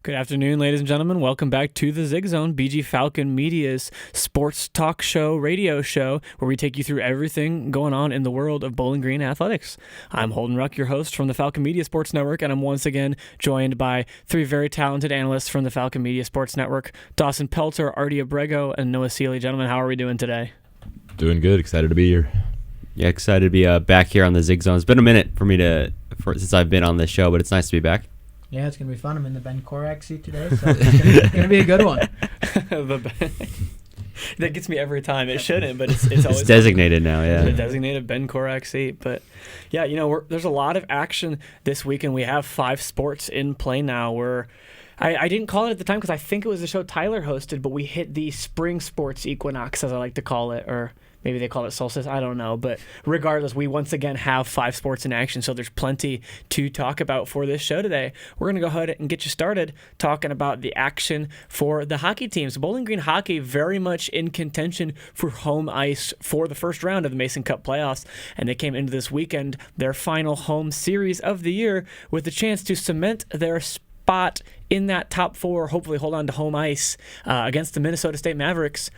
Good afternoon, ladies and gentlemen. Welcome back to the Zig Zone, BG Falcon Media's sports talk show, radio show, where we take you through everything going on in the world of Bowling Green athletics. I'm Holden Ruck, your host from the Falcon Media Sports Network, and I'm once again joined by three very talented analysts from the Falcon Media Sports Network, Dawson Pelter, Artie Abrego, and Noah Seeley. Gentlemen, how are we doing today? Doing good. Excited to be here. Yeah, excited to be back here on the Zig Zone. It's been a minute for me since I've been on this show, but it's nice to be back. Yeah, it's going to be fun. I'm in the Ben Korak seat today, so it's going to be a good one. That gets me every time. It shouldn't, but it's always designated now, yeah. The designated Ben Korak seat. But, yeah, there's a lot of action this weekend. We have 5 sports in play now. I didn't call it at the time because I think it was the show Tyler hosted, but we hit the spring sports equinox, as I like to call it, or maybe they call it solstice. I don't know. But regardless, we once again have 5 sports in action, so there's plenty to talk about for this show today. We're going to go ahead and get you started talking about the action for the hockey teams. Bowling Green hockey very much in contention for home ice for the first round of the Mason Cup playoffs, and they came into this weekend, their final home series of the year, with the chance to cement their spot in that top 4, hopefully hold on to home ice against the Minnesota State Mavericks.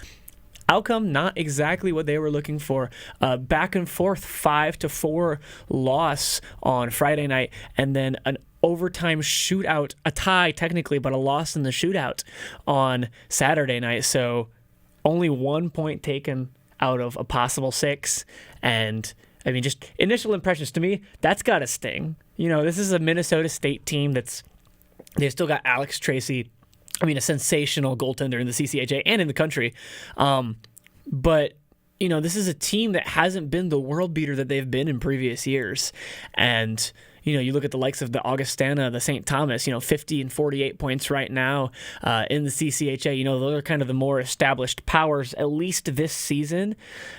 Outcome, not exactly what they were looking for. Back and forth 5-4 loss on Friday night, and then an overtime shootout, a tie technically, but a loss in the shootout on Saturday night. So only 1 point taken out of a possible 6. And I mean, just initial impressions to me, that's got to sting. This is a Minnesota State team they've still got Alex Tracy. I mean, a sensational goaltender in the CCHA and in the country. But, this is a team that hasn't been the world beater that they've been in previous years. And, you look at the likes of the Augustana, the St. Thomas, 50 and 48 points right now in the CCHA. Those are kind of the more established powers, at least this season.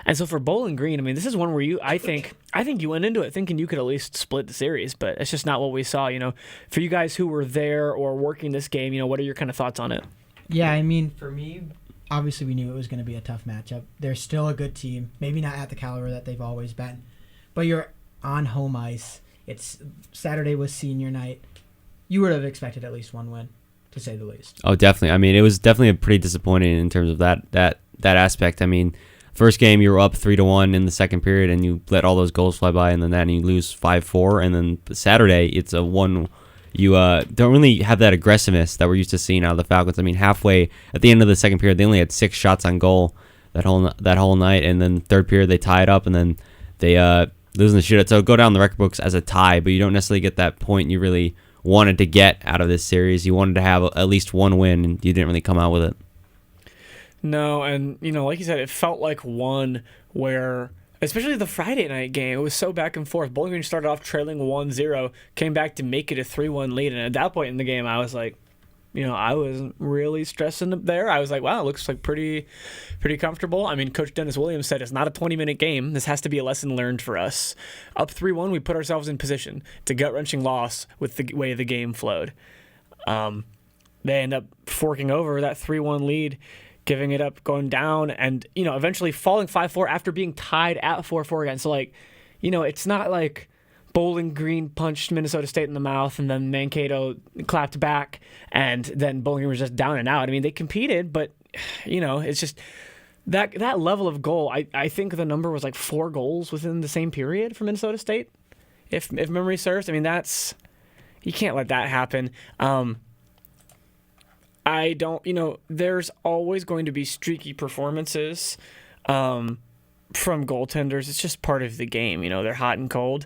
And so for Bowling Green, I mean, this is one where I think you went into it thinking you could at least split the series, but it's just not what we saw. For you guys who were there or working this game, what are your kind of thoughts on it? Yeah, I mean, for me, obviously we knew it was going to be a tough matchup. They're still a good team, maybe not at the caliber that they've always been, but you're on home ice. Saturday was senior night. You would have expected at least one win, to say the least. Oh, definitely. I mean, it was definitely pretty disappointing in terms of that aspect. I mean, first game you were up 3-1 in the second period, and you let all those goals fly by, and then you lose 5-4. And then Saturday, it's a 1. You don't really have that aggressiveness that we're used to seeing out of the Falcons. I mean, halfway at the end of the second period, they only had 6 shots on goal that whole night, and then third period they tie it up, and then they losing the shootout. So go down the record books as a tie, but you don't necessarily get that point you really wanted to get out of this series. You wanted to have at least one win, and you didn't really come out with it. No, and, like you said, it felt like one where, especially the Friday night game, it was so back and forth. Bowling Green started off trailing 1-0, came back to make it a 3-1 lead, and at that point in the game, I was like, I wasn't really stressing up there. I was like, wow, it looks like pretty comfortable. I mean, Coach Dennis Williams said it's not a 20-minute game. This has to be a lesson learned for us. Up 3-1, we put ourselves in position to gut-wrenching loss with the way the game flowed. They end up forking over that 3-1 lead, giving it up, going down, and, eventually falling 5-4 after being tied at 4-4 again. So, it's not like Bowling Green punched Minnesota State in the mouth and then Mankato clapped back and then Bowling Green was just down and out. I mean, they competed, but, it's just that level of goal. I think the number was like 4 goals within the same period for Minnesota State, if memory serves. I mean, you can't let that happen. There's always going to be streaky performances from goaltenders. It's just part of the game. They're hot and cold.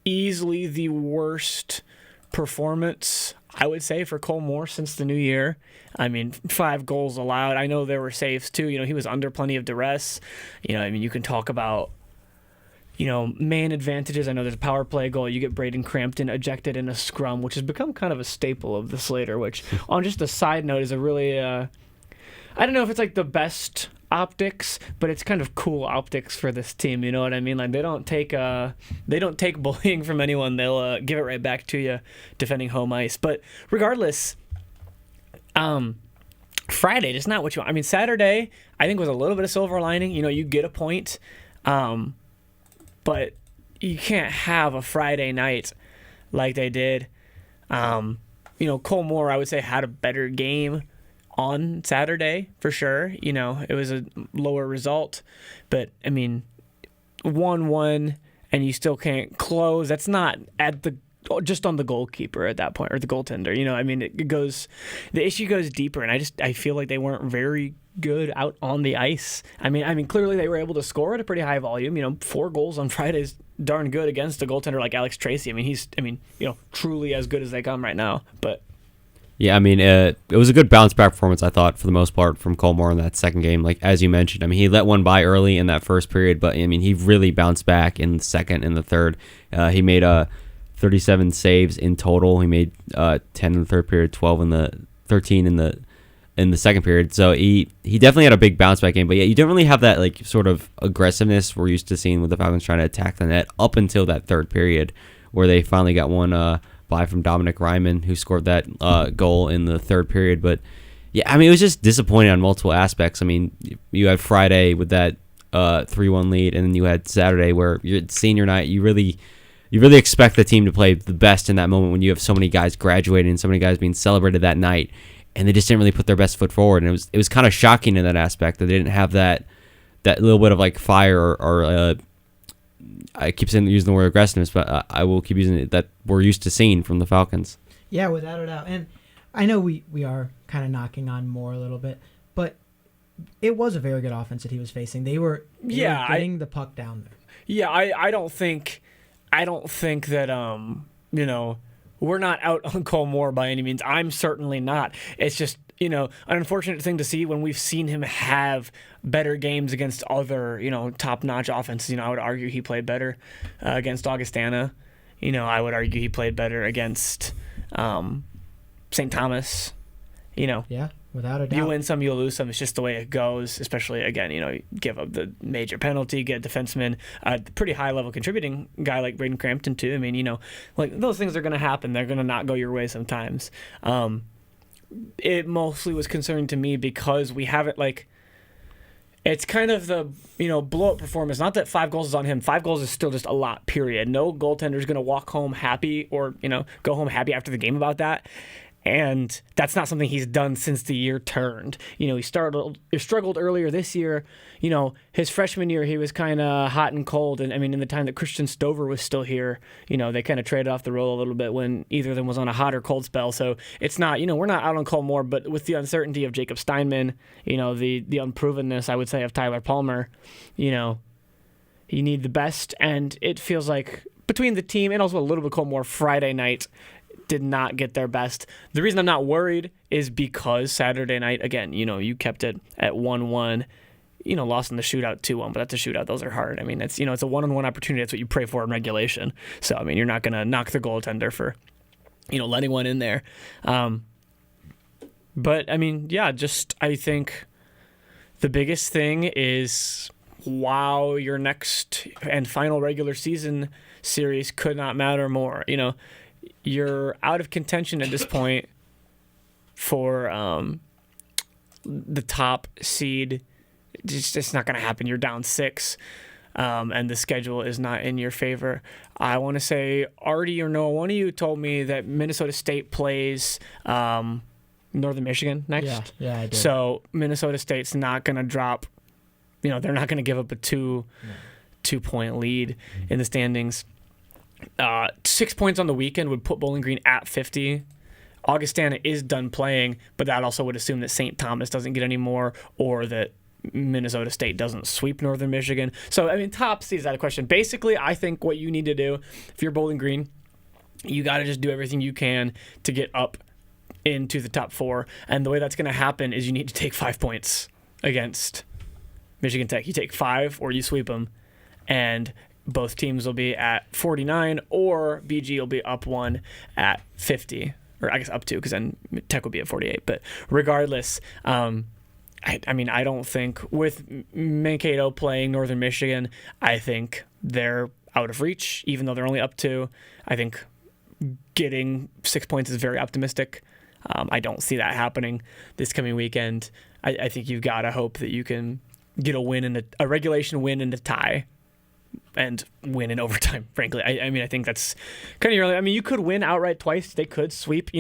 Easily the worst performance, I would say, for Cole Moore since the new year. I mean, 5 goals allowed. I know there were saves too. He was under plenty of duress. You can talk about, man advantages. I know there's a power play goal. You get Braden Crampton ejected in a scrum, which has become kind of a staple of the Slater, which on just a side note is a really, I don't know if it's like the best optics, but it's kind of cool optics for this team. You know what I mean? Like they don't take bullying from anyone. They'll give it right back to you defending home ice. But regardless, Friday, just not what you want. I mean, Saturday, I think was a little bit of silver lining. You get a point, but you can't have a Friday night like they did. Cole Moore, I would say, had a better game on Saturday for sure. It was a lower result, but 1-1 and you still can't close. That's not just on the goalkeeper at that point, or the goaltender. The issue goes deeper, and I feel like they weren't very good out on the ice. Clearly they were able to score at a pretty high volume. 4 goals on Friday is darn good against a goaltender like Alex Tracy. He's truly as good as they come right now. But yeah, it was a good bounce back performance, I thought, for the most part, from Cole Moore in that second game. Like, as you mentioned, he let one by early in that first period, but he really bounced back in the second and the third. He made 37 saves in total. He made 10 in the third period, 13 in the second period. So he definitely had a big bounce back game. But yeah, you don't really have that like sort of aggressiveness we're used to seeing with the Falcons trying to attack the net up until that third period, where they finally got one by from Dominic Ryman, who scored that goal in the third period. But yeah, it was just disappointing on multiple aspects. You had Friday with that 3-1 lead, and then you had Saturday where you're senior night. You really expect the team to play the best in that moment when you have so many guys graduating and so many guys being celebrated that night, and they just didn't really put their best foot forward. And it was kind of shocking in that aspect that they didn't have that little bit of like fire or I keep using the word aggressiveness, but I will keep using it, that we're used to seeing from the Falcons. Yeah, without a doubt. And I know we are kind of knocking on Moore a little bit, but it was a very good offense that he was facing. They were getting the puck down there. Yeah, I don't think that we're not out on Cole Moore by any means. I'm certainly not. It's just an unfortunate thing to see when we've seen him have better games against other top-notch offenses. I would argue he played better against Augustana. I would argue he played better against St. Thomas. Yeah, without a doubt. You win some, you lose some. It's just the way it goes, especially, again, you give up the major penalty, get a defenseman, a pretty high-level contributing guy like Braden Crampton, too. Those things are going to happen. They're going to not go your way sometimes. It mostly was concerning to me because we have it it's kind of the, blow-up performance. Not that 5 goals is on him. 5 goals is still just a lot, period. No goaltender is going to walk home happy or, go home happy after the game about that. And that's not something he's done since the year turned. He struggled earlier this year. His freshman year, he was kind of hot and cold. And in the time that Christian Stover was still here, they kind of traded off the role a little bit when either of them was on a hot or cold spell. So it's not, we're not out on Cole Moore, but with the uncertainty of Jacob Steinman, the unprovenness, I would say, of Tyler Palmer, you need the best. And it feels like between the team and also a little bit Cole Moore, Friday night did not get their best. The reason I'm not worried is because Saturday night, again, you kept it at 1-1, lost in the shootout 2-1, but that's a shootout. Those are hard. It's, it's a one-on-one opportunity. That's what you pray for in regulation. So, you're not going to knock the goaltender for, letting one in there. But, I think the biggest thing is, wow, your next and final regular season series could not matter more. You're out of contention at this point for the top seed. It's not going to happen. You're down 6, and the schedule is not in your favor. I want to say, Artie or Noah, one of you told me that Minnesota State plays Northern Michigan next. Yeah, I did. So Minnesota State's not going to drop. They're not going to give up a 2-point lead in the standings. 6 points on the weekend would put Bowling Green at 50. Augustana is done playing, but that also would assume that St. Thomas doesn't get any more, or that Minnesota State doesn't sweep Northern Michigan. So, top seed is out of question. Basically, I think what you need to do, if you're Bowling Green, you got to just do everything you can to get up into the top 4. And the way that's going to happen is you need to take 5 points against Michigan Tech. You take 5 or you sweep them, and both teams will be at 49, or BG will be up 1 at 50, or I guess up 2, because then Tech will be at 48. But regardless, I don't think with Mankato playing Northern Michigan, I think they're out of reach, even though they're only up 2. I think getting 6 points is very optimistic. I don't see that happening this coming weekend. I think you've got to hope that you can get a win, a regulation win and a tie and win in overtime, frankly. I mean, I think that's kind of early. I mean, you could win outright twice. They could sweep.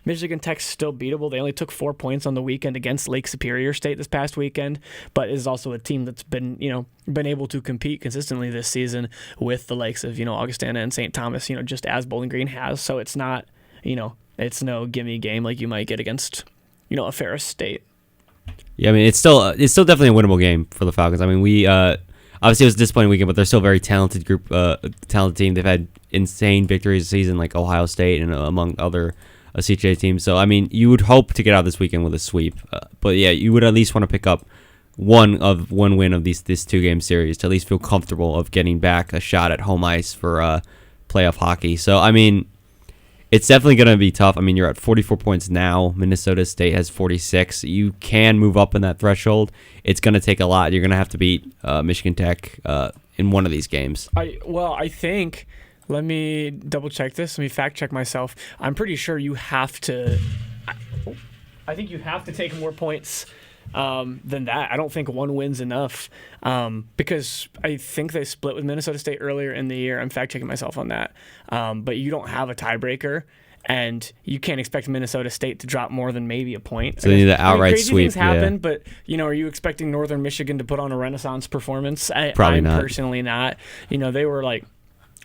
Michigan Tech's still beatable. They only took 4 points on the weekend against Lake Superior State this past weekend, but is also a team that's been able to compete consistently this season with the likes of, Augustana and St. Thomas, just as Bowling Green has. So it's not, it's no gimme game like you might get against, a Ferris State. Yeah, I mean, it's still definitely a winnable game for the Falcons. I mean, we obviously it was a disappointing weekend, but they're still a very talented group, talented team. They've had insane victories this season, like Ohio State and among other CJ teams. So, I mean, you would hope to get out this weekend with a sweep. But yeah, you would at least want to pick up one win of this 2-game series to at least feel comfortable of getting back a shot at home ice for playoff hockey. So, I mean, it's definitely going to be tough. I mean, you're at 44 points now. Minnesota State has 46. You can move up in that threshold. It's going to take a lot. You're going to have to beat Michigan Tech in one of these games. I think, let me double check this. Let me fact check myself. I'm pretty sure you have to, I think you have to take more points than that. I don't think one win's enough because I think they split with Minnesota State earlier in the year. I'm fact checking myself on that. But you don't have a tiebreaker, and you can't expect Minnesota State to drop more than maybe a point. So they need an outright crazy sweep. Things happen, yeah. But are you expecting Northern Michigan to put on a Renaissance performance? Probably I'm not. Personally not. They were like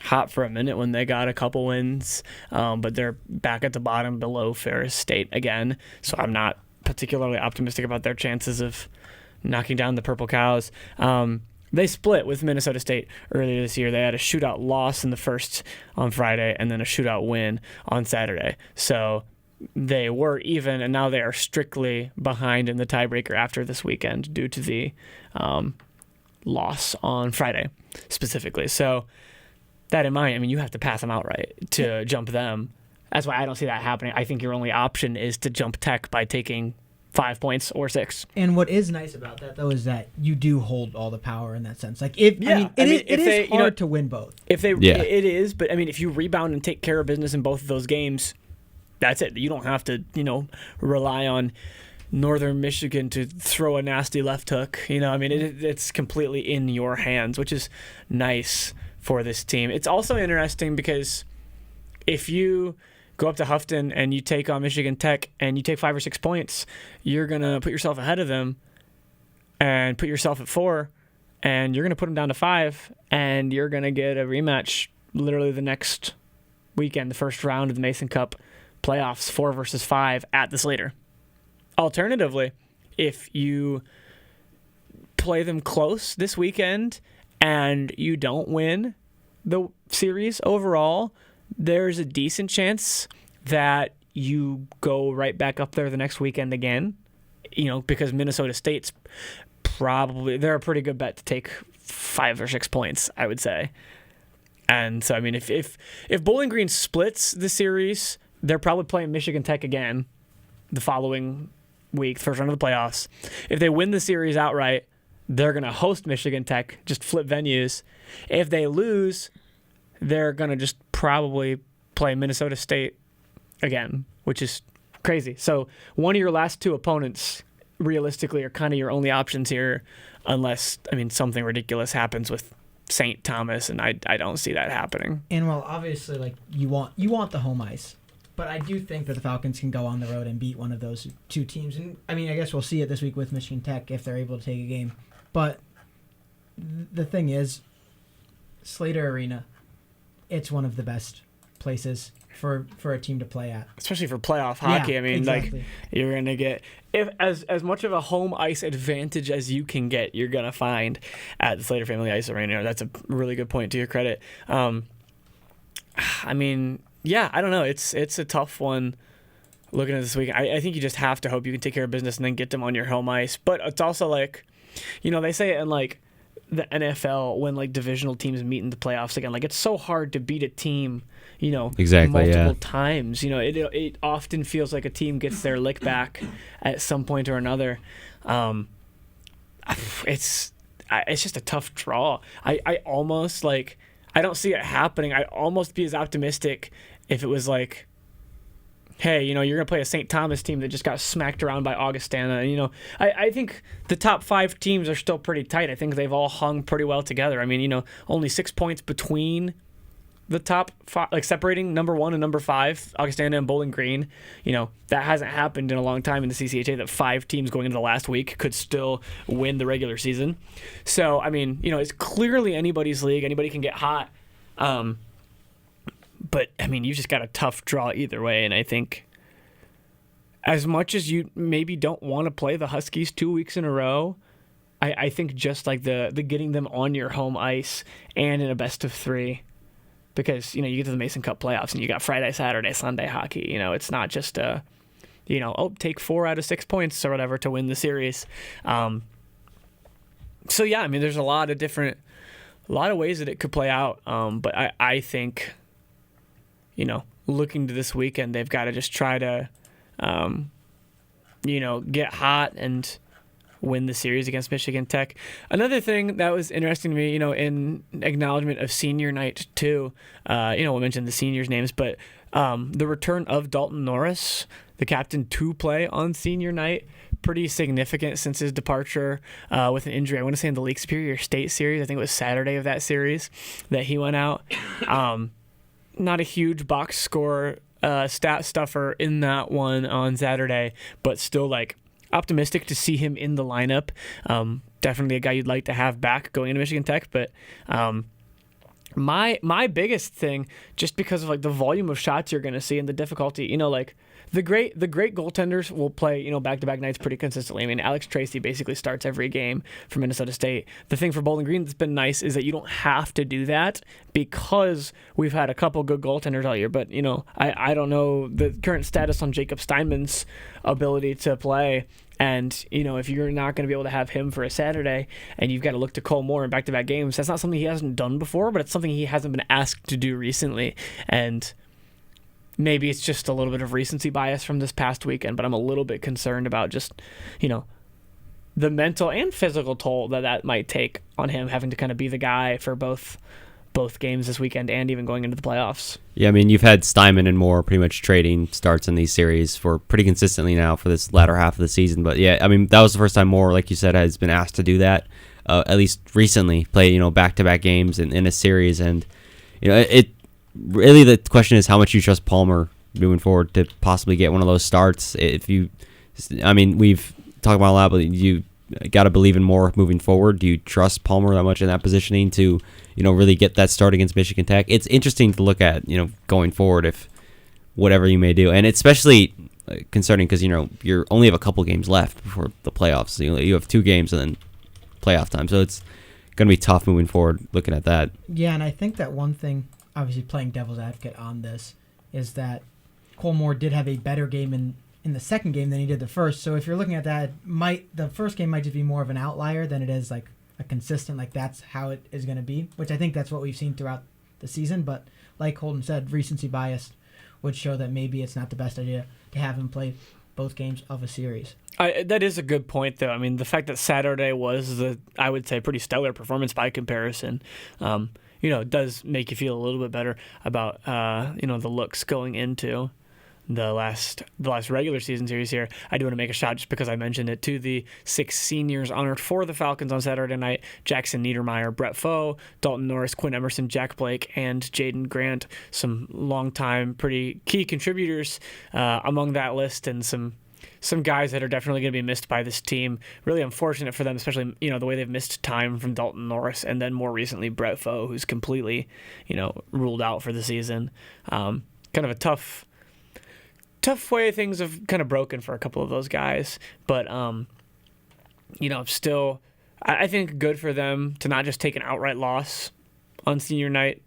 hot for a minute when they got a couple wins, but they're back at the bottom below Ferris State again. So I'm not particularly optimistic about their chances of knocking down the Purple Cows. They split with Minnesota State earlier this year. They had a shootout loss in the first on Friday and then a shootout win on Saturday. So they were even, and now they are strictly behind in the tiebreaker after this weekend due to the loss on Friday specifically. So that in mind, I mean, you have to pass them outright to jump them. That's why I don't see that happening. I think your only option is to jump Tech by taking 5 points or 6. And what is nice about that, though, is that you do hold all the power in that sense. Like, it is hard to win both. It is, but I mean, if you rebound and take care of business in both of those games, that's it. You don't have to, rely on Northern Michigan to throw a nasty left hook. I mean, it's completely in your hands, which is nice for this team. It's also interesting because if you go up to Houghton and you take on Michigan Tech and you take 5 or 6 points, you're going to put yourself ahead of them and put yourself at 4, and you're going to put them down to 5, and you're going to get a rematch literally the next weekend, the first round of the Mason Cup playoffs, 4 versus 5 at the Slater. Alternatively, if you play them close this weekend and you don't win the series overall, there's a decent chance that you go right back up there the next weekend again, because Minnesota State's they're a pretty good bet to take 5 or 6 points, I would say. And so, I mean, if Bowling Green splits the series, they're probably playing Michigan Tech again the following week, first round of the playoffs. If they win the series outright, they're going to host Michigan Tech, just flip venues. If they lose, they're going to just probably play Minnesota State again, which is crazy. So one of your last 2 opponents, realistically, are kind of your only options here, unless, I mean, something ridiculous happens with St. Thomas, and I don't see that happening. And, well, obviously, like, you want the home ice. But I do think that the Falcons can go on the road and beat one of those 2 teams. And, I mean, I guess we'll see it this week with Michigan Tech if they're able to take a game. But the thing is, Slater Arena, it's one of the best places for a team to play at, especially for playoff hockey. Yeah, I mean, exactly. Like, you're gonna get as much of a home ice advantage as you can get, you're gonna find at the Slater Family Ice Arena. That's a really good point, to your credit. I mean, yeah, I don't know. It's a tough one. Looking at this week, I think you just have to hope you can take care of business and then get them on your home ice. But it's also like, they say it in like the NFL when like divisional teams meet in the playoffs again. Like, it's so hard to beat a team, exactly, multiple times. It often feels like a team gets their lick back at some point or another. It's just a tough draw. I almost like, I don't see it happening. I'd almost be as optimistic if it was like hey, you're going to play a St. Thomas team that just got smacked around by Augustana. And, I think the top 5 teams are still pretty tight. I think they've all hung pretty well together. I mean, only 6 points between the top 5, like separating number 1 and number 5, Augustana and Bowling Green. That hasn't happened in a long time in the CCHA, that 5 teams going into the last week could still win the regular season. So, I mean, it's clearly anybody's league. Anybody can get hot. But, I mean, you just got a tough draw either way. And I think as much as you maybe don't want to play the Huskies 2 weeks in a row, I think just like the getting them on your home ice and in a best of 3, because, you get to the Mason Cup playoffs and you got Friday, Saturday, Sunday hockey. It's not just take 4 out of 6 points or whatever to win the series. So, yeah, I mean, there's a lot of ways that it could play out. But I think, looking to this weekend, they've got to just try to, get hot and win the series against Michigan Tech. Another thing that was interesting to me, in acknowledgement of senior night too, we'll mention the seniors' names, but the return of Dalton Norris, the captain, to play on senior night, pretty significant since his departure with an injury. I want to say in the Lake Superior State series. I think it was Saturday of that series that he went out. Not a huge box score stat stuffer in that one on Saturday, but still optimistic to see him in the lineup. Definitely a guy you'd like to have back going into Michigan Tech. But my biggest thing, just because of the volume of shots you're going to see and the difficulty, the great goaltenders will play back-to-back nights pretty consistently. I mean, Alex Tracy basically starts every game for Minnesota State. The thing for Bowling Green that's been nice is that you don't have to do that because we've had a couple good goaltenders all year. But I don't know the current status on Jacob Steinman's ability to play. And, if you're not going to be able to have him for a Saturday and you've got to look to Cole Moore in back-to-back games, that's not something he hasn't done before, but it's something he hasn't been asked to do recently. And maybe it's just a little bit of recency bias from this past weekend, but I'm a little bit concerned about just, the mental and physical toll that might take on him, having to kind of be the guy for both games this weekend and even going into the playoffs. Yeah, I mean, you've had Steinman and Moore pretty much trading starts in these series for pretty consistently now for this latter half of the season. But yeah, I mean, that was the first time Moore, like you said, has been asked to do that, at least recently, play, back-to-back games in a series. And, it really, the question is how much you trust Palmer moving forward to possibly get one of those starts. We've talked about a lot, but you got to believe in Moore moving forward. Do you trust Palmer that much in that positioning to, really get that start against Michigan Tech? It's interesting to look at, going forward, if whatever you may do. And especially concerning because, you only have a couple games left before the playoffs. So you have 2 games and then playoff time. So it's going to be tough moving forward looking at that. Yeah, and I think that one thing, obviously playing devil's advocate on this, is that Cole Moore did have a better game in the second game than he did the first. So if you're looking at that, the first game might just be more of an outlier than it is a consistent, that's how it is going to be, which I think that's what we've seen throughout the season. But like Holden said, recency bias would show that maybe it's not the best idea to have him play both games of a series. That is a good point, though. I mean, the fact that Saturday was I would say, pretty stellar performance by comparison, does make you feel a little bit better about, the looks going into the last regular season series here. I do want to make a shout, just because I mentioned it, to the 6 seniors honored for the Falcons on Saturday night: Jackson Niedermeyer, Brett Foe, Dalton Norris, Quinn Emerson, Jack Blake, and Jaden Grant. Some longtime, pretty key contributors among that list, and some guys that are definitely going to be missed by this team. Really unfortunate for them, especially the way they've missed time from Dalton Norris, and then more recently Brett Foe, who's completely ruled out for the season. Kind of a tough way things have kind of broken for a couple of those guys, but still, I think good for them to not just take an outright loss on senior night.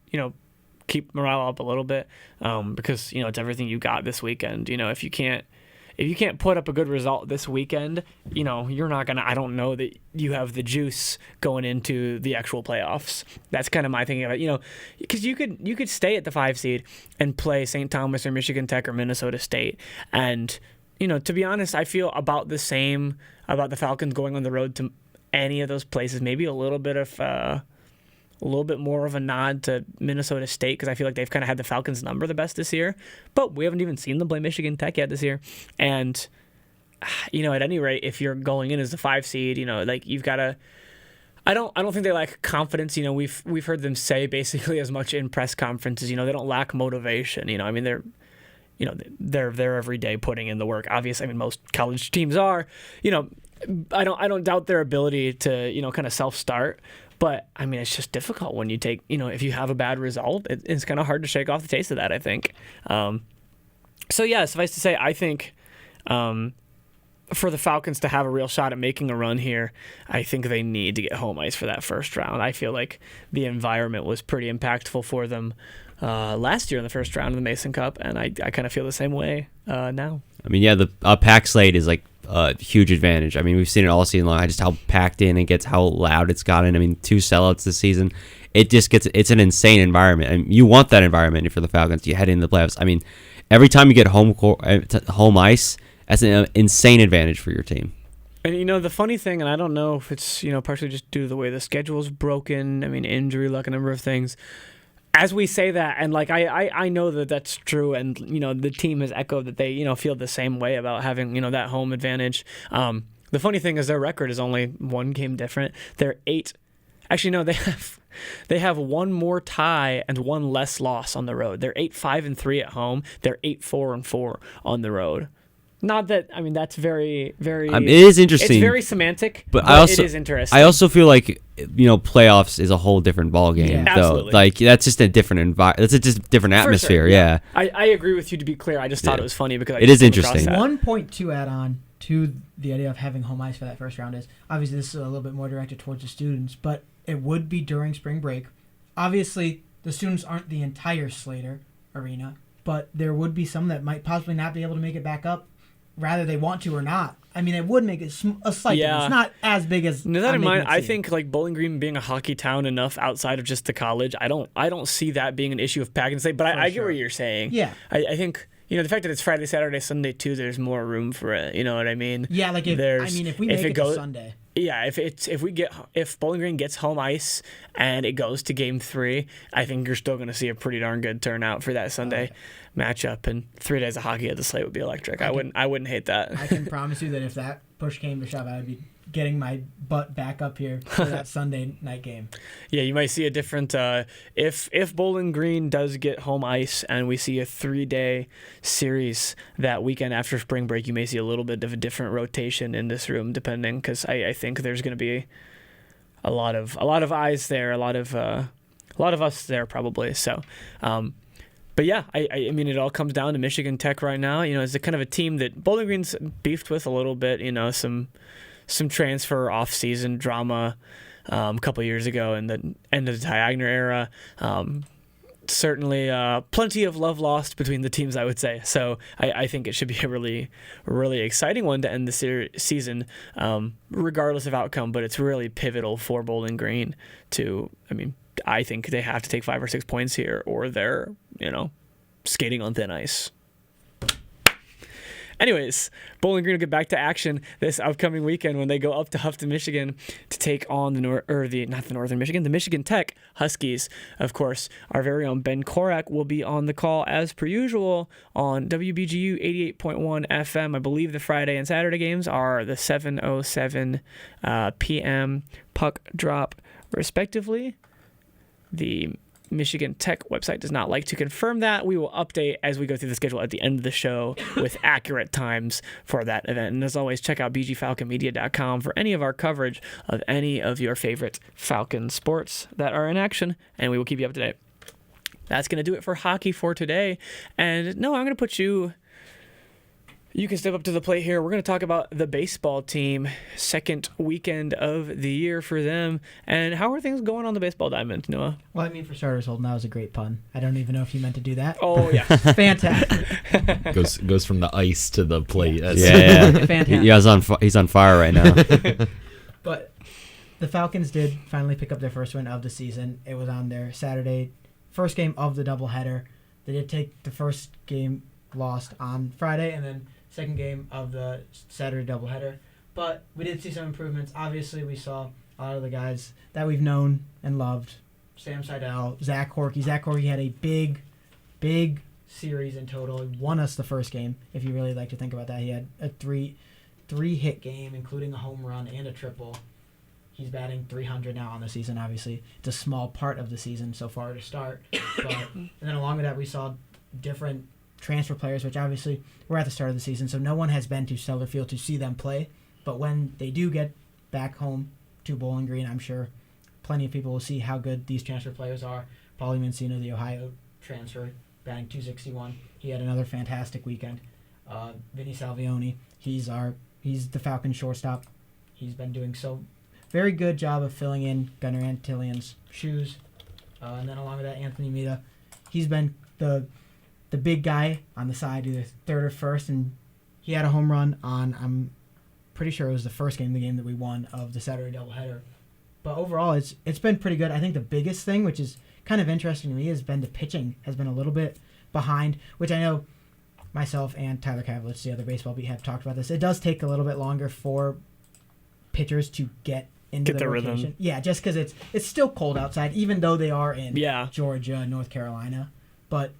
Keep morale up a little bit, because it's everything you got this weekend. If you can't put up a good result this weekend, you're not gonna. I don't know that you have the juice going into the actual playoffs. That's kind of my thinking of it. Because you could stay at the 5 seed and play St. Thomas or Michigan Tech or Minnesota State, and to be honest, I feel about the same about the Falcons going on the road to any of those places. Maybe a little bit of a little bit more of a nod to Minnesota State because I feel like they've kind of had the Falcons' number the best this year. But we haven't even seen them play Michigan Tech yet this year. And, at any rate, if you're going in as the 5 seed, like you've got to. I don't think they lack confidence. We've heard them say basically as much in press conferences. They don't lack motivation. They're there every day putting in the work. Obviously, most college teams are. I don't doubt their ability to kind of self-start. But, it's just difficult when you take, if you have a bad result, it's kind of hard to shake off the taste of that, I think. Suffice to say, I think for the Falcons to have a real shot at making a run here, I think they need to get home ice for that first round. I feel like the environment was pretty impactful for them last year in the first round of the Mason Cup, and I kind of feel the same way now. The packed slate is like a huge advantage. We've seen it all season long. Just how packed in it gets, how loud it's gotten. 2 sellouts this season. It's an insane environment, and you want that environment for the Falcons. You head into the playoffs. Every time you get home ice, that's an insane advantage for your team. And the funny thing, and I don't know if it's partially just due to the way the schedule is broken. Injury luck, a number of things. As we say that, and I know that that's true, and the team has echoed that they feel the same way about having that home advantage. The funny thing is their record is only 1 game different. They're 8. Actually, no, they have 1 more tie and 1 less loss on the road. They're 8-5-3 at home. They're 8-4-4 on the road. Not that that's very, very. It is interesting. It's very semantic, but it is interesting. I also feel like playoffs is a whole different ballgame. Yeah, absolutely. Like that's just a different environment. That's just a different atmosphere. Sure, yeah. I agree with you. To be clear, I just thought it was funny because it is interesting. 1 point to add on to the idea of having home ice for that first round is obviously this is a little bit more directed towards the students, but it would be during spring break. Obviously, the students aren't the entire Slater arena, but there would be some that might possibly not be able to make it back up. Rather they want to or not. It would make it a slight difference. Not as big as. No, that in mind, I think like Bowling Green being a hockey town enough outside of just the college, I don't see that being an issue of pack and say. But I get what you're saying. Yeah. I think the fact that it's Friday, Saturday, Sunday too, there's more room for it. You know what I mean? Yeah, like if we make it to Sunday. Yeah, if Bowling Green gets home ice and it goes to Game 3, I think you're still going to see a pretty darn good turnout for that Sunday matchup. And 3 days of hockey at the slate would be electric. I wouldn't hate that. I can promise you that if that push came to shove, I would be getting my butt back up here for that Sunday night game. Yeah, you might see a different. If Bowling Green does get home ice and we see a 3-day series that weekend after spring break, you may see a little bit of a different rotation in this room, depending, because I think there's going to be a lot of eyes there, a lot of us there probably. So. But yeah, I mean, it all comes down to Michigan Tech right now. It's a kind of a team that Bowling Green's beefed with a little bit. Some transfer off-season drama a couple of years ago in the end of the Ty Agner era. Certainly plenty of love lost between the teams, I would say. So I think it should be a really, really exciting one to end the season, regardless of outcome. But it's really pivotal for Bowling Green I think they have to take 5 or 6 points here or they're, skating on thin ice. Anyways, Bowling Green will get back to action this upcoming weekend when they go up to Houghton, Michigan to take on the Michigan Tech Huskies. Of course, our very own Ben Korak will be on the call as per usual on WBGU 88.1 FM. I believe the Friday and Saturday games are the 7:07 p.m. puck drop, respectively. The Michigan Tech website does not like to confirm that. We will update as we go through the schedule at the end of the show with accurate times for that event. And as always, check out bgfalconmedia.com for any of our coverage of any of your favorite Falcon sports that are in action, and we will keep you up to date. That's going to do it for hockey for today. And no, I'm going to put you can step up to the plate here. We're going to talk about the baseball team, second weekend of the year for them. And how are things going on the baseball diamond, Noah? Well, for starters, Holden, that was a great pun. I don't even know if you meant to do that. Oh, yeah. Fantastic. Goes from the ice to the plate. Yeah. Fantastic. He's on fire right now. But the Falcons did finally pick up their first win of the season. It was on their Saturday, first game of the doubleheader. They did take the first game lost on Friday and then second game of the Saturday doubleheader. But we did see some improvements. Obviously, we saw a lot of the guys that we've known and loved Sam Seidel, Zach Corky. Zach Corky had a big series in total. He won us the first game, if you really like to think about that. He had a three-hit game, including a home run and a triple. He's batting 300 now on the season, obviously. It's a small part of the season so far to start. And then along with that, we saw different transfer players, which obviously we're at the start of the season, so no one has been to Stellar Field to see them play. But when they do get back home to Bowling Green, I'm sure plenty of people will see how good these transfer players are. Paulie Mancino, the Ohio transfer, batting 261. He had another fantastic weekend. Vinny Salvioni, he's the Falcons shortstop. He's been doing so very good job of filling in Gunnar Antillian's shoes. And then along with that, Anthony Mita, he's been the big guy on the side, either third or first, and he had a home run on, I'm pretty sure it was the first game, the game that we won of the Saturday doubleheader. But overall, it's been pretty good. I think the biggest thing, which is kind of interesting to me, has been the pitching has been a little bit behind, which I know myself and Tyler Kavlich, the other baseball beat, have talked about this. It does take a little bit longer for pitchers to get into the rotation. Rhythm. Yeah, just because it's still cold outside, even though they are in Georgia, North Carolina. But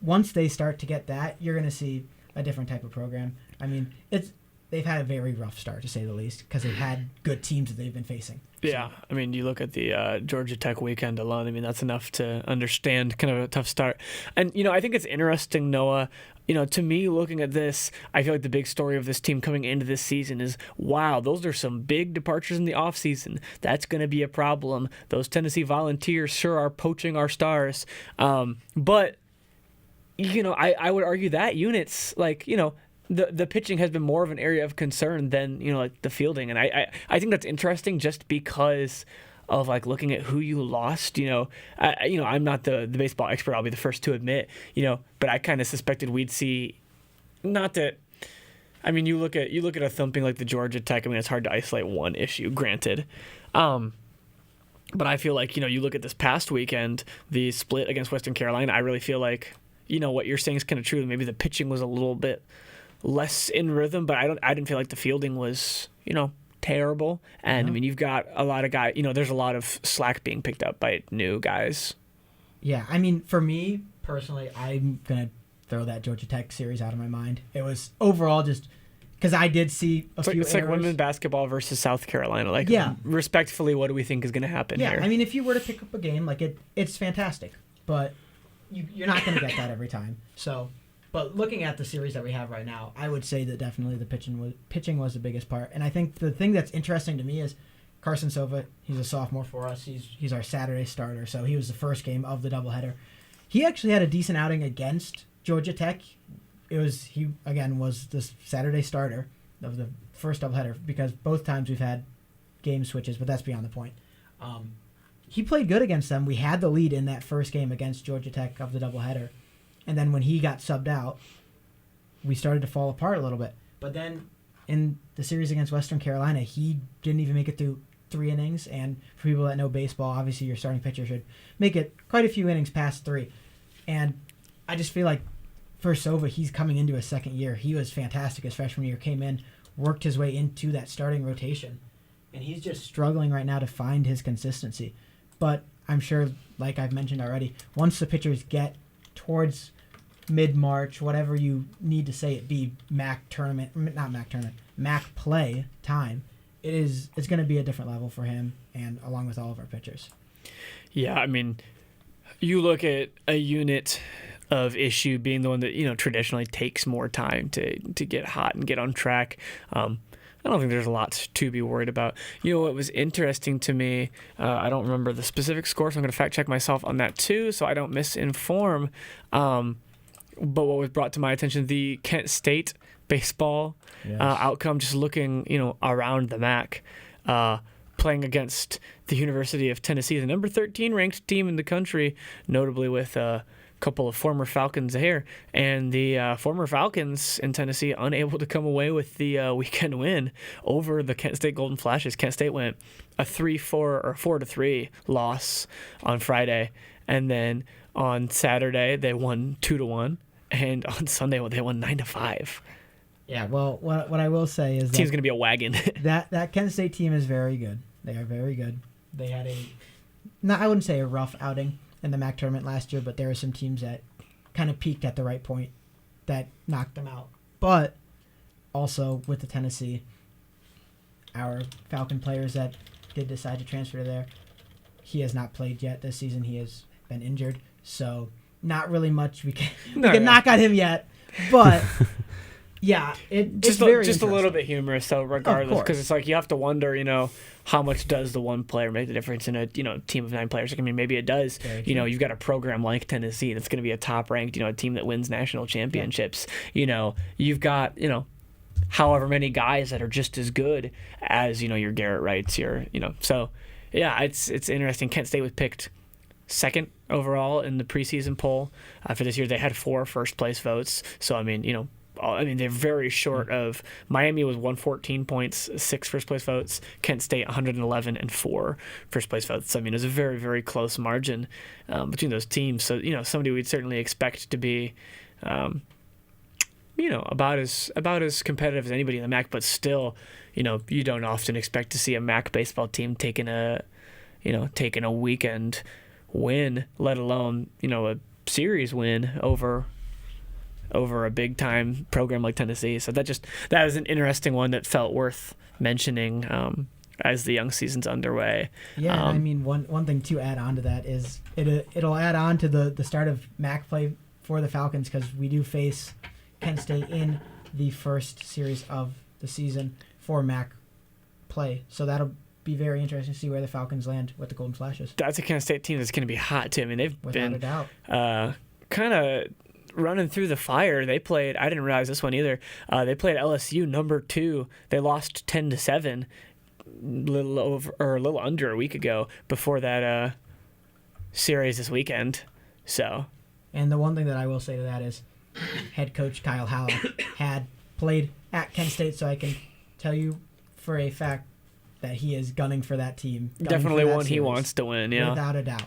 once they start to get that, you're going to see a different type of program. I mean, they've had a very rough start, to say the least, because they've had good teams that they've been facing. Yeah, I mean, you look at the Georgia Tech weekend alone. I mean, that's enough to understand kind of a tough start. And, I think it's interesting, Noah. To me, looking at this, I feel like the big story of this team coming into this season is, wow, those are some big departures in the offseason. That's going to be a problem. Those Tennessee Volunteers sure are poaching our stars. But, I would argue that units, the pitching has been more of an area of concern than the fielding, and I think that's interesting just because of looking at who you lost. I'm not the baseball expert. I'll be the first to admit. But I kind of suspected we'd see, not that. I mean, you look at a thumping like the Georgia Tech. I mean, it's hard to isolate one issue. Granted. But I feel like you look at this past weekend, the split against Western Carolina. I really feel like what you're saying is kind of true. Maybe the pitching was a little bit less in rhythm, but I didn't feel like the fielding was, terrible. And I mean, you've got a lot of guys, there's a lot of slack being picked up by new guys. Yeah, I mean, for me personally, I'm going to throw that Georgia Tech series out of my mind. It was overall just because I did see a few It's errors. like women's basketball versus South Carolina. Respectfully, what do we think is going to happen here? Yeah, I mean, if you were to pick up a game, it's fantastic. But you're not going to get that every time. So... But looking at the series that we have right now, I would say that definitely the pitching was the biggest part. And I think the thing that's interesting to me is Carson Sova. He's a sophomore for us. He's our Saturday starter, so he was the first game of the doubleheader. He actually had a decent outing against Georgia Tech. He was the Saturday starter of the first doubleheader because both times we've had game switches, but that's beyond the point. He played good against them. We had the lead in that first game against Georgia Tech of the doubleheader. And then when he got subbed out, we started to fall apart a little bit. But then in the series against Western Carolina, he didn't even make it through 3 innings. And for people that know baseball, obviously your starting pitcher should make it quite a few innings past 3. And I just feel like for Sova, he's coming into his second year. He was fantastic his freshman year, came in, worked his way into that starting rotation. And he's just struggling right now to find his consistency. But I'm sure, like I've mentioned already, once the pitchers get towards mid-March, whatever you need to say it be, MAC play time, it's going to be a different level for him and along with all of our pitchers. Yeah, I mean, you look at a unit of issue being the one that, traditionally takes more time to get hot and get on track. I don't think there's a lot to be worried about. What was interesting to me, I don't remember the specific score, so I'm going to fact check myself on that too, so I don't misinform. But what was brought to my attention, the Kent State baseball outcome, just looking, around the MAC, playing against the University of Tennessee, the number 13 ranked team in the country, notably with couple of former Falcons here, and the former Falcons in Tennessee unable to come away with the weekend win over the Kent State Golden Flashes. Kent State went a 3-4 or 4-3 loss on Friday, and then on Saturday they won 2-1, and on Sunday they won 9-5. Yeah, well, what I will say is the team's going to be a wagon. that Kent State team is very good. They are very good. They had I wouldn't say a rough outing in the MAC tournament last year, but there were some teams that kind of peaked at the right point that knocked them out. But also with the Tennessee, our Falcon players that did decide to transfer there, he has not played yet this season. He has been injured, so not really much we can knock on him yet. But yeah, it's very just a little bit humorous. So regardless, because it's like you have to wonder, how much does the one player make the difference in a team of 9 players? I mean, maybe it does. You've got a program like Tennessee that's going to be a top ranked, a team that wins national championships. Yeah. You've got however many guys that are just as good as your Garrett Wrights, so yeah, it's interesting. Kent State was picked second overall in the preseason poll for this year. They had 4 first place votes, so I mean they're very short of Miami was 114 points, 6 first place votes. Kent State 111 and 4 first place votes. So, I mean, it was a very, very close margin between those teams. So somebody we'd certainly expect to be about as competitive as anybody in the MAC, but still, you don't often expect to see a MAC baseball team taking a weekend win, let alone, a series win over a big time program like Tennessee. So that was an interesting one that felt worth mentioning as the young season's underway. Yeah, I mean, one thing to add on to that is it'll add on to the start of MAC play for the Falcons, because we do face Kent State in the first series of the season for MAC play. So that'll be very interesting to see where the Falcons land with the Golden Flashes. That's a Kent State team that's going to be hot too. I mean, they've Without been a doubt. Kind of running through the fire. They played, I didn't realize this one either. They played LSU number 2. They lost 10-7 a little under a week ago before that series this weekend. So, and the one thing that I will say to that is head coach Kyle Howell had played at Kent State, so I can tell you for a fact that he is gunning for that team. Definitely one he wants to win, yeah. Without a doubt.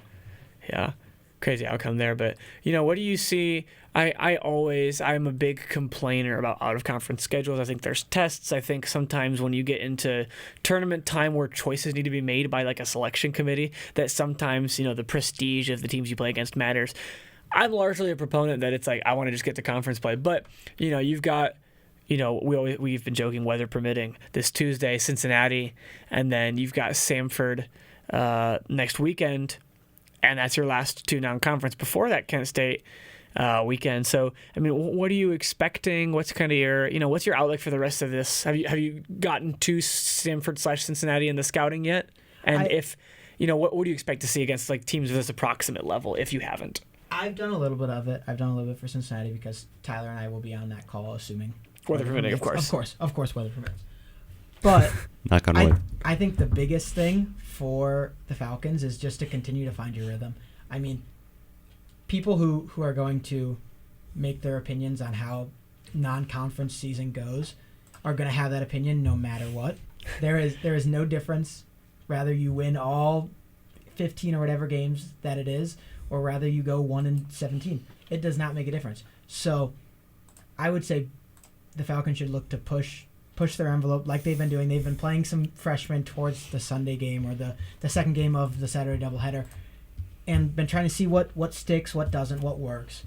Yeah. Crazy outcome there. But, what do you see? I'm a big complainer about out-of-conference schedules. I think there's tests. I think sometimes when you get into tournament time where choices need to be made by like a selection committee, that sometimes, the prestige of the teams you play against matters. I'm largely a proponent that it's like I want to just get to conference play. But, you've got, we've been joking, weather permitting, this Tuesday, Cincinnati, and then you've got Samford next weekend, and that's your last 2 non-conference before that Kent State weekend. So, I mean, what are you expecting? What's kind of your, what's your outlook for the rest of this? Have you gotten to Samford/Cincinnati in the scouting yet? And if, what do you expect to see against like teams of this approximate level if you haven't? I've done a little bit of it. I've done a little bit for Cincinnati because Tyler and I will be on that call, assuming weather permitting, of course. Of course, weather permits. But knock on wood. I think the biggest thing for the Falcons is just to continue to find your rhythm. I mean, people who are going to make their opinions on how non-conference season goes are going to have that opinion no matter what. There is no difference. Rather you win all 15 or whatever games that it is, or rather you go 1-17. It does not make a difference. So I would say the Falcons should look to push their envelope like they've been doing. They've been playing some freshmen towards the Sunday game or the second game of the Saturday doubleheader, and been trying to see what sticks, what doesn't, what works.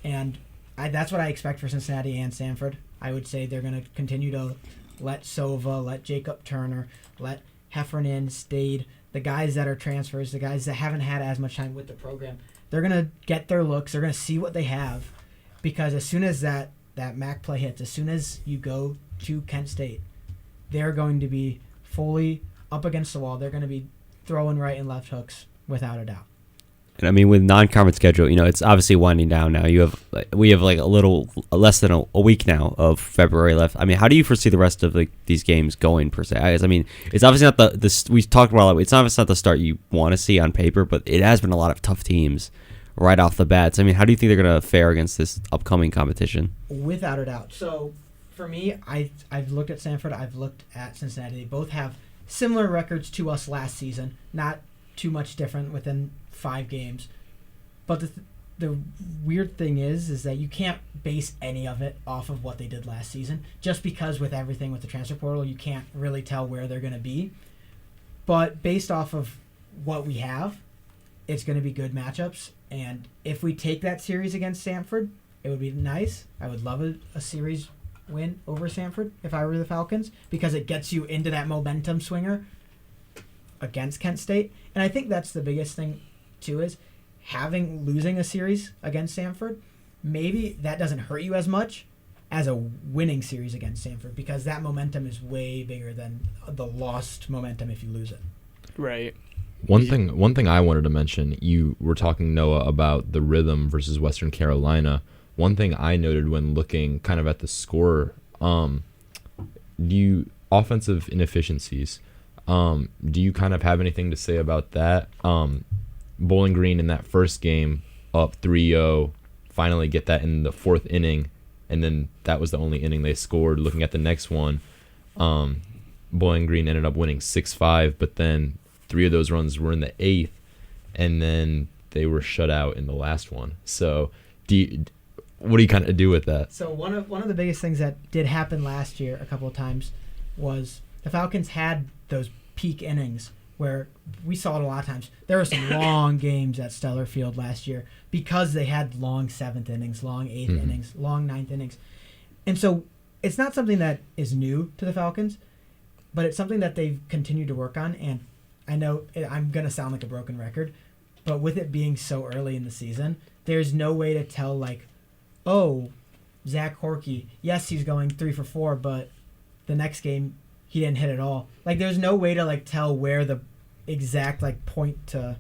And that's what I expect for Cincinnati and Samford. I would say they're going to continue to let Sova, let Jacob Turner, let Heffernan, Stade, the guys that are transfers, the guys that haven't had as much time with the program. They're going to get their looks. They're going to see what they have, because as soon as that MAC play hits, as soon as you go to Kent State, they're going to be fully up against the wall. They're going to be throwing right and left hooks without a doubt. And I mean, with non-conference schedule, it's obviously winding down now. We have like a little less than a week now of February left. I mean, how do you foresee the rest of these games going per se? I mean, it's obviously not the we talked about it. It's obviously not the start you want to see on paper, but it has been a lot of tough teams right off the bat. So, I mean, how do you think they're going to fare against this upcoming competition? Without a doubt. So, for me, I've looked at Samford. I've looked at Cincinnati. They both have similar records to us last season. Not too much different within 5 games. But the weird thing is that you can't base any of it off of what they did last season, just because with everything with the transfer portal, you can't really tell where they're going to be. But based off of what we have, it's going to be good matchups. And if we take that series against Samford, it would be nice. I would love a series win over Samford if I were the Falcons, because it gets you into that momentum swinger against Kent State. And I think that's the biggest thing too, is losing a series against Samford. Maybe that doesn't hurt you as much as a winning series against Samford, because that momentum is way bigger than the lost momentum if you lose it. Right. One thing I wanted to mention, you were talking, Noah, about the rhythm versus Western Carolina. One thing I noted when looking kind of at the score, offensive inefficiencies. Do you kind of have anything to say about that? Bowling Green in that first game up 3-0, finally get that in the fourth inning, and then that was the only inning they scored. Looking at the next one, Bowling Green ended up winning 6-5, but then 3 of those runs were in the 8th, and then they were shut out in the last one. So what do you kind of do with that? So one of the biggest things that did happen last year a couple of times was the Falcons had those peak innings where we saw it a lot of times. There were some long games at Stellar Field last year because they had long 7th innings, long 8th innings, long 9th innings. And so it's not something that is new to the Falcons, but it's something that they've continued to work on. And I know I'm going to sound like a broken record, but with it being so early in the season, there's no way to tell, like, oh, Zach Horkey, yes, he's going 3 for 4, but the next game he didn't hit at all. Like, there's no way to, like, tell where the exact, like, point to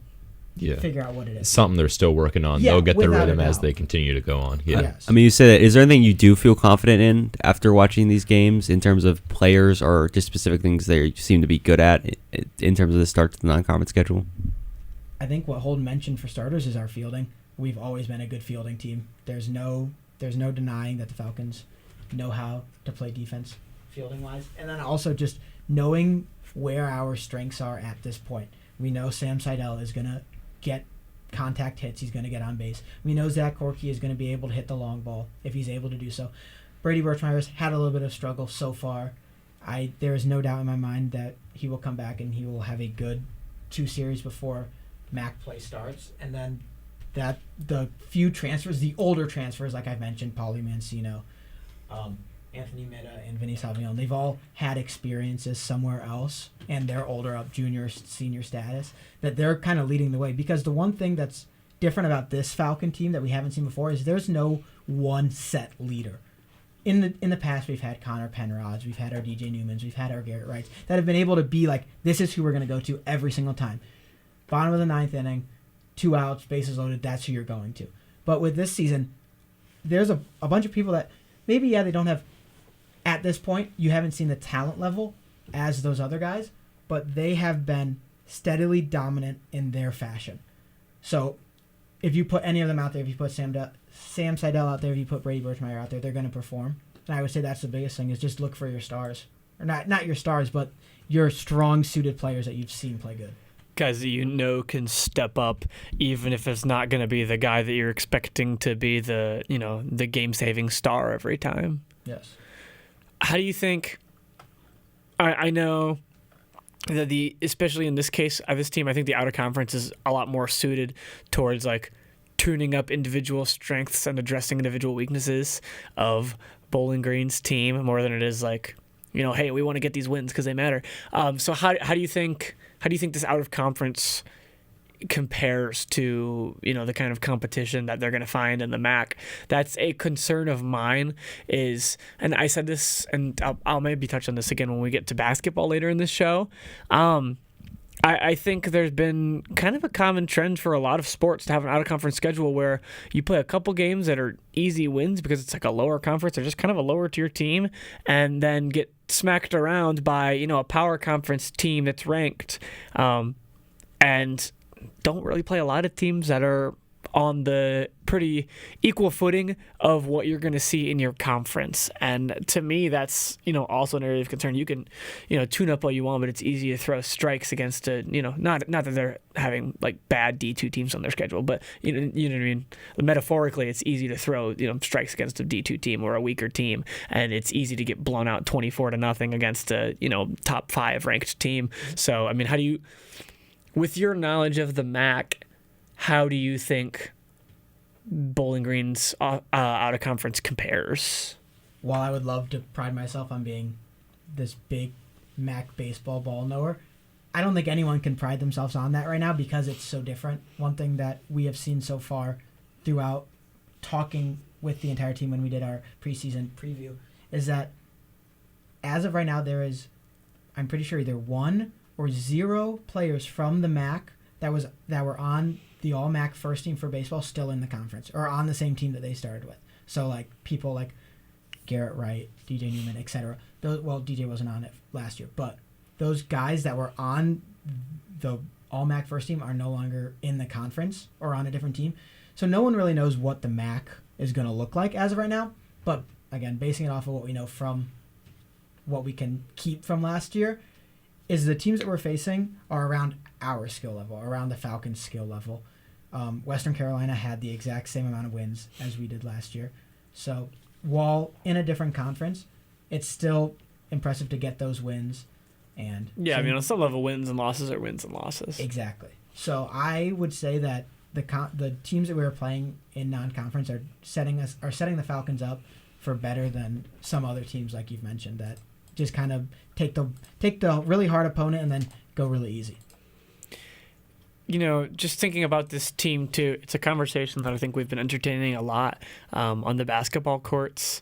figure out what it is. Something they're still working on. Yeah, they'll get the without a rhythm as doubt. they continue to go on. Yeah. Yes. I mean, you said that. Is there anything you do feel confident in after watching these games in terms of players or just specific things they seem to be good at in terms of the start to the non-conference schedule? I think what Holden mentioned for starters is our fielding. We've always been a good fielding team. There's no denying that the Falcons know how to play defense fielding-wise. And then also just knowing where our strengths are at this point. We know Sam Seidel is going to get contact hits. He's going to get on base. We know Zach Corky is going to be able to hit the long ball if he's able to do so. Brady Birchmeyer's had a little bit of struggle so far. There is no doubt in my mind that he will come back and he will have a good 2 series before MAC play starts. And then that the few transfers, the older transfers, like I mentioned, Pauly Mancino, Anthony Mita, and Vinny Savion, they've all had experiences somewhere else, and they're older up, junior, senior status, that they're kind of leading the way. Because the one thing that's different about this Falcon team that we haven't seen before is there's no one set leader. In the past, we've had Connor Penrods, we've had our DJ Newmans, we've had our Garrett Wrights that have been able to be like, this is who we're going to go to every single time. Bottom of the 9th inning, 2 outs, bases loaded, that's who you're going to. But with this season, there's a bunch of people that maybe, they don't have, at this point, you haven't seen the talent level as those other guys, but they have been steadily dominant in their fashion. So if you put any of them out there, if you put Sam Seidel out there, if you put Brady Birchmeyer out there, they're going to perform. And I would say that's the biggest thing, is just look for your stars. Or not your stars, but your strong-suited players that you've seen play good. Guys that you know can step up, even if it's not going to be the guy that you're expecting to be the game-saving star every time. Yes. How do you think? I know that especially in this case of this team, I think the outer conference is a lot more suited towards like tuning up individual strengths and addressing individual weaknesses of Bowling Green's team more than it is like, hey, we want to get these wins because they matter. So how do you think this out of conference compares to the kind of competition that they're going to find in the MAC? That's a concern of mine. And I said this, and I'll maybe touch on this again when we get to basketball later in this show. I think there's been kind of a common trend for a lot of sports to have an out-of-conference schedule where you play a couple games that are easy wins because it's like a lower conference or just kind of a lower-tier team, and then get smacked around by a power conference team that's ranked, and don't really play a lot of teams that are on the pretty equal footing of what you're going to see in your conference. And to me, that's, also an area of concern. You can, tune up all you want, but it's easy to throw strikes against not that they're having like bad D2 teams on their schedule, but you know what I mean? Metaphorically, it's easy to throw, strikes against a D2 team or a weaker team. And it's easy to get blown out 24-0 against a, top 5 ranked team. So, I mean, how do you, with your knowledge of the MAC, how do you think Bowling Green's out of conference compares? While I would love to pride myself on being this big MAC baseball ball knower, I don't think anyone can pride themselves on that right now because it's so different. One thing that we have seen so far throughout talking with the entire team when we did our preseason preview is that as of right now, there is, I'm pretty sure, either 1 or 0 players from the MAC that were on the All MAC first team for baseball still in the conference or on the same team that they started with. So like people like Garrett Wright, DJ Newman, etc. Well, DJ wasn't on it last year, but those guys that were on the All MAC first team are no longer in the conference or on a different team. So no one really knows what the MAC is going to look like as of right now. But again, basing it off of what we know from what we can keep from last year, is the teams that we're facing are around our skill level, around the Falcons' skill level. Western Carolina had the exact same amount of wins as we did last year. So while in a different conference, it's still impressive to get those wins. And yeah, I mean, on some level, wins and losses are wins and losses. Exactly. So I would say that the teams that we were playing in non-conference are setting the Falcons up for better than some other teams, like you've mentioned, that just kind of take the really hard opponent and then go really easy. You know, just thinking about this team too, it's a conversation that I think we've been entertaining a lot on the basketball courts.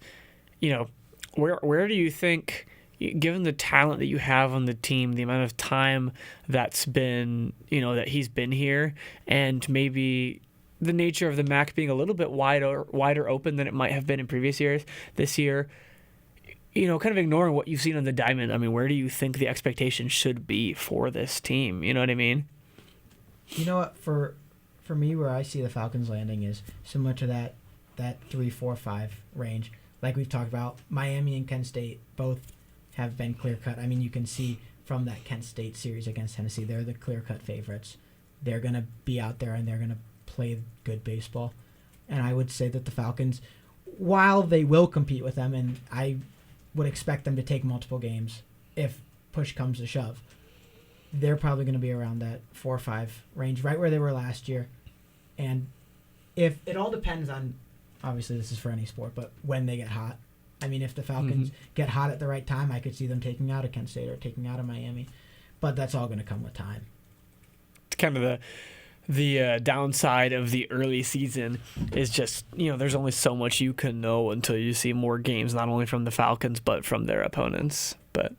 You know, where do you think, given the talent that you have on the team, the amount of time that's been, that he's been here, and maybe the nature of the MAC being a little bit wider open than it might have been in previous years, this year, kind of ignoring what you've seen on the diamond, I mean, where do you think the expectation should be for this team? You know what I mean? You know what, for me, where I see the Falcons landing is similar to that 3, 4, 5 range. Like we've talked about, Miami and Kent State both have been clear-cut. I mean, you can see from that Kent State series against Tennessee, they're the clear-cut favorites. They're going to be out there and they're going to play good baseball. And I would say that the Falcons, while they will compete with them, and I would expect them to take multiple games if push comes to shove, they're probably going to be around that 4 or 5 range, right where they were last year. And if it all depends on, obviously this is for any sport, but when they get hot. I mean, if the Falcons get hot at the right time, I could see them taking out a Kent State or taking out a Miami. But that's all going to come with time. It's kind of the downside of the early season is just, there's only so much you can know until you see more games, not only from the Falcons, but from their opponents. But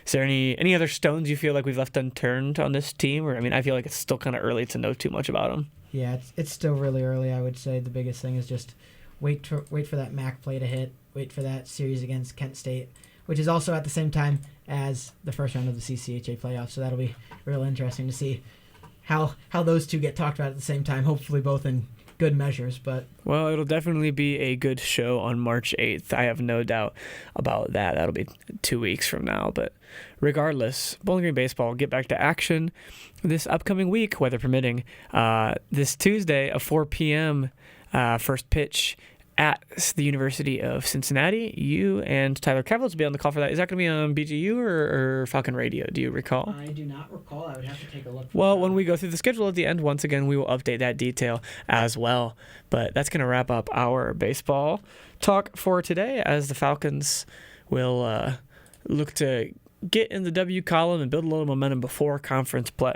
is there any other stones you feel like we've left unturned on this team? Or, I mean, I feel like it's still kind of early to know too much about them. Yeah, it's still really early. I would say the biggest thing is just wait for that MAC play to hit. Wait for that series against Kent State, which is also at the same time as the first round of the CCHA playoffs. So that'll be real interesting to see how those two get talked about at the same time. Hopefully both in good measures. But well, it'll definitely be a good show on March 8th. I have no doubt about that. That'll be 2 weeks from now. But regardless, Bowling Green baseball will get back to action this upcoming week, weather permitting. This Tuesday, a 4 p.m. First pitch at the University of Cincinnati. You and Tyler Kavitz will be on the call for that. Is that going to be on BGU or Falcon Radio? Do you recall? I do not recall. I would have to take a look. Well, when we go through the schedule at the end, once again, we will update that detail as well. But that's going to wrap up our baseball talk for today as the Falcons will look to get in the W column and build a little momentum before conference play.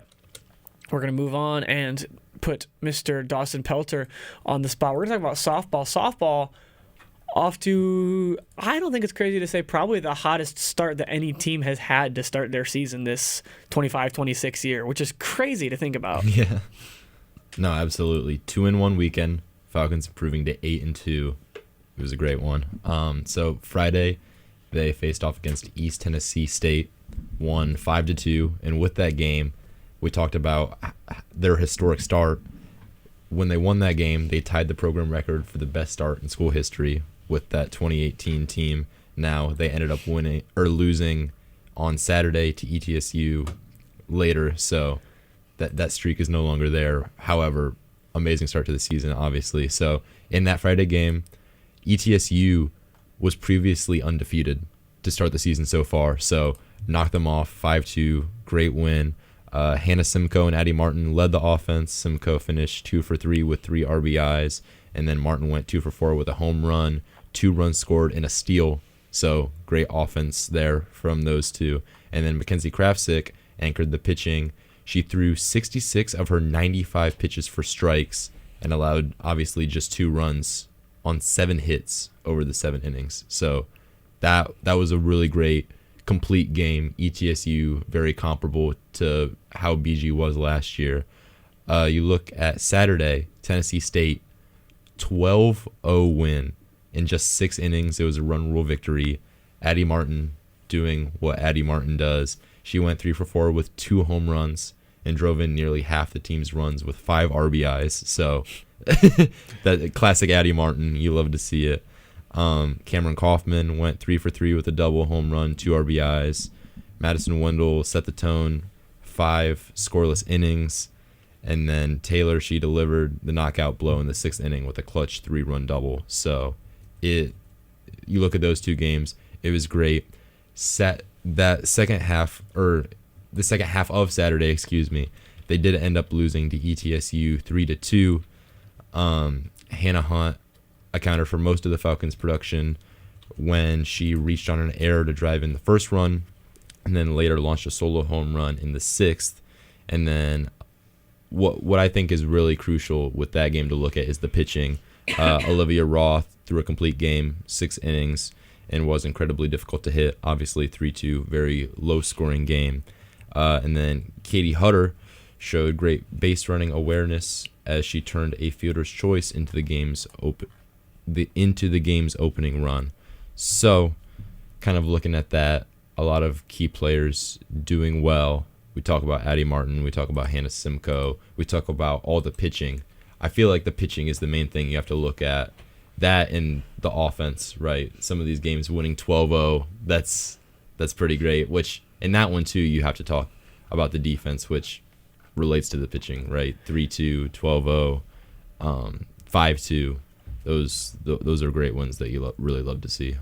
We're going to move on and put Mr. Dawson Pelter on the spot. We're going to talk about softball. Softball off to, I don't think it's crazy to say, probably the hottest start that any team has had to start their season this 25-26 year, which is crazy to think about. Yeah. No, absolutely. 2-in-1 weekend. Falcons improving to 8-2. It was a great one. So Friday, they faced off against East Tennessee State, won 5-2, and with that game, we talked about their historic start. When they won that game, they tied the program record for the best start in school history with that 2018 team. Now they ended up losing on Saturday to ETSU later, so that streak is no longer there. However, amazing start to the season, obviously. So in that Friday game, ETSU was previously undefeated to start the season so far, so knocked them off 5-2, great win. Hannah Simcoe and Addie Martin led the offense. Simcoe finished 2 for 3 with 3 RBIs, and then Martin went 2 for 4 with a home run, 2 runs scored, and a steal. So great offense there from those two. And then Mackenzie Krafsick anchored the pitching. She threw 66 of her 95 pitches for strikes and allowed obviously just 2 runs on 7 hits over the 7 innings. So that was a really great complete game. ETSU very comparable to how BG was last year. You look at Saturday, Tennessee State, 12-0 win in just 6 innings. It was a run rule victory. Addie Martin doing what Addie Martin does. She went 3 for 4 with 2 home runs and drove in nearly half the team's runs with 5 RBIs. So that classic Addie Martin, you love to see it. Cameron Kaufman went 3 for 3 with a double, home run, 2 RBIs. Madison Wendell set the tone, 5 scoreless innings. And then Taylor, she delivered the knockout blow in the 6th inning with a clutch 3-run double. So you look at those 2 games, it was great. The second half of Saturday, they did end up losing to ETSU 3-2. Hannah Hunt accounted for most of the Falcons' production when she reached on an error to drive in the first run, and then later launched a solo home run in the 6th. And then what I think is really crucial with that game to look at is the pitching. Olivia Roth threw a complete game, 6 innings, and was incredibly difficult to hit. Obviously, 3-2, very low-scoring game. And then Katie Hutter showed great base running awareness as she turned a fielder's choice into the game's opening run. So, kind of looking at that, a lot of key players doing well. We talk about Addie Martin, we talk about Hannah Simcoe, we talk about all the pitching. I feel like the pitching is the main thing you have to look at. That and the offense, right? Some of these games winning 12-0, that's pretty great. Which in that one too, you have to talk about the defense, which relates to the pitching, right? 3-2, 12-0, 5-2. Those are great wins that you really love to see.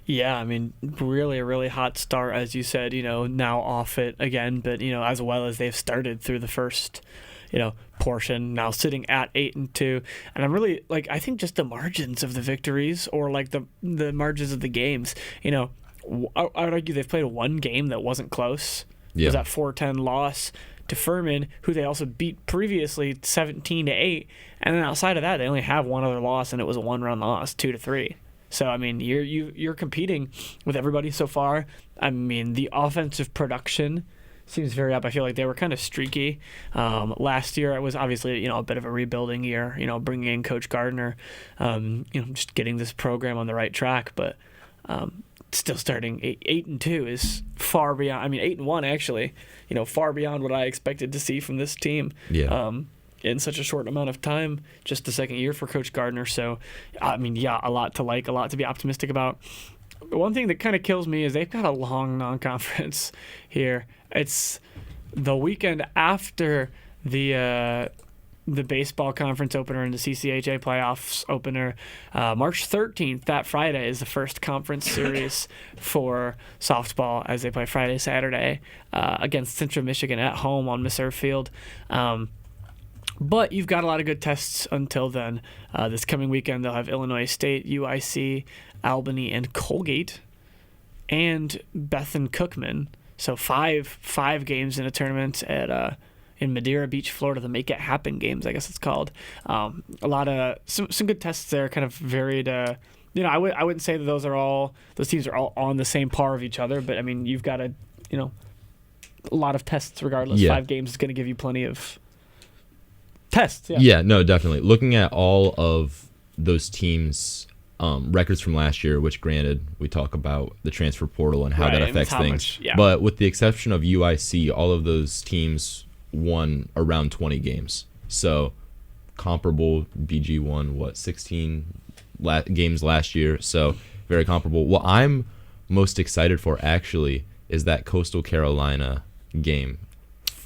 Yeah, I mean, really a really hot start, as you said, now off it again, but, as well as they've started through the first, portion, now sitting at 8-2. And I'm really, I think just the margins of the victories or, the margins of the games, I would argue they've played one game that wasn't close. Yeah. It was that 4-10 loss to Furman, who they also beat previously 17-8. And then outside of that, they only have one other loss, and it was a 1-run loss, 2-3. So, I mean, you're competing with everybody so far. I mean, the offensive production seems very up. I feel like they were kind of streaky. Last year, it was obviously, a bit of a rebuilding year, bringing in Coach Gardner, just getting this program on the right track. But still starting 8-2 is far beyond, 8-1 actually, far beyond what I expected to see from this team. Yeah. In such a short amount of time, just the second year for Coach Gardner. So, a lot to like, a lot to be optimistic about. One thing that kind of kills me is they've got a long non-conference here. It's the weekend after the baseball conference opener and the CCHA playoffs opener. March 13th, that Friday, is the first conference series for softball as they play Friday, Saturday against Central Michigan at home on Missouri Field. But you've got a lot of good tests until then. This coming weekend, they'll have Illinois State, UIC, Albany, and Colgate, and Beth and Cookman. So five games in a tournament at in Madeira Beach, Florida, the Make It Happen games, I guess it's called. A lot of some good tests there, kind of varied. I wouldn't say that those teams are all on the same par of each other, but I mean, you've got a lot of tests regardless. Yeah. 5 games is going to give you plenty of tests. Yeah, no, definitely. Looking at all of those teams' records from last year, which granted, we talk about the transfer portal and how that affects things. But with the exception of UIC, all of those teams won around 20 games. So comparable. BG won, 16 games last year. So very comparable. What I'm most excited for, actually, is that Coastal Carolina game.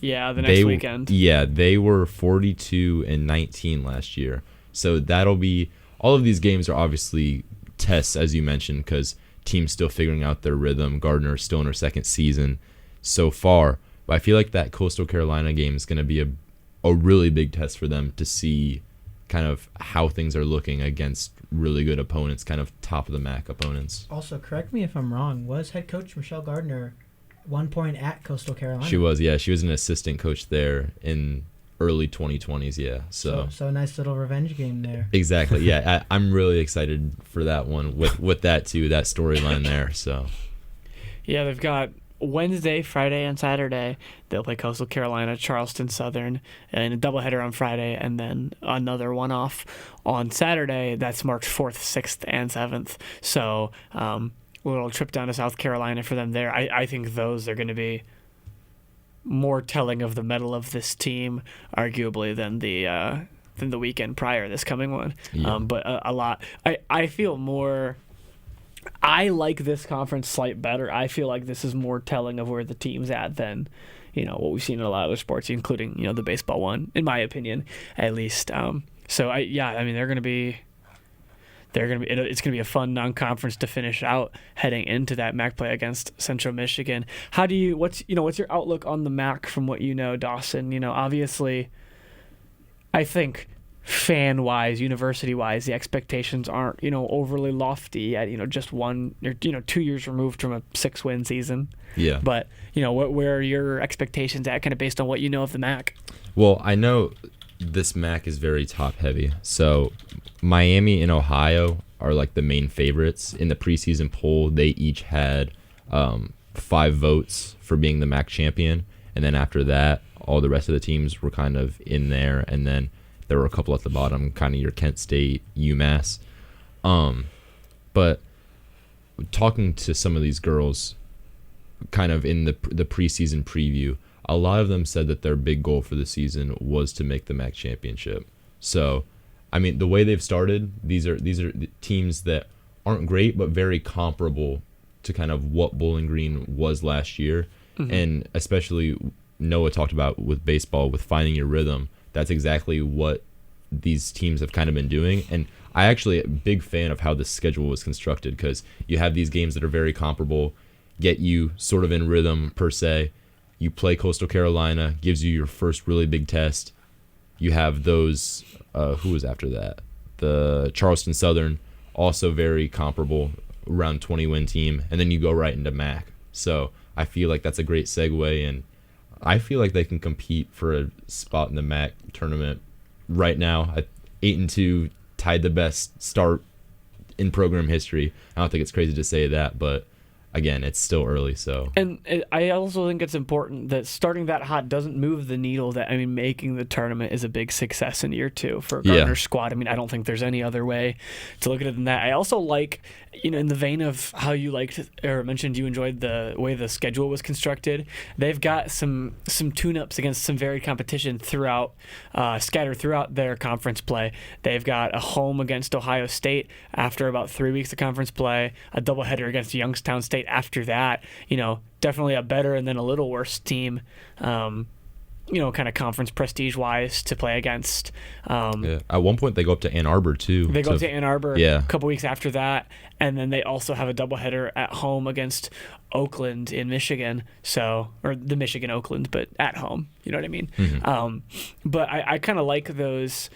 Yeah, the next weekend. Yeah, they were 42-19 last year. So that'll be, all of these games are obviously tests, as you mentioned, because teams still figuring out their rhythm. Gardner still in her second season so far. But I feel like that Coastal Carolina game is going to be a really big test for them to see kind of how things are looking against really good opponents, kind of top of the MAC opponents. Also, correct me if I'm wrong, was head coach Michelle Gardner at one point at Coastal Carolina? She was, yeah. She was an assistant coach there in early 2020s, yeah. So a nice little revenge game there. Exactly, yeah. I'm really excited for that one with that too, that storyline there. So Yeah, they've got Wednesday, Friday, and Saturday. They'll play Coastal Carolina, Charleston Southern, and a doubleheader on Friday, and then another one-off on Saturday. That's March 4th, 6th, and 7th. So a little trip down to South Carolina for them there. I think those are going to be more telling of the mettle of this team, arguably, than the weekend prior, this coming one. Yeah. But a lot. I feel more... I like this conference slight better. I feel like this is more telling of where the team's at than, what we've seen in a lot of other sports, including, the baseball one, in my opinion, at least. So they're going to be, it's going to be a fun non-conference to finish out heading into that MAC play against Central Michigan. What's your outlook on the MAC from what you know, Dawson? Obviously, I think fan-wise, university-wise, the expectations aren't, overly lofty at, just 1 or 2 years removed from a 6-win season. Yeah. But, where are your expectations at, kind of based on what you know of the MAC? Well, I know this MAC is very top-heavy. So Miami and Ohio are like the main favorites. In the preseason poll, they each had 5 votes for being the MAC champion. And then after that, all the rest of the teams were kind of in there. And then there were a couple at the bottom, kind of your Kent State, UMass. But talking to some of these girls kind of in the preseason preview, a lot of them said that their big goal for the season was to make the MAC championship. So, I mean, the way they've started, these are teams that aren't great, but very comparable to kind of what Bowling Green was last year. Mm-hmm. And especially Noah talked about with baseball, with finding your rhythm. That's exactly what these teams have kind of been doing. And I actually am a big fan of how the schedule was constructed, because you have these games that are very comparable, get you sort of in rhythm per se. You play Coastal Carolina, gives you your first really big test. You have those, who was after that? The Charleston Southern, also very comparable, around 20-win team. And then you go right into MAC. So I feel like that's a great segue, and I feel like they can compete for a spot in the MAC tournament right now. 8-2, tied the best start in program history. I don't think it's crazy to say that, but again, it's still early. So, and I also think it's important that starting that hot doesn't move the needle. Making the tournament is a big success in year 2 for Gardner's squad. I don't think there's any other way to look at it than that. I also like, in the vein of how you liked or mentioned you enjoyed the way the schedule was constructed, they've got some tune-ups against some varied competition throughout, scattered throughout their conference play. They've got a home against Ohio State after about 3 weeks of conference play, a doubleheader against Youngstown State after that. Definitely a better and then a little worse team, kind of conference prestige-wise to play against. At one point, they go up to Ann Arbor, too. They go up to Ann Arbor a couple weeks after that, and then they also have a doubleheader at home against Oakland in Michigan, or the Michigan-Oakland, but at home, you know what I mean? Mm-hmm. But I kind of like those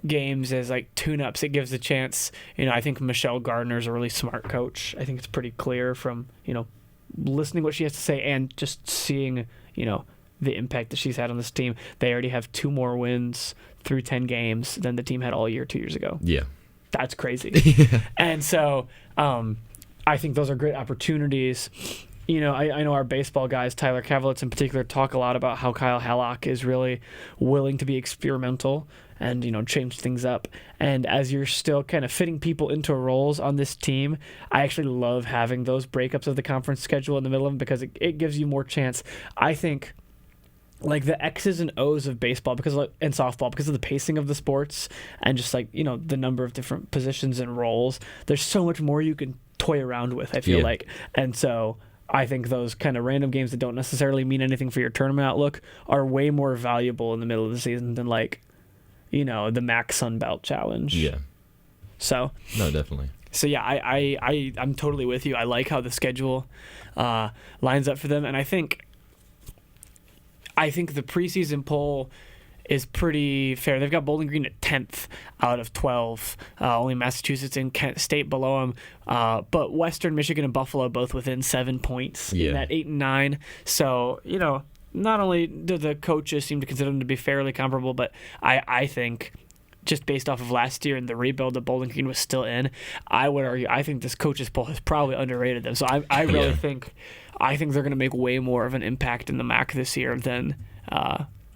games as like tune-ups. It gives a chance. I think Michelle Gardner's a really smart coach. I think it's pretty clear from, listening to what she has to say and just seeing, the impact that she's had on this team. They already have 2 more wins through 10 games than the team had all year 2 years ago. Yeah. That's crazy. And so I think those are great opportunities. I know our baseball guys, Tyler Kavelitz in particular, talk a lot about how Kyle Hallock is really willing to be experimental and, change things up. And as you're still kind of fitting people into roles on this team, I actually love having those breakups of the conference schedule in the middle of them, because it gives you more chance. I think, like, the X's and O's of baseball and softball, because of the pacing of the sports and just like, the number of different positions and roles, there's so much more you can toy around with, I feel like. And so I think those kind of random games that don't necessarily mean anything for your tournament outlook are way more valuable in the middle of the season than like, the MAC Sun Belt Challenge. Yeah. So. No, definitely. So yeah, I'm totally with you. I like how the schedule lines up for them, and I think, I think the preseason poll is pretty fair. They've got Bowling Green at 10th out of 12. Only Massachusetts and Kent State below them. But Western Michigan and Buffalo both within 7 points in that 8 and 9. So, not only do the coaches seem to consider them to be fairly comparable, but I think just based off of last year and the rebuild that Bowling Green was still in, I would argue I think this coaches poll has probably underrated them. So I really think they're going to make way more of an impact in the MAC this year than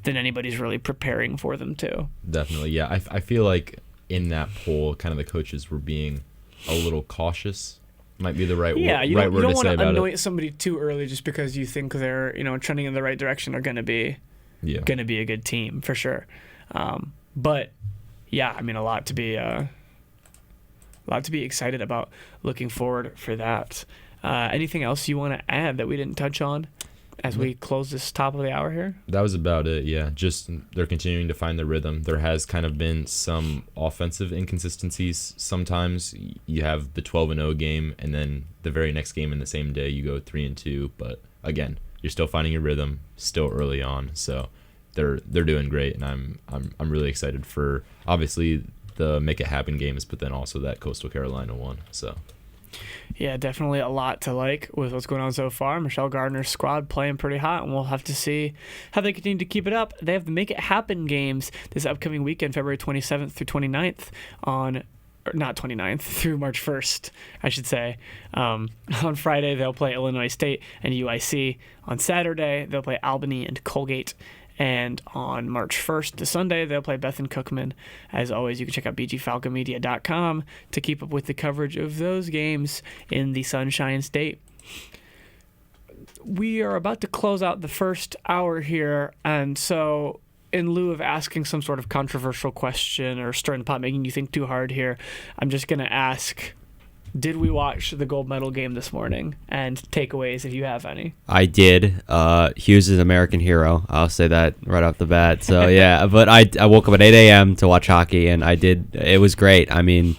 anybody's really preparing for them to. Definitely, yeah. I feel like in that poll, kind of the coaches were being a little cautious. Might be the right word to say about it. Yeah, you don't want to anoint somebody too early just because you think they're trending in the right direction. Are going to be a good team for sure. But yeah, I mean a lot to be excited about. Looking forward for that. Anything else you want to add that we didn't touch on as we close this top of the hour here? That was about it, yeah. Just they're continuing to find their rhythm. There has kind of been some offensive inconsistencies. Sometimes you have the 12-0 game, and then the very next game in the same day you go 3-2. But again, you're still finding your rhythm, still early on. So they're doing great, and I'm really excited for obviously the Make It Happen games, but then also that Coastal Carolina one. So. Yeah, definitely a lot to like with what's going on so far. Michelle Gardner's squad playing pretty hot, and we'll have to see how they continue to keep it up. They have the Make It Happen games this upcoming weekend, February 27th through 29th through March 1st, I should say. On Friday, they'll play Illinois State and UIC. On Saturday, they'll play Albany and Colgate. And on March 1st to Sunday, they'll play Beth and Cookman. As always, you can check out bgfalconmedia.com to keep up with the coverage of those games in the Sunshine State. We are about to close out the first hour here, and so in lieu of asking some sort of controversial question or stirring the pot, making you think too hard here, I'm just going to ask, did we watch the gold medal game this morning? And takeaways, if you have any. I did. Hughes is an American hero. I'll say that right off the bat. So, yeah. But I woke up at 8 a.m. to watch hockey, and I did. It was great. I mean,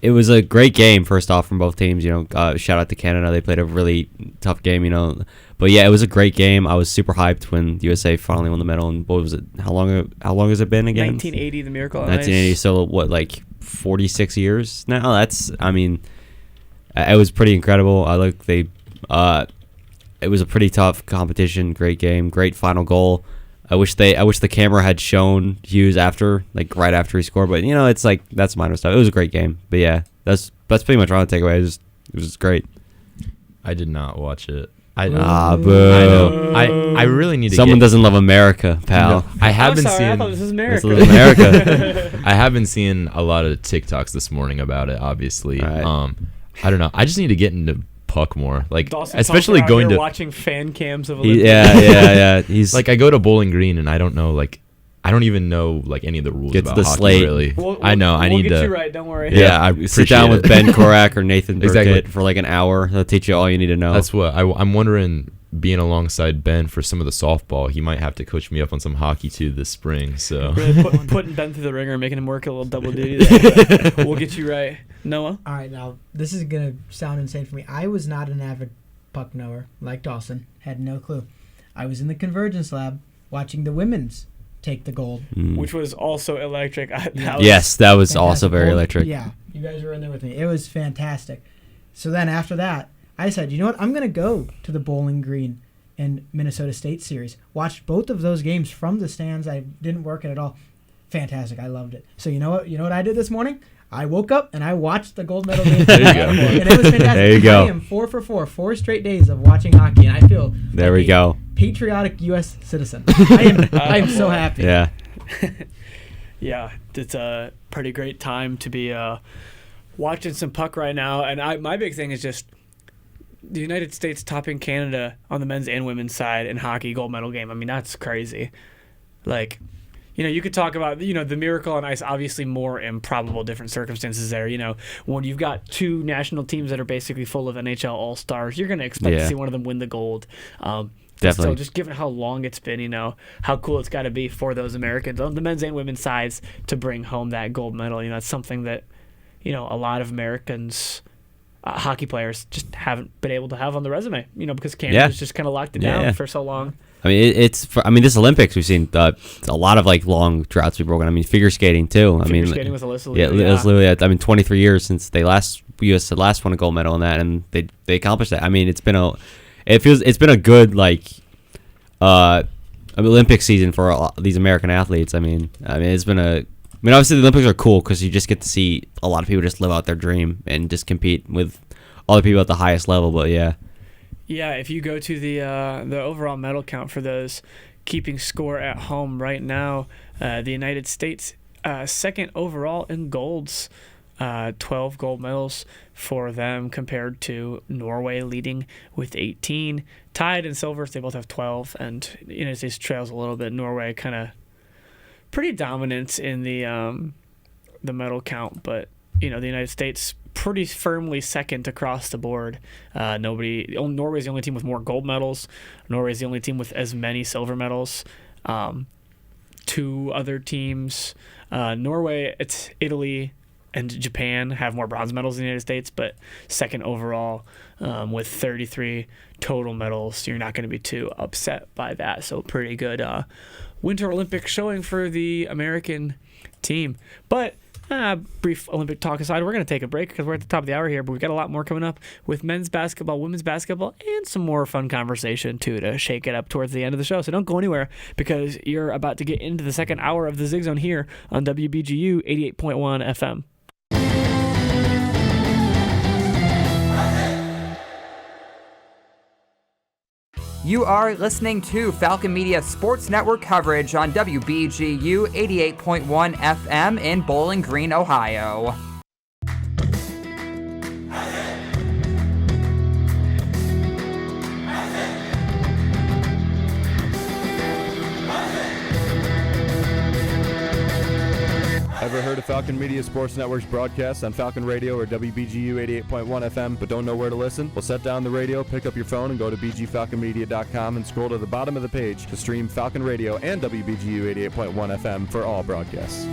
it was a great game, first off, from both teams. Shout out to Canada. They played a really tough game, But, yeah, it was a great game. I was super hyped when USA finally won the medal. And what was it? How long has it been again? 1980, the Miracle on 1980, Ice. so what, 46 years now? It was pretty incredible. It was a pretty tough competition. Great game, great final goal. I wish the camera had shown Hughes after, right after he scored, but it's that's minor stuff. It was a great game, but yeah, that's pretty much all the takeaway. It was just great. I did not watch it. Boo. I know. I really need to. Someone doesn't love America, pal. No, I haven't I'm sorry, seen. I thought this was America. This is America. I have been seeing a lot of TikToks this morning about it. Obviously, Right. I don't know. I just need to get into puck more, Dawson especially Tucker out going here to watching fan cams of Olympics. Yeah. He's I go to Bowling Green and I don't know I don't even know any of the rules Get to about the hockey slate. really. I know. I need We'll get to. you right. Don't worry. Yeah, I sit down appreciate with it. Ben Korak or Nathan Burkett Exactly. for an hour. They'll teach you all you need to know. That's what I'm wondering. Being alongside Ben for some of the softball, he might have to coach me up on some hockey too this spring. So Really putting Ben through the ringer and making him work a little double duty there. We'll get you right. Noah? All right, now this is going to sound insane for me. I was not an avid puck knower like Dawson. Had no clue. I was in the Convergence Lab watching the women's take the gold. Which was also electric. Yes, that was Fantastic. also very Gold- electric. Yeah, you guys were in there with me. It was fantastic. So then after that, I said, you know what? I'm going to go to the Bowling Green and Minnesota State series. Watched both of those games from the stands. I didn't work it at all. Fantastic. I loved it. So you know what? You know what I did this morning? I woke up and I watched the gold medal game. There you go. And it was fantastic. There you go. I am 4 for 4 straight days of watching hockey, and I feel There we go. patriotic U.S. citizen. I am so happy. Yeah. Yeah, it's a pretty great time to be watching some puck right now. And my big thing is just the United States topping Canada on the men's and women's side in hockey gold medal game. I mean, that's crazy. You could talk about, the Miracle on Ice, obviously more improbable, different circumstances there. When you've got two national teams that are basically full of NHL All-Stars, you're going to expect to see one of them win the gold. Definitely. So just given how long it's been, how cool it's got to be for those Americans on the men's and women's sides to bring home that gold medal. That's something that, a lot of Americans hockey players just haven't been able to have on the resume, because Canada's just kind of locked it down for so long. I mean, this Olympics, we've seen a lot of like long droughts be broken. I mean, figure skating too. Figure skating with Alyssa Lee. Yeah, Alyssa Lee. 23 years since U.S. had last won a gold medal in that, and they accomplished that. I mean, it's been a good Olympic season for these American athletes. I mean, obviously the Olympics are cool because you just get to see a lot of people just live out their dream and just compete with other people at the highest level. But yeah. Yeah, if you go to the overall medal count for those keeping score at home right now, the United States second overall in golds, 12 gold medals for them compared to Norway leading with 18. Tied in silvers, they both have 12, and the United States trails a little bit. Norway kind of pretty dominant in the medal count, but the United States pretty firmly second across the board. Norway's the only team with more gold medals. Norway's the only team with as many silver medals. Two other teams, Norway, it's Italy and Japan have more bronze medals than the United States, but second overall with 33 total medals. So you're not going to be too upset by that. So pretty good Winter Olympic showing for the American team. But brief Olympic talk aside, we're going to take a break because we're at the top of the hour here, but we've got a lot more coming up with men's basketball, women's basketball, and some more fun conversation, too, to shake it up towards the end of the show. So don't go anywhere because you're about to get into the second hour of the Zig Zone here on WBGU 88.1 FM. You are listening to Falcon Media Sports Network coverage on WBGU 88.1 FM in Bowling Green, Ohio. Ever heard of Falcon Media Sports Network's broadcast on Falcon Radio or WBGU 88.1 FM but don't know where to listen? Well, set down the radio, pick up your phone, and go to bgfalconmedia.com and scroll to the bottom of the page to stream Falcon Radio and WBGU 88.1 FM for all broadcasts.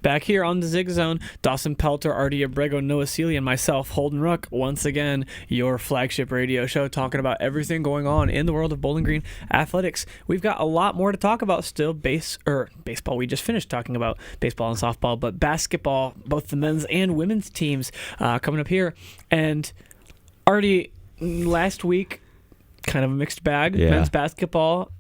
Back here on the Zig Zone, Dawson Pelter, Artie Abrego, Noah Seeley, and myself, Holden Ruck, once again, your flagship radio show, talking about everything going on in the world of Bowling Green athletics. We've got a lot more to talk about still. Baseball, we just finished talking about baseball and softball, but basketball, both the men's and women's teams coming up here. And Artie, last week, kind of a mixed bag. Yeah. Men's basketball,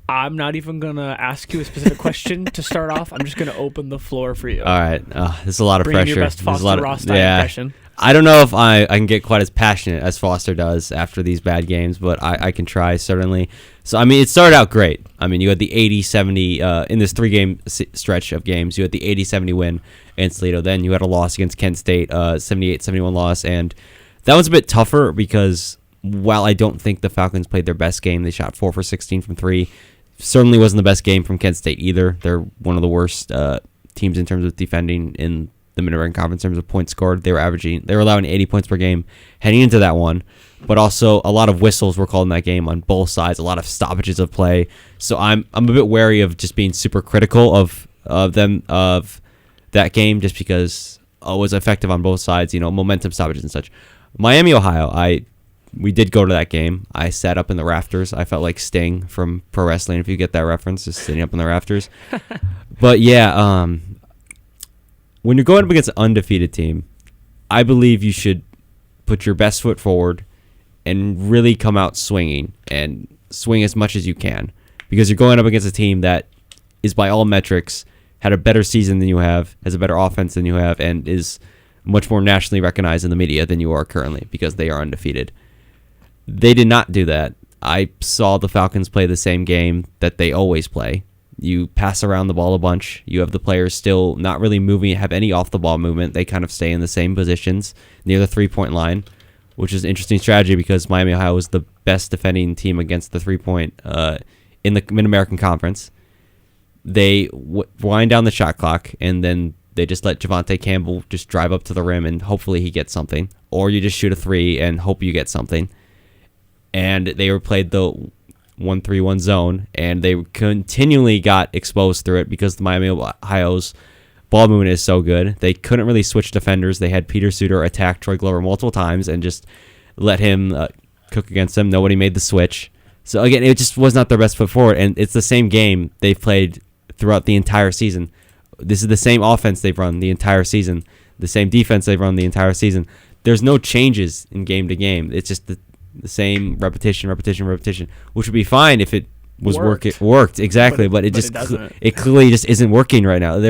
I'm not even going to ask you a specific question to start off. I'm just going to open the floor for you. All right. There's a lot of Bring pressure. your best Foster Ross style impression. I don't know if I can get quite as passionate as Foster does after these bad games, but I can try, certainly. So, I mean, it started out great. I mean, you had the 80-70 in this three-game stretch of games. You had the 80-70 win against Toledo. Then you had a loss against Kent State, 78-71 loss. And that was a bit tougher because while I don't think the Falcons played their best game, they shot 4 for 16 from 3. Certainly wasn't the best game from Kent State either. They're one of the worst teams in terms of defending in the Mid-American Conference in terms of points scored. They were allowing 80 points per game heading into that one, but also a lot of whistles were called in that game on both sides, a lot of stoppages of play. So I'm a bit wary of just being super critical of that game just because it was effective on both sides, momentum stoppages and such. Miami, Ohio, we did go to that game. I sat up in the rafters. I felt like Sting from pro wrestling, if you get that reference, just sitting up in the rafters. But yeah, when you're going up against an undefeated team, I believe you should put your best foot forward and really come out swinging and swing as much as you can, because you're going up against a team that is by all metrics had a better season than you have, has a better offense than you have, and is much more nationally recognized in the media than you are currently because they are undefeated. They did not do that. I saw the Falcons play the same game that they always play. You pass around the ball a bunch. You have the players still not really moving, have any off-the-ball movement. They kind of stay in the same positions near the three-point line, which is an interesting strategy because Miami, Ohio was the best defending team against the three-point in the Mid-American Conference. They wind down the shot clock, and then they just let Javante Campbell just drive up to the rim, and hopefully he gets something. Or you just shoot a three and hope you get something. And they played the 1-3-1 zone, and they continually got exposed through it because the Miami Ohio's ball movement is so good. They couldn't really switch defenders. They had Peter Suter attack Troy Glover multiple times and just let him cook against them. Nobody made the switch. So again, it just was not their best foot forward, and it's the same game they've played throughout the entire season. This is the same offense they've run the entire season, the same defense they've run the entire season. There's no changes in game to game. It's just the same repetition, which would be fine if it was worked exactly, but it clearly just isn't working right now.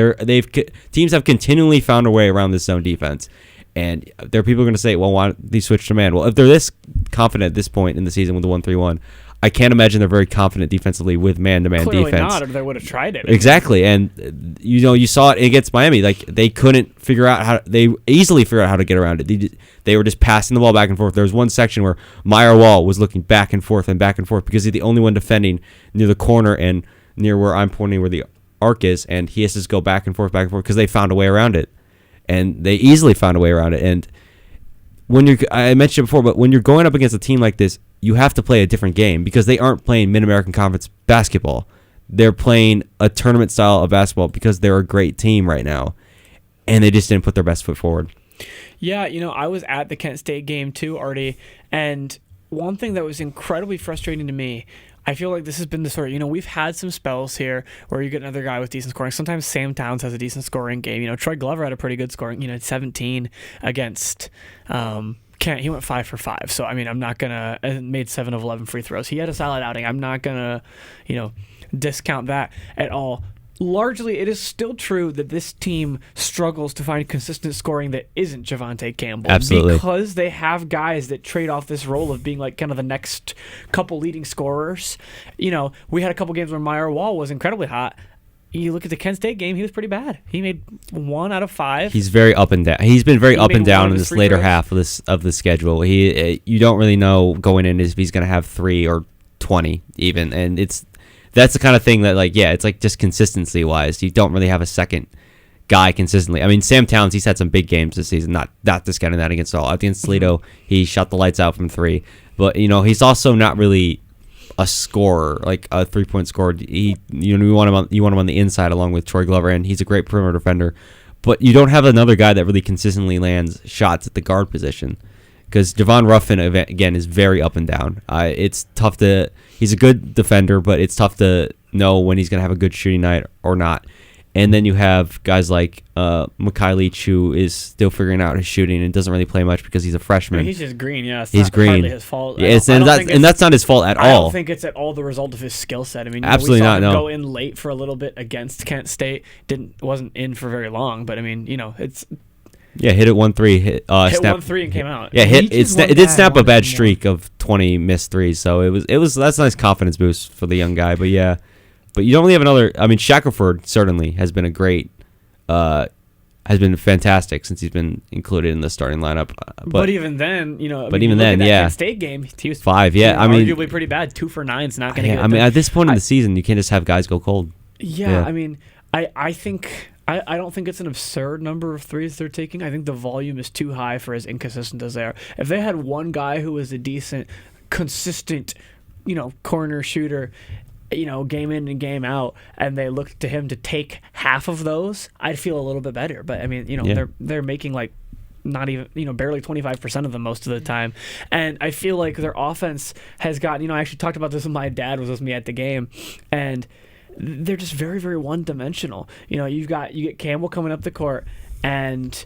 Teams have continually found a way around this zone defense, and there are people going to say, well, why don't they switch to man? Well, if they're this confident at this point in the season with the 1-3-1, I can't imagine they're very confident defensively with man-to-man Clearly defense. not, or they would have tried it. Exactly, and you saw it against Miami. Like they couldn't figure out how. They easily figured out how to get around it. They were just passing the ball back and forth. There was one section where Meyer Wall was looking back and forth because he's the only one defending near the corner and near where I'm pointing where the arc is, and he has to go back and forth because they found a way around it, and they easily found a way around it. And I mentioned it before, but when you're going up against a team like this, you have to play a different game because they aren't playing Mid-American Conference basketball. They're playing a tournament style of basketball because they're a great team right now, and they just didn't put their best foot forward. Yeah, I was at the Kent State game too, Artie, and one thing that was incredibly frustrating to me, I feel like this has been the sort of, we've had some spells here where you get another guy with decent scoring. Sometimes Sam Towns has a decent scoring game. Troy Glover had a pretty good scoring, 17 against Kent. He went 5 for 5. So, I'm not going to, made 7 of 11 free throws. He had a solid outing. I'm not going to, discount that at all. Largely, it is still true that this team struggles to find consistent scoring that isn't Javonte Campbell. Absolutely. Because they have guys that trade off this role of being like kind of the next couple leading scorers. We had a couple games where Meyer Wall was incredibly hot. You look at the Kent State game, he was pretty bad. He made 1 out of 5. He's very up and down. He's been very up and down in this later half of the schedule. You don't really know going in if he's going to have 3 or 20 even, and that's the kind of thing that it's like just consistency wise, you don't really have a second guy consistently. Sam Towns, he's had some big games this season, not discounting that against Toledo. He shot the lights out from 3, but he's also not really a scorer, like a 3-point scorer. You want him on the inside along with Troy Glover, and he's a great perimeter defender. But you don't have another guy that really consistently lands shots at the guard position, because Devon Ruffin again is very up and down. It's tough to. He's a good defender, but it's tough to know when he's going to have a good shooting night or not. And then you have guys like Mekhi Leach, who is still figuring out his shooting and doesn't really play much because he's a freshman. He's just green, yeah. He's green. Partly his fault. Yeah, and that's not his fault at all. I don't think it's at all the result of his skill set. Absolutely we saw not. him No. go in late for a little bit against Kent State. Wasn't in for very long, but it's. Yeah, hit it 1-3. Hit 1-3 and came out. Yeah, it did snap a bad streak of 20 missed threes, so that's a nice confidence boost for the young guy. But yeah, but you don't really have another. Shackelford certainly has been has been fantastic since he's been included in the starting lineup. But even then, that Kent State game, he was 5. Yeah, arguably pretty bad. 2 for 9's not going to get it done. At this point in the season, you can't just have guys go cold. Yeah. I think. I don't think it's an absurd number of threes they're taking. I think the volume is too high for as inconsistent as they are. If they had one guy who was a decent, consistent, corner shooter, game in and game out, and they looked to him to take half of those, I'd feel a little bit better. But they're making not even, barely 25% of them most of the time. And I feel like their offense has gotten, I actually talked about this when my dad was with me at the game, and they're just very, very one-dimensional. You get Campbell coming up the court, and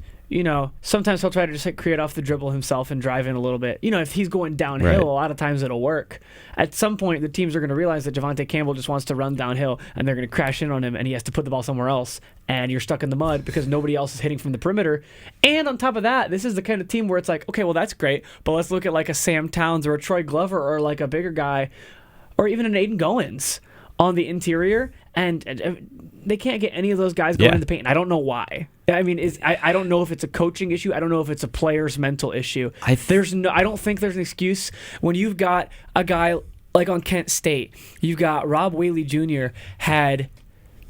sometimes he'll try to just create off the dribble himself and drive in a little bit. If he's going downhill, right, a lot of times it'll work. At some point, the teams are going to realize that Javonte Campbell just wants to run downhill, and they're going to crash in on him, and he has to put the ball somewhere else, and you're stuck in the mud because nobody else is hitting from the perimeter. And on top of that, this is the kind of team where it's like, okay, well, that's great, but let's look at like a Sam Towns or a Troy Glover or like a bigger guy or even an Aiden Goins on the interior, and they can't get any of those guys going in the paint. And I don't know why. I don't know if it's a coaching issue. I don't know if it's a player's mental issue. I don't think there's an excuse when you've got a guy like on Kent State. You've got Rob Whaley Jr.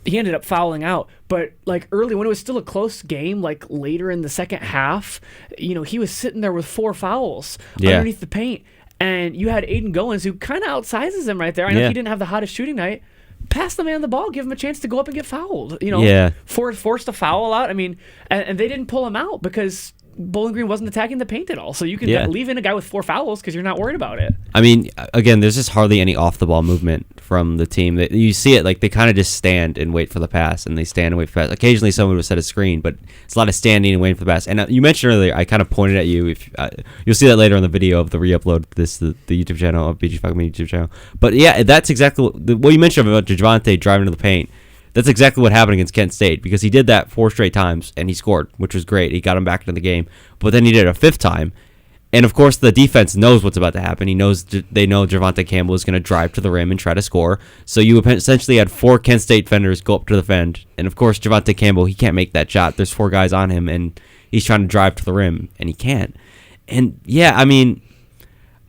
He ended up fouling out, but early when it was still a close game, later in the second half, he was sitting there with 4 fouls underneath the paint. and you had Aiden Goins, who kind of outsizes him right there. I know Yeah. he didn't have the hottest shooting night. Pass the man the ball, give him a chance to go up and get fouled. Yeah. Forced a foul out. I mean, and they didn't pull him out because Bowling Green wasn't attacking the paint at all. So you can leave in a guy with 4 fouls because you're not worried about it. I mean, again, there's just hardly any off-the-ball movement from the team. You see it, like, they kind of just stand and wait for the pass, and they stand and wait for the pass. Occasionally someone will set a screen, but it's a lot of standing and waiting for the pass. And you mentioned earlier, I kind of pointed at you. You'll see that later on the video of the re-upload, the YouTube channel, of BG Falcon Media YouTube channel. But, yeah, that's exactly what you mentioned about Javonte driving to the paint. That's exactly what happened against Kent State, because he did that 4 straight times, and he scored, which was great. He got him back into the game. But then he did it a 5th time. And, of course, the defense knows what's about to happen. They know Javonte Campbell is going to drive to the rim and try to score. So you essentially had 4 Kent State defenders go up to the defend. And, of course, Javonte Campbell, he can't make that shot. There's 4 guys on him, and he's trying to drive to the rim, and he can't. And, yeah, I mean,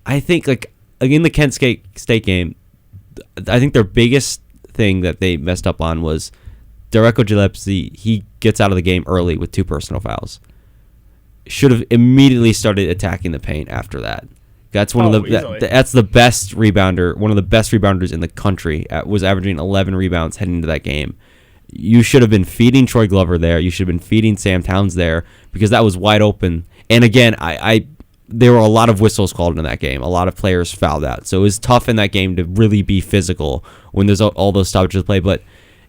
I think, like, in the Kent State game, I think their biggest thing that they messed up on was Dareko Gillespie. He gets out of the game early with 2 personal fouls. Should have immediately started attacking the paint after that. That's that's the best rebounder, one of the best rebounders in the country. Was averaging 11 rebounds heading into that game. You should have been feeding Troy Glover there. You should have been feeding Sam Towns there, because that was wide open. And again, there were a lot of whistles called in that game. A lot of players fouled out. So it was tough in that game to really be physical when there's all those stoppages of play. But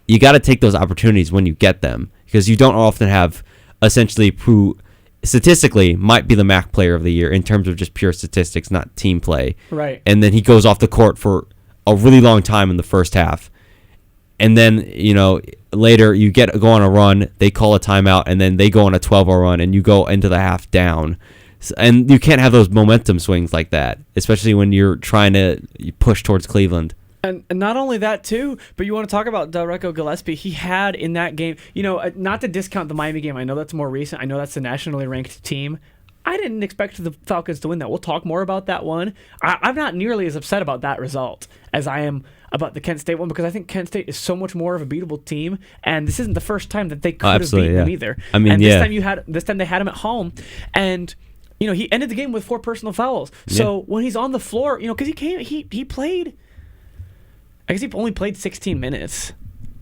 you got to take those opportunities when you get them, because you don't often have essentially who statistically might be the MAC player of the year in terms of just pure statistics, not team play. Right. And then he goes off the court for a really long time in the first half. And then, later you go on a run, they call a timeout, and then they go on a 12-0 run, and you go into the half down. And you can't have those momentum swings like that, especially when you're trying to push towards Cleveland. And not only that, too, but you want to talk about Dareko Gillespie. He had in that game, not to discount the Miami game. I know that's more recent. I know that's a nationally ranked team. I didn't expect the Falcons to win that. We'll talk more about that one. I'm not nearly as upset about that result as I am about the Kent State one, because I think Kent State is so much more of a beatable team, and this isn't the first time that they could have beaten them either. I mean, and this time they had him at home, and he ended the game with 4 personal fouls. So when he's on the floor, because he played. I guess he only played 16 minutes.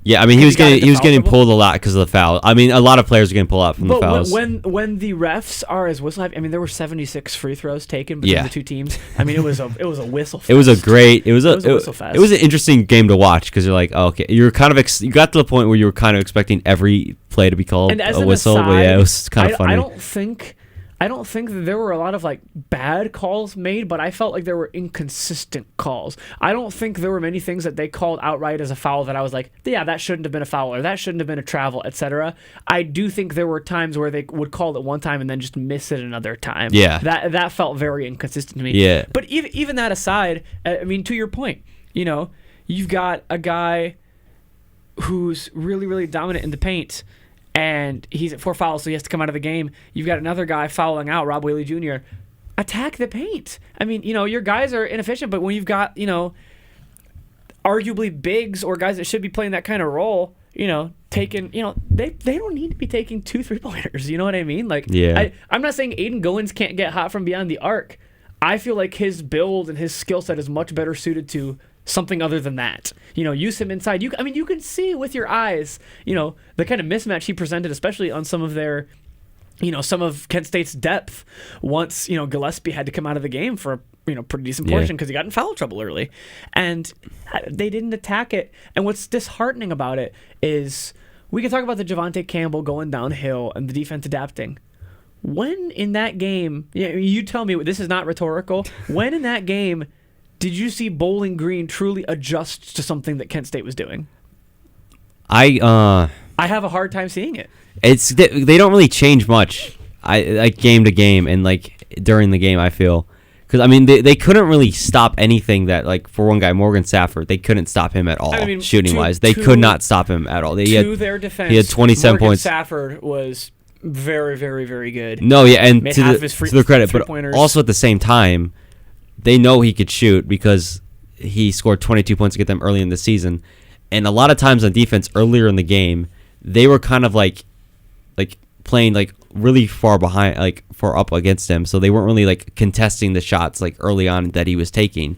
Yeah, I mean, he was getting pulled a lot because of the foul. I mean, a lot of players are getting pulled out from the fouls. But when the refs are as whistle, I mean, there were 76 free throws taken between the 2 teams. I mean, it was a whistle fest. It was a whistle fest. It was an interesting game to watch, because you're like, oh, okay, you're kind of you got to the point where you were kind of expecting every play to be called and as a whistle. Aside, but yeah, it was kind of funny. I don't think that there were a lot of bad calls made, but I felt like there were inconsistent calls. I don't think there were many things that they called outright as a foul that I was like, yeah, that shouldn't have been a foul, or that shouldn't have been a travel, etc. I do think there were times where they would call it one time and then just miss it another time. Yeah. That felt very inconsistent to me. Yeah. But even that aside, I mean, to your point, you've got a guy who's really, really dominant in the paint, and he's at 4 fouls, so he has to come out of the game. You've got another guy fouling out, Rob Whaley Jr. Attack the paint. I mean, your guys are inefficient, but when you've got, arguably bigs or guys that should be playing that kind of role, taking, they don't need to be taking 2 3-pointers. You know what I mean? I'm not saying Aiden Goins can't get hot from beyond the arc. I feel like his build and his skill set is much better suited to something other than that. Use him inside. You can see with your eyes, the kind of mismatch he presented, especially on some of their, some of Kent State's depth once, Gillespie had to come out of the game for a pretty decent portion because he got in foul trouble early. And they didn't attack it. And what's disheartening about it is we can talk about the Javonte Campbell going downhill and the defense adapting. When in that game, you tell me, this is not rhetorical, when in that game did you see Bowling Green truly adjust to something that Kent State was doing? I have a hard time seeing it. They don't really change much. Game to game and during the game, I feel, because I mean they couldn't really stop anything that for one guy, Morgan Safford, they couldn't stop him at all. Shooting wise, they could not stop him at all. Their defense, he had 27 Morgan points. Safford was very, very, very good. No, yeah, and to their credit, but also at the same time, they know he could shoot because he scored 22 points to get them early in the season. And a lot of times on defense earlier in the game, they were kind of playing really far behind, like far up against him, so they weren't really like contesting the shots like early on that he was taking.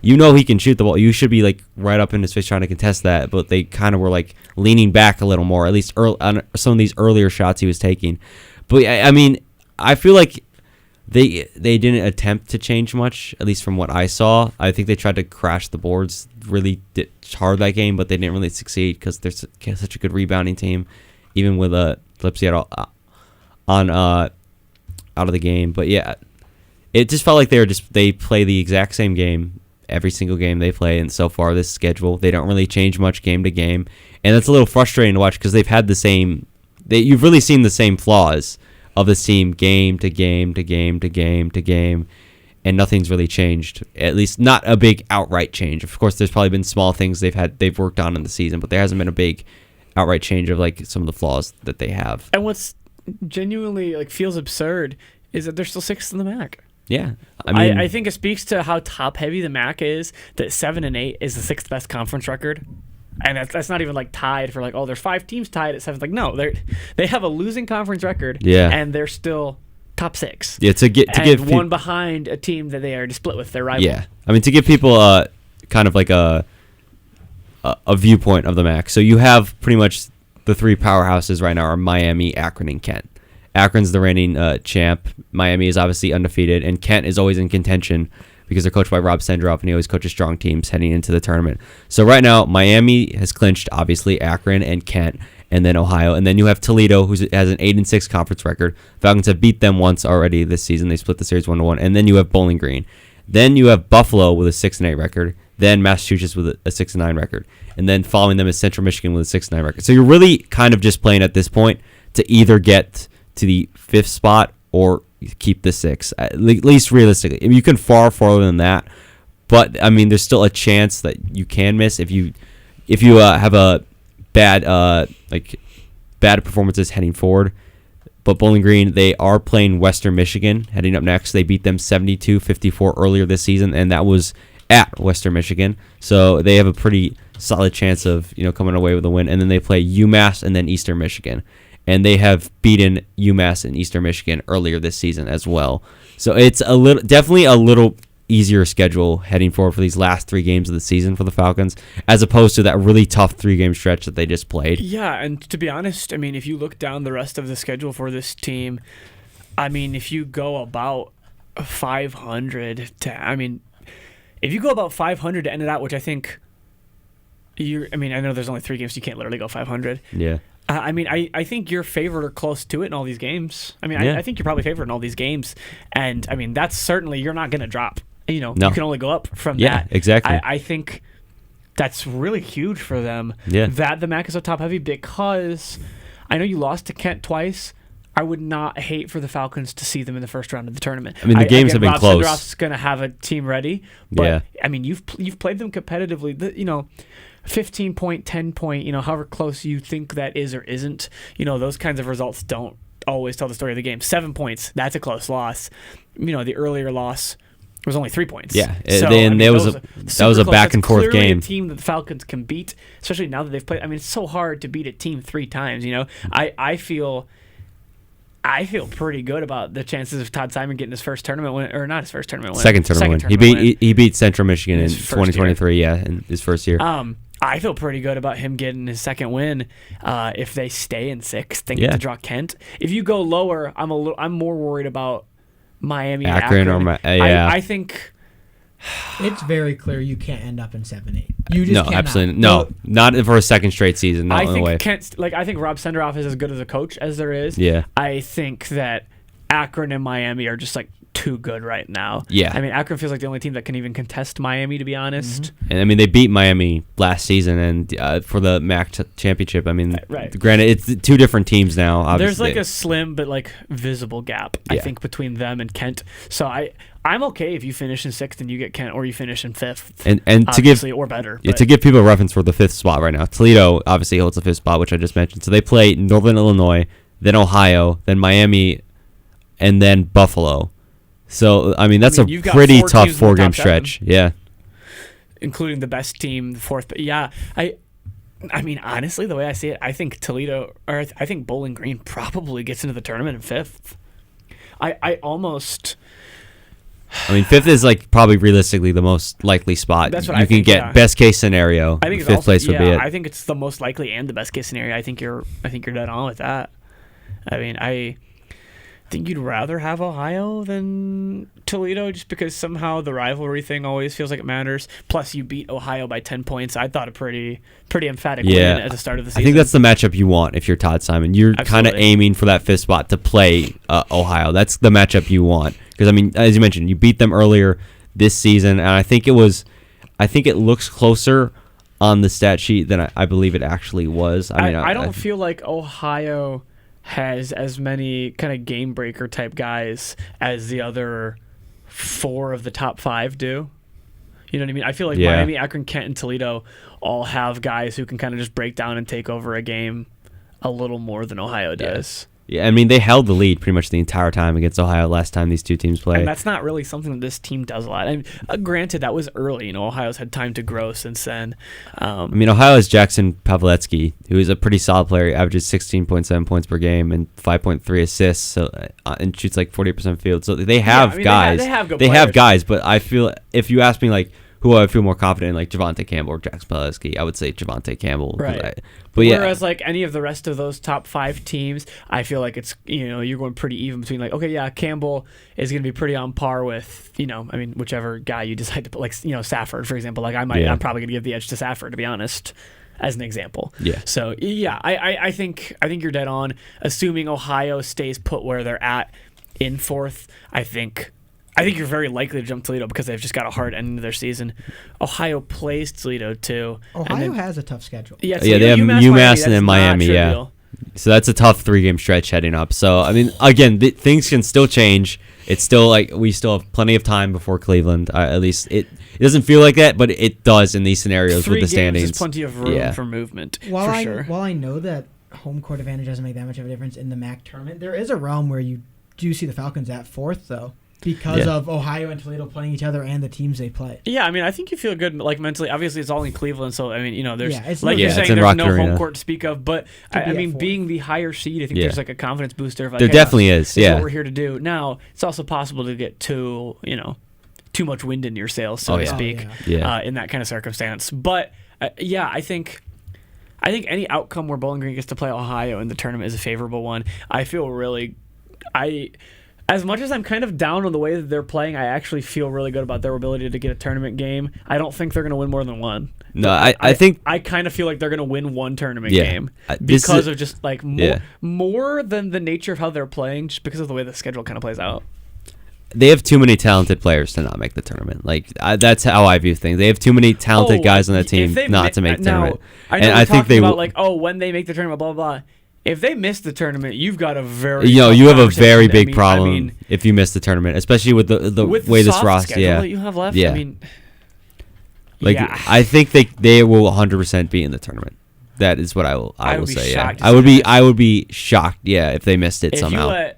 You know he can shoot the ball. You should be like right up in his face trying to contest that, but they kind of were like leaning back a little more, at least on some of these earlier shots he was taking. But I mean, I feel like they didn't attempt to change much, at least from what I saw. I think they tried to crash the boards really hard that game, but they didn't really succeed because they're such a good rebounding team, even with Lipsy on out of the game. But yeah, it just felt like they play the exact same game every single game they play, and so far this schedule they don't really change much game to game, and that's a little frustrating to watch because they've had the same. You've really seen the same flaws of this team game to game to game to game to game, and nothing's really changed. At least not a big outright change. Of course, there's probably been small things they've worked on in the season, but there hasn't been a big outright change of like some of the flaws that they have. And what's genuinely like feels absurd is that they're still sixth in the MAC. Yeah, I mean, I think it speaks to how top heavy the MAC is. That 7-8 is the sixth best conference record, and that's not even like tied for like, oh, there's 5 teams tied at 7. Like, no, they have a losing conference record. Yeah, and they're still top 6. Yeah, to give one behind a team that they already split with their rival. Yeah, I mean, to give people kind of like a viewpoint of the MAC. So you have pretty much the 3 powerhouses right now are Miami, Akron, and Kent. Akron's the reigning champ. Miami is obviously undefeated, and Kent is always in contention because they're coached by Rob Sendroff, and he always coaches strong teams heading into the tournament. So right now, Miami has clinched, obviously, Akron and Kent, and then Ohio. And then you have Toledo, who has an 8-6 conference record. Falcons have beat them once already this season. They split the series 1-1. And then you have Bowling Green. Then you have Buffalo with a 6-8 record. Then Massachusetts with a 6-9 record. And then following them is Central Michigan with a 6-9 record. So you're really kind of just playing at this point to either get to the 5th spot or keep the 6th, at least realistically. I mean, you can far farther than that, but I mean, there's still a chance that you can miss if you have a bad performances heading forward. But Bowling Green, they are playing Western Michigan heading up next. They beat them 72-54 earlier this season, and that was at Western Michigan. So they have a pretty solid chance of coming away with a win. And then they play UMass and then Eastern Michigan. And they have beaten UMass and Eastern Michigan earlier this season as well. So it's definitely a little easier schedule heading forward for these last 3 games of the season for the Falcons, as opposed to that really tough 3-game stretch that they just played. Yeah, and to be honest, I mean, if you look down the rest of the schedule for this team, I mean, if you go about 500 to end it out, which I think I know there's only 3 games, so you can't literally go 500. Yeah. I mean, I think you're favored or close to it in all these games. I mean, yeah. I think you're probably favored in all these games. And, I mean, that's certainly, you're not going to drop. No. You can only go up from that. Yeah, exactly. I think that's really huge for them that the MAC is so top-heavy, because I know you lost to Kent twice. I would not hate for the Falcons to see them in the first round of the tournament. I mean, the games have been Rob close. Sendroff's going to have a team ready. But, I mean, you've played them competitively. 15 point, 10 point, however close you think that is or isn't, those kinds of results don't always tell the story of the game. 7 points, that's a close loss. The earlier loss was only 3 points. Yeah, so, that was a back and forth game. A team that the Falcons can beat, especially now that they've played. I mean, it's so hard to beat a team 3 times. I feel pretty good about the chances of Todd Simon getting his first tournament win, or not his first tournament win. Second tournament win. He beat Central Michigan in 2023. In his first year. I feel pretty good about him getting his second win if they stay in 6th and get to draw Kent. If you go lower, I'm more worried about Miami and Akron. I think it's very clear you can't end up in 7-8. You just cannot. Absolutely no, not for a second straight season. Not I think way. Kent, I think Rob Sendroff is as good as a coach as there is. Yeah. I think that Akron and Miami are just too good right now. Yeah. I mean, Akron feels like the only team that can even contest Miami, to be honest. Mm-hmm. And I mean, they beat Miami last season and for the MAC championship. I mean, granted, it's 2 different teams now. Obviously. There's a slim but visible gap, I think, between them and Kent. So I'm okay if you finish in 6th and you get Kent, or you finish in 5th. And to give or better. To give people a reference for the 5th spot right now, Toledo obviously holds the 5th spot, which I just mentioned. So they play Northern Illinois, then Ohio, then Miami, and then Buffalo. So, I mean, that's a pretty tough 4-game stretch. Yeah. Including the best team, the 4th. Yeah. I mean, honestly, the way I see it, I think I think Bowling Green probably gets into the tournament in fifth. I mean, fifth is like probably realistically the most likely spot. That's what you I can think, get. yeah. Best case scenario. I think it's fifth also, place would be it. I think it's the most likely and the best case scenario. I think you're dead on with that. I mean, I think you'd rather have Ohio than Toledo just because somehow the rivalry thing always feels like it matters. Plus, you beat Ohio by 10 points. I thought a pretty emphatic win at the start of the season. I think that's the matchup you want if you're Todd Simon. You're kind of aiming for that fifth spot to play Ohio. That's the matchup you want. Because, I mean, as you mentioned, you beat them earlier this season, and I think it looks closer on the stat sheet than I believe it actually was. I don't feel like Ohio has as many kind of game breaker type guys as the other 4 of the top 5 do. You know what I mean? I feel like Miami, Akron, Kent, and Toledo all have guys who can kind of just break down and take over a game a little more than Ohio does. Yeah, I mean, they held the lead pretty much the entire time against Ohio last time these two teams played. And that's not really something that this team does a lot. I mean, granted, that was early. You know, Ohio's had time to grow since then. I mean, Ohio has Jackson Pavletsky, who is a pretty solid player. He averages 16.7 points per game and 5.3 assists, so, and shoots like 40% field. So they have guys. They have good They players. have guys, but I feel if you ask me, like, who I feel more confident in, like Javonte Campbell or Jackson Pavletsky, I would say Javonte Campbell. Right. Whereas like any of the rest of those top 5 teams, I feel like it's, you know, you're going pretty even between like, okay, yeah, Campbell is going to be pretty on par with, you know, I mean, whichever guy you decide to put, like, you know, Safford, for example. Like I'm probably going to give the edge to Safford, to be honest, as an example. Yeah. So yeah, I think you're dead on. Assuming Ohio stays put where they're at in fourth, I think you're very likely to jump Toledo because they've just got a hard end of their season. Ohio plays Toledo too. Ohio has a tough schedule. Yeah, they have UMass and then Miami. Yeah. So that's a tough 3-game stretch heading up. So I mean, again, things can still change. It's still like we still have plenty of time before Cleveland. At least it doesn't feel like that, but it does in these scenarios with the standings. There's plenty of room for movement. For sure. While I know that home court advantage doesn't make that much of a difference in the MAC tournament, there is a realm where you do see the Falcons at fourth though. Because of Ohio and Toledo playing each other and the teams they play. Yeah, I mean, I think you feel good, like, mentally. Obviously, it's all in Cleveland, so, I mean, you know, there's, like you're saying, there's no Arena. home court to speak of, but, I mean, being the higher seed, I think there's, like, a confidence booster. Of, like, there definitely is, This is what we're here to do. Now, it's also possible to get too much wind in your sails, so to speak, in that kind of circumstance. But, I think any outcome where Bowling Green gets to play Ohio in the tournament is a favorable one. I feel really... As much as I'm kind of down on the way that they're playing, I actually feel really good about their ability to get a tournament game. I don't think they're going to win more than one. No, I think... I kind of feel like they're going to win one tournament game because of just, like, more than the nature of how they're playing, just because of the way the schedule kind of plays out. They have too many talented players to not make the tournament. Like, that's how I view things. They have too many talented guys on that team not to make the tournament. I think they about, like, when they make the tournament, blah, blah, blah. If they miss the tournament, you've got a very you have a very big problem if you miss the tournament, especially with the way this roster that you have left. Yeah. I mean, I think they will 100% be in the tournament. That is what I will say. Yeah, I would be shocked. Yeah, if they missed it somehow.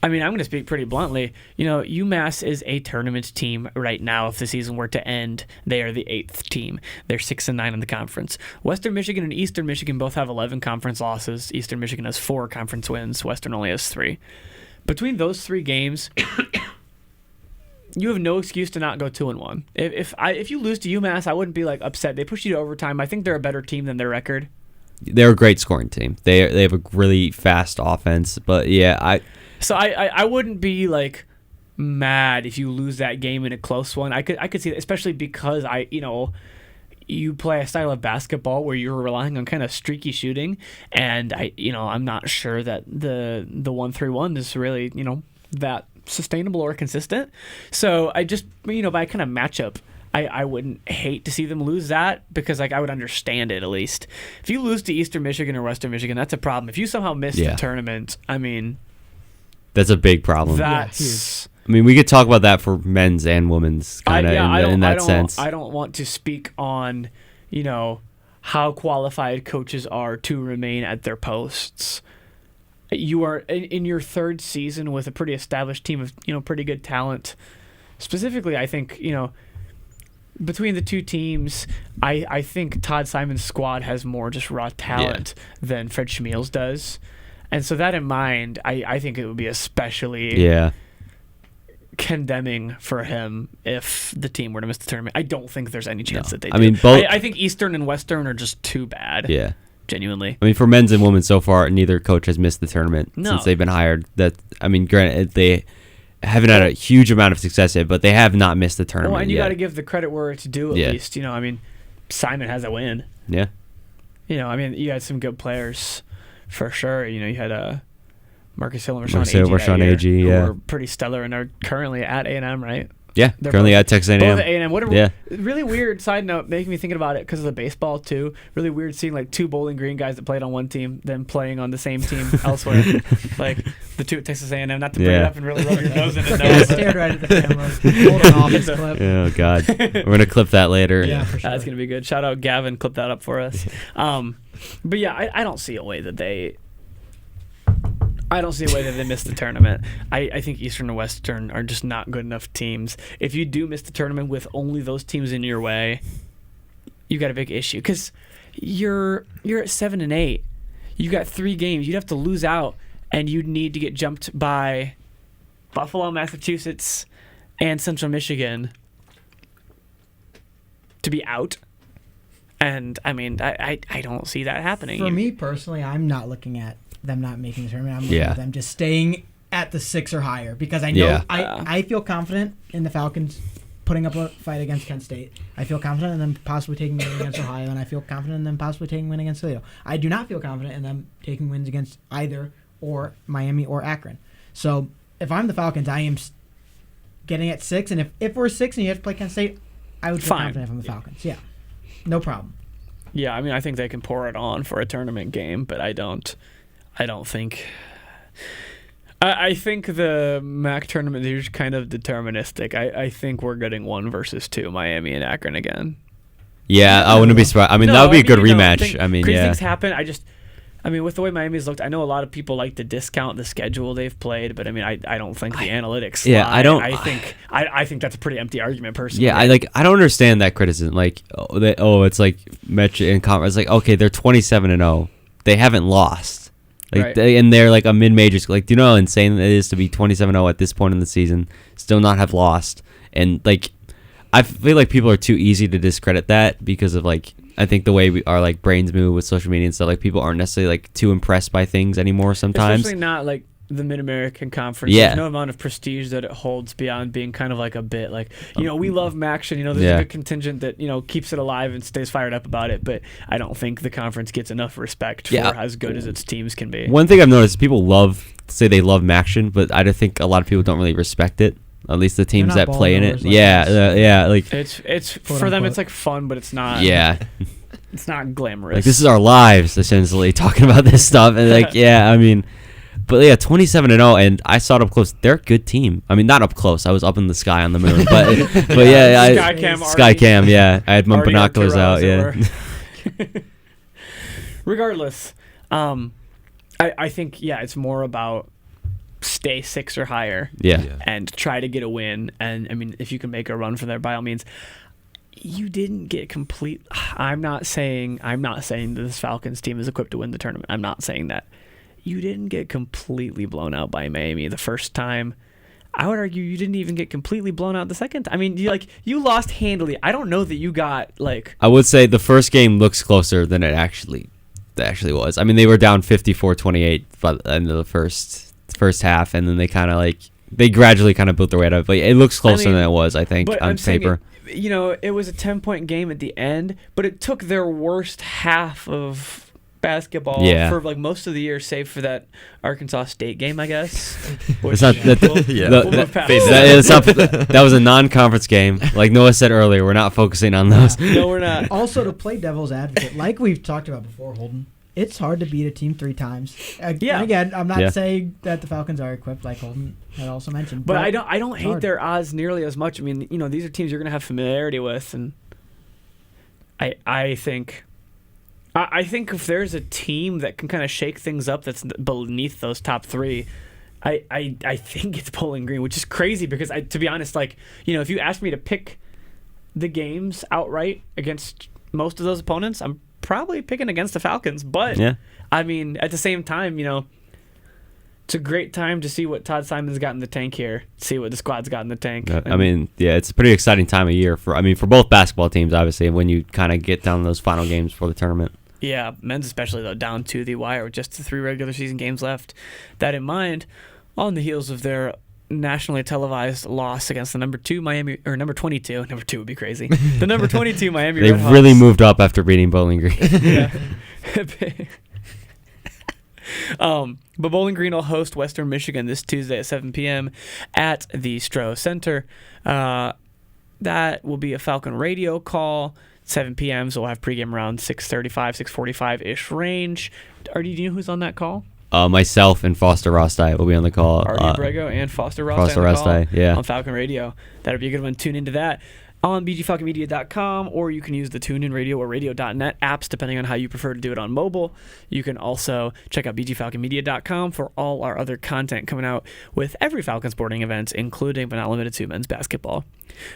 I mean, I'm going to speak pretty bluntly. You know, UMass is a tournament team right now. If the season were to end, they are the 8th team. They're 6-9 in the conference. Western Michigan and Eastern Michigan both have 11 conference losses. Eastern Michigan has 4 conference wins. Western only has 3. Between those 3 games, you have no excuse to not go 2-1. If you lose to UMass, I wouldn't be like upset. They pushed you to overtime. I think they're a better team than their record. They're a great scoring team. They have a really fast offense. But yeah, So I wouldn't be like mad if you lose that game in a close one. I could see that, especially because you play a style of basketball where you're relying on kind of streaky shooting, and I'm not sure that the 1-3-1 is really that sustainable or consistent. So I just by kind of matchup, I wouldn't hate to see them lose that, because I would understand it at least. If you lose to Eastern Michigan or Western Michigan, that's a problem. If you somehow miss the tournament, I mean. That's a big problem. That's. I mean, we could talk about that for men's and women's kind of in that sense. I don't want to speak on, how qualified coaches are to remain at their posts. You are in your 3rd season with a pretty established team of pretty good talent. Specifically, I think between the two teams, I think Todd Simon's squad has more just raw talent than Fred Schmiel's does. And so that in mind, I think it would be especially condemning for him if the team were to miss the tournament. I don't think there's any chance that they do. I mean, both. I think Eastern and Western are just too bad. Yeah. Genuinely. I mean, for men's and women's so far, neither coach has missed the tournament since they've been hired. Granted, they haven't had a huge amount of success yet, but they have not missed the tournament. Well, and you got to give the credit where it's due at least. Simon has a win. Yeah. You had some good players for sure. You had Marcus Hill and Rashawn Agee, who were pretty stellar and are currently at A&M, right? Yeah, They're currently both, at Texas A&M. Both at A&M. What a really weird side note, making me thinking about it because of the baseball too. Really weird seeing like two Bowling Green guys that played on one team then playing on the same team elsewhere. Like the two at Texas A&M. Not to bring it up and really rub your nose in it. I stared right at the camera. Hold on off this clip. Oh God, we're gonna clip that later. Yeah, for sure. That's gonna be good. Shout out Gavin, clip that up for us. But yeah, I don't see a way that they. I don't see a way that they miss the tournament. I think Eastern and Western are just not good enough teams. If you do miss the tournament with only those teams in your way, you got a big issue because you're at 7-8. You got 3 games. You'd have to lose out, and you'd need to get jumped by Buffalo, Massachusetts, and Central Michigan to be out. And I mean, I don't see that happening. For me personally, I'm not looking at them not making the tournament. I'm looking at them just staying at the 6 or higher because I know I feel confident in the Falcons putting up a fight against Kent State. I feel confident in them possibly taking a win against Ohio, and I feel confident in them possibly taking a win against Toledo. I do not feel confident in them taking wins against either or Miami or Akron. So if I'm the Falcons, I am getting at 6, and if we're 6 and you have to play Kent State, I would feel confident if I'm the Falcons. Yeah, no problem. Yeah, I mean, I think they can pour it on for a tournament game, but I don't think. I think the MAC tournament is kind of deterministic. I think we're getting 1 versus 2, Miami and Akron again. Yeah, I wouldn't be surprised. I mean, that would be a good rematch. Crazy things happen. With the way Miami's looked, I know a lot of people like to discount the schedule they've played, but I mean, I don't think the analytics. Yeah, lie. I don't. I think that's a pretty empty argument, personally. Yeah, I don't understand that criticism. Like, it's like Metro and Conference. Like, okay, they're 27-0. They haven't lost. Like they're like a mid-major. Like, do you know how insane it is to be 27-0 at this point in the season, still not have lost? And like, I feel like people are too easy to discredit that because of like, I think the way our like brains move with social media and stuff. Like, people aren't necessarily like too impressed by things anymore sometimes. Especially not like the Mid-American Conference. Yeah. There's no amount of prestige that it holds beyond being kind of like a bit like, we love MACtion. There's a good contingent that, keeps it alive and stays fired up about it. But I don't think the conference gets enough respect for as good as its teams can be. One thing I've noticed, people say they love MACtion, but I think a lot of people don't really respect it. At least the teams that play in it. Like it's for them, it's like fun, but it's not. Yeah. It's not glamorous. Like, this is our lives, essentially, talking about this stuff. And like, but yeah, 27-0, and I saw it up close. They're a good team. I mean, not up close. I was up in the sky on the moon, but Skycam. Yeah, I had my binoculars out. Yeah. Regardless, I think it's more about stay 6 or higher. And try to get a win. And I mean, if you can make a run from there, by all means. You didn't get complete. I'm not saying that this Falcons team is equipped to win the tournament. I'm not saying that. You didn't get completely blown out by Miami the first time. I would argue you didn't even get completely blown out the second time. I mean, you lost handily. I don't know that you got like. I would say the first game looks closer than it actually was. I mean, they were down 54-28 by the end of the first half, and then they gradually kind of built their way out of it. But it looks closer than it was, I think, on paper. It was a 10-point game at the end, but it took their worst half of basketball for like most of the year, save for that Arkansas State game, I guess. It's not that was a non-conference game. Like Noah said earlier, we're not focusing on those. No, we're not. Also, to play devil's advocate, like we've talked about before, Holden, it's hard to beat a team 3 times. Again, I'm not saying that the Falcons are equipped, like Holden had also mentioned. But I don't hate their odds nearly as much. I mean, these are teams you're going to have familiarity with, and I think if there's a team that can kind of shake things up that's beneath those top 3, I think it's Bowling Green, which is crazy because to be honest, if you asked me to pick the games outright against most of those opponents, I'm probably picking against the Falcons. But, I mean, at the same time, it's a great time to see what Todd Simon's got in the tank here, see what the squad's got in the tank. I mean, it's a pretty exciting time of year for both basketball teams, obviously, when you kind of get down to those final games for the tournament. Yeah, men's especially, though, down to the wire with just the 3 regular season games left. That in mind, on the heels of their nationally televised loss against the number 22, number 2 would be crazy, the number 22 Miami They Red Hawks. really moved up after beating Bowling Green. Yeah. But Bowling Green will host Western Michigan this Tuesday at 7 p.m. at the Stroh Center. That will be a Falcon radio call, 7 p.m., so we'll have pregame around 6:35, 6:45-ish range. Artie, do you know who's on that call? Myself and Foster Rostai will be on the call. Artie Brego and Foster Rostai on Falcon Radio. That'll be a good one. Tune into that on bgfalconmedia.com, or you can use the TuneIn Radio or radio.net apps, depending on how you prefer to do it on mobile. You can also check out bgfalconmedia.com for all our other content coming out with every Falcon sporting event, including but not limited to men's basketball.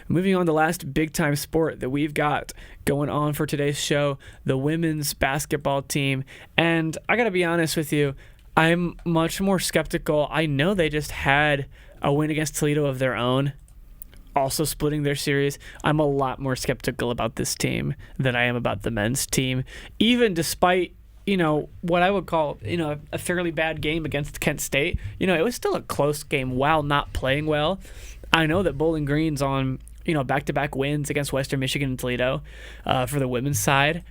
Moving on to the last big-time sport that we've got going on for today's show, the women's basketball team. And I got to be honest with you, I'm much more skeptical. I know they just had a win against Toledo of their own, also splitting their series. I'm a lot more skeptical about this team than I am about the men's team, even despite, what I would call, a fairly bad game against Kent State. It was still a close game while not playing well. I know that Bowling Green's on, back-to-back wins against Western Michigan and Toledo for the women's side.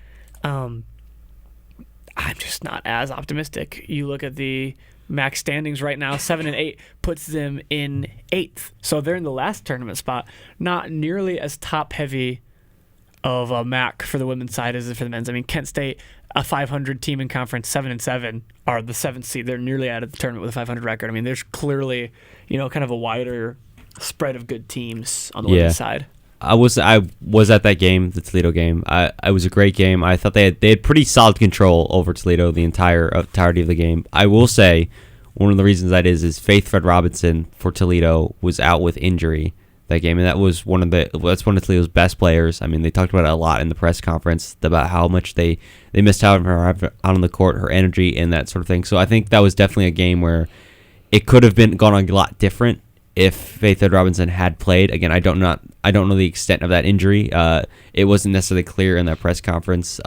I'm just not as optimistic. You look at the MAC standings right now, 7-8 puts them in 8th. So they're in the last tournament spot. Not nearly as top-heavy of a MAC for the women's side as for the men's. I mean, Kent State, a 500 team in conference, 7-7, are the 7th seed. They're nearly out of the tournament with a 500 record. I mean, there's clearly, kind of a wider spread of good teams on the women's side. I was at that game, the Toledo game. It was a great game. I thought they had pretty solid control over Toledo the entirety of the game. I will say one of the reasons that is Faith Fred Robinson for Toledo was out with injury that game, and that's one of Toledo's best players. I mean, they talked about it a lot in the press conference about how much they missed out on her out on the court, her energy, and that sort of thing. So I think that was definitely a game where it could have gone a lot different if Faith Ed Robinson had played. Again, I don't know the extent of that injury. It wasn't necessarily clear in that press conference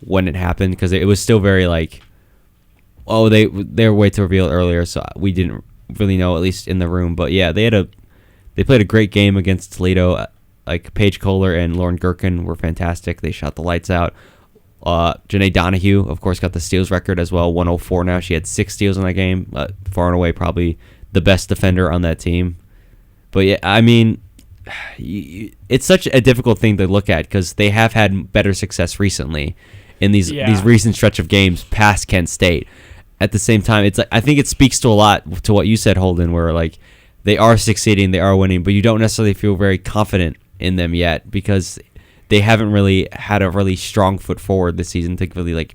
when it happened, because it was still very they were way to reveal it earlier, so we didn't really know, at least in the room. But yeah, they played a great game against Toledo. Paige Kohler and Lauren Gherkin were fantastic. They shot the lights out. Janae Donahue, of course, got the steals record as well, 104 now. She had 6 steals in that game, far and away probably the best defender on that team. But yeah, I mean, it's such a difficult thing to look at because they have had better success recently in these recent stretch of games past Kent State. At the same time, I think it speaks to a lot to what you said, Holden, where they are succeeding, they are winning, but you don't necessarily feel very confident in them yet because they haven't really had a really strong foot forward this season to really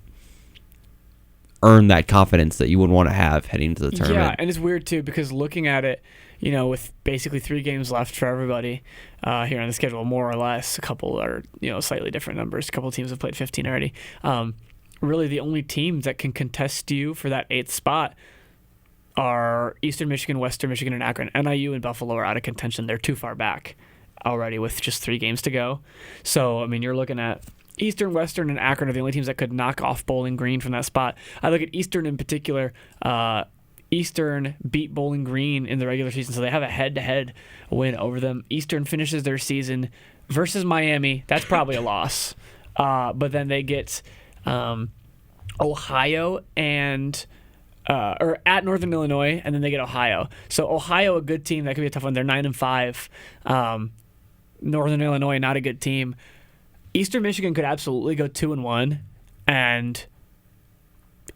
earn that confidence that you would want to have heading into the tournament. Yeah, and it's weird too because looking at it, with basically 3 games left for everybody here on the schedule, more or less, a couple are slightly different numbers. A couple of teams have played 15 already. Really, the only teams that can contest you for that 8th spot are Eastern Michigan, Western Michigan, and Akron. NIU and Buffalo are out of contention. They're too far back already with just 3 games to go. So, I mean, you're looking at Eastern, Western, and Akron are the only teams that could knock off Bowling Green from that spot. I look at Eastern in particular. Eastern beat Bowling Green in the regular season, so they have a head-to-head win over them. Eastern finishes their season versus Miami. That's probably a loss. But then they get Ohio and or at Northern Illinois, and then they get Ohio. So Ohio, a good team. That could be a tough one. They're 9-5. Northern Illinois, not a good team. Eastern Michigan could absolutely go 2-1, and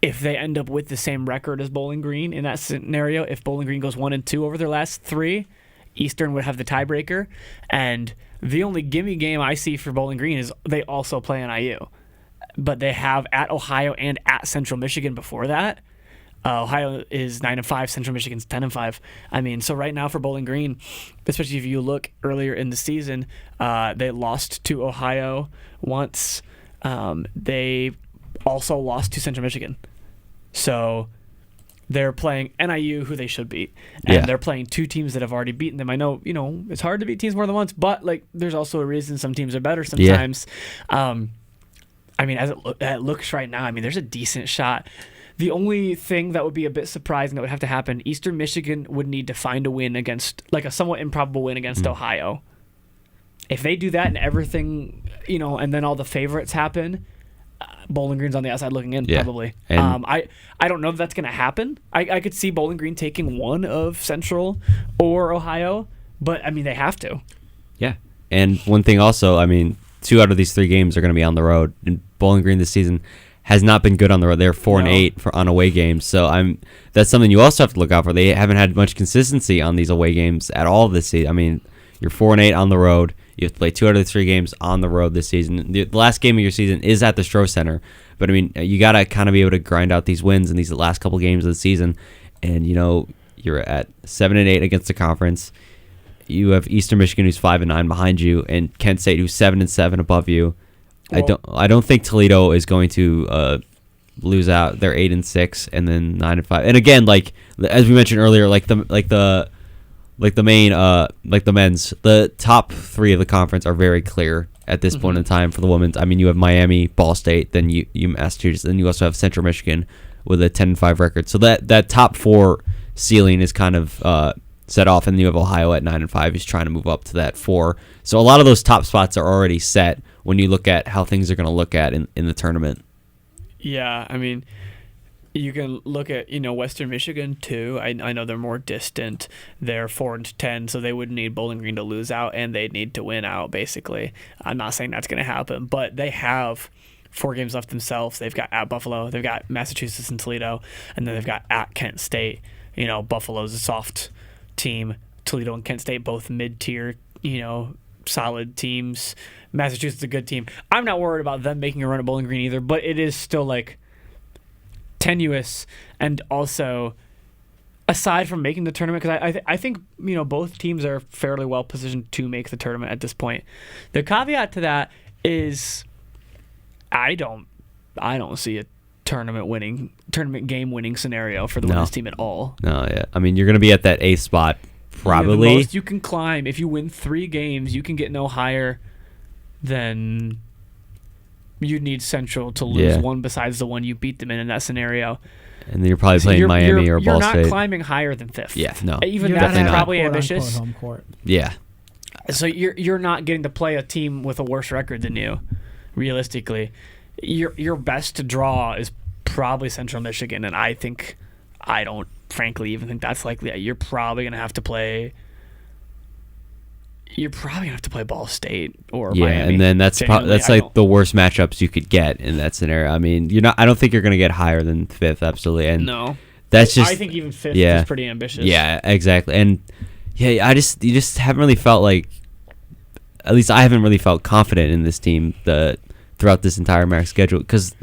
if they end up with the same record as Bowling Green in that scenario, if Bowling Green goes 1-2 over their last 3, Eastern would have the tiebreaker. And the only gimme game I see for Bowling Green is they also play NIU, but they have at Ohio and at Central Michigan before that. Ohio is 9-5. Central Michigan's 10-5. I mean, so right now for Bowling Green, especially if you look earlier in the season, they lost to Ohio once. They also lost to Central Michigan. So they're playing NIU, who they should beat, and they're playing two teams that have already beaten them. I know, it's hard to beat teams more than once, but like, there's also a reason some teams are better sometimes. I mean, as it looks right now, I mean, there's a decent shot. The only thing that would be a bit surprising that would have to happen, Eastern Michigan would need to find a win against, like a somewhat improbable win against Ohio. If they do that and everything, and then all the favorites happen, Bowling Green's on the outside looking in, probably. And I don't know if that's going to happen. I could see Bowling Green taking one of Central or Ohio, but, I mean, they have to. Yeah. And one thing also, I mean, 2 out of these 3 games are going to be on the road. And Bowling Green this season has not been good on the road. They're 4-8 on away games. So that's something you also have to look out for. They haven't had much consistency on these away games at all this season. I mean, you're 4-8 on the road. You have to play 2 out of the 3 games on the road this season. The last game of your season is at the Stroh Center. But, I mean, you got to kind of be able to grind out these wins in these last couple games of the season. And, you're at 7-8 against the conference. You have Eastern Michigan, who's 5-9 behind you, and Kent State, who's 7-7 above you. Well, I don't think Toledo is going to lose out. They're 8-6 and then 9-5. And again, like as we mentioned earlier, the men's, the top 3 of the conference are very clear at this point in time for the women's. I mean, you have Miami, Ball State, then you Massachusetts, then you also have Central Michigan with a 10-5 record. So that top 4 ceiling is kind of set off, and you have Ohio at 9-5. He's trying to move up to that 4. So a lot of those top spots are already set when you look at how things are going to look at in the tournament. Yeah, I mean, you can look at Western Michigan too. I know they're more distant. They're 4-10, so they would need Bowling Green to lose out, and they'd need to win out. Basically, I'm not saying that's going to happen, but they have 4 games left themselves. They've got at Buffalo, they've got Massachusetts and Toledo, and then they've got at Kent State. Buffalo's a soft team. Toledo and Kent State both mid-tier, solid teams. Massachusetts is a good team. I'm not worried about them making a run at Bowling Green either, but it is still like tenuous. And also, aside from making the tournament, because I think both teams are fairly well positioned to make the tournament at this point. The caveat to that is I don't see a tournament game winning scenario for the women's team at all. No, yeah. I mean, you're going to be at that 8th spot probably. The most you can climb. If you win 3 games, you can get no higher than you'd need Central to lose one besides the one you beat them in that scenario. And then you're probably playing Miami or Ball State. You're not climbing higher than 5th. Yeah, no. Even that's probably ambitious. Home court. Yeah. So you're not getting to play a team with a worse record than you, realistically. Your best draw is probably Central Michigan, and I don't frankly even think that's likely. You're probably gonna have to play Ball State or Miami. And then that's like the worst matchups you could get in that scenario. I mean, I don't think you're gonna get higher than 5th, absolutely. And no, that's just. I think even 5th is pretty ambitious. Yeah, exactly. And you just haven't really felt like. At least I haven't really felt confident in this team throughout this entire MAC schedule because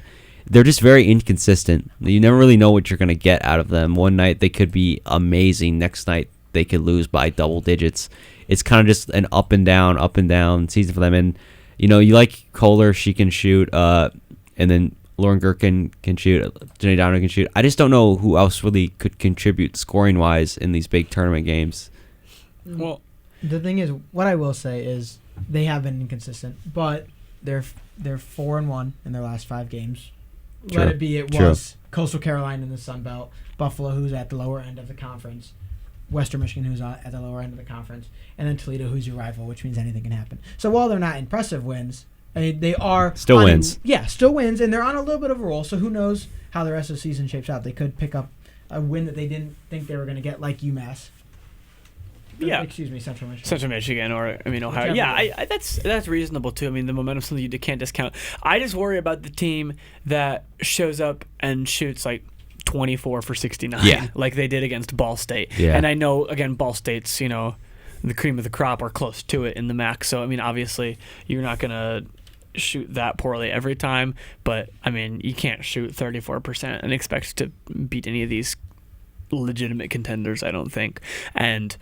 they're just very inconsistent. You never really know what you're going to get out of them. One night they could be amazing. Next night they could lose by double digits. It's kind of just an up and down season for them. And, you like Kohler, she can shoot, and then Lauren Gherkin can shoot, Jenny Downer can shoot. I just don't know who else really could contribute scoring-wise in these big tournament games. Well, the thing is, what I will say is they have been inconsistent, but they're 4-1 in their last 5 games. True. Let it be it was Coastal Carolina in the Sun Belt, Buffalo, who's at the lower end of the conference, Western Michigan, who's at the lower end of the conference, and then Toledo, who's your rival, which means anything can happen. So while they're not impressive wins, they are still wins. Still wins, and they're on a little bit of a roll. So who knows how the rest of the season shapes out? They could pick up a win that they didn't think they were going to get, like UMass. Central Michigan. Central Michigan, or Ohio. Yeah, that's reasonable too. I mean, the momentum's something you can't discount. I just worry about the team that shows up and shoots like 24 for 69, like they did against Ball State. Yeah. And I know again, Ball State's the cream of the crop or close to it in the MAC. So I mean, obviously, you're not gonna shoot that poorly every time, but I mean, you can't shoot 34% and expect to beat any of these legitimate contenders, I don't think. And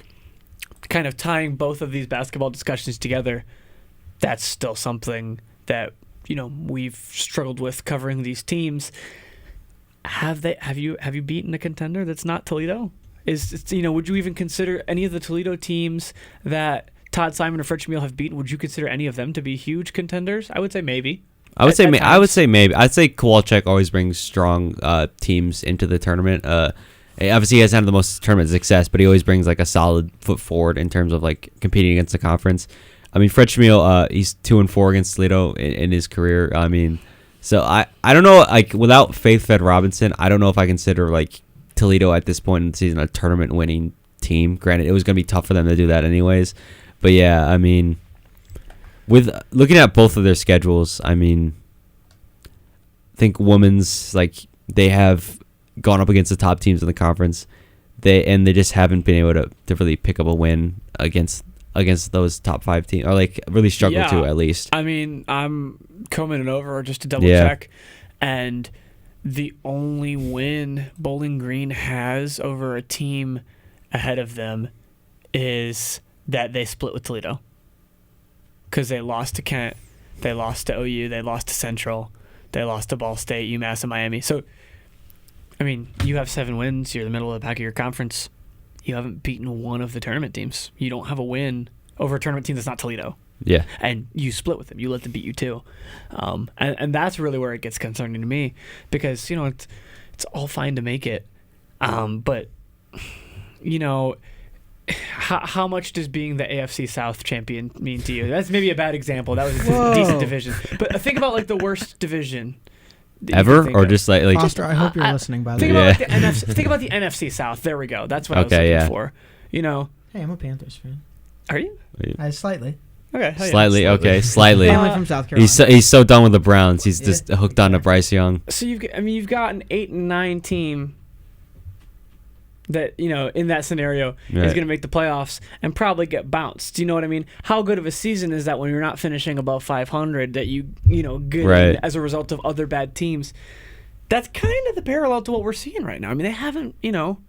kind of tying both of these basketball discussions together, that's still something that, you know, we've struggled with covering these teams. Have you beaten a contender that's not Toledo? Would you even consider any of the Toledo teams that Todd Simon or Fritz Meal have beaten? Would you consider any of them to be huge contenders? I would say maybe. I would say maybe. I'd say Kowalczyk always brings strong teams into the tournament. Obviously, he hasn't had the most tournament success, but he always brings like a solid foot forward in terms of like competing against the conference. I mean, Fritz Meal, he's 2-4 against Toledo in his career. I mean, so I don't know. Like without Faith Fed Robinson, I don't know if I consider like Toledo at this point in the season a tournament winning team. Granted, it was going to be tough for them to do that anyways. But yeah, I mean, with looking at both of their schedules, I mean, I think women's, like, they have gone up against the top teams in the conference. They just haven't been able to really pick up a win against those top 5 teams, or like really struggle to at least. I mean, I'm combing it over just to double check, and the only win Bowling Green has over a team ahead of them is that they split with Toledo, because they lost to Kent, they lost to OU, they lost to Central, they lost to Ball State, UMass, and Miami. So, I mean, you have 7 wins. You're in the middle of the pack of your conference. You haven't beaten one of the tournament teams. You don't have a win over a tournament team that's not Toledo. Yeah. And you split with them. You let them beat you too. And that's really where it gets concerning to me, because, you know, it's all fine to make it. But, you know, how much does being the AFC South champion mean to you? That's maybe a bad example. That was a decent division. But think about like the worst division ever, or just like Foster, I hope you're listening, by the think way. about like the NFC, think about the NFC South. There we go. That's what I was looking for. You know. Hey, I'm a Panthers fan. Are you? Slightly. Okay. Hell yeah. Slightly. Family from South Carolina. He's so done with the Browns. He's just hooked on to Bryce Young. So you've got an 8-9 team that, you know, in that scenario is going to make the playoffs and probably get bounced. Do you know what I mean? How good of a season is that when you're not finishing above 500 that you know good as a result of other bad teams? That's kind of the parallel to what we're seeing right now. I mean, they haven't, you know,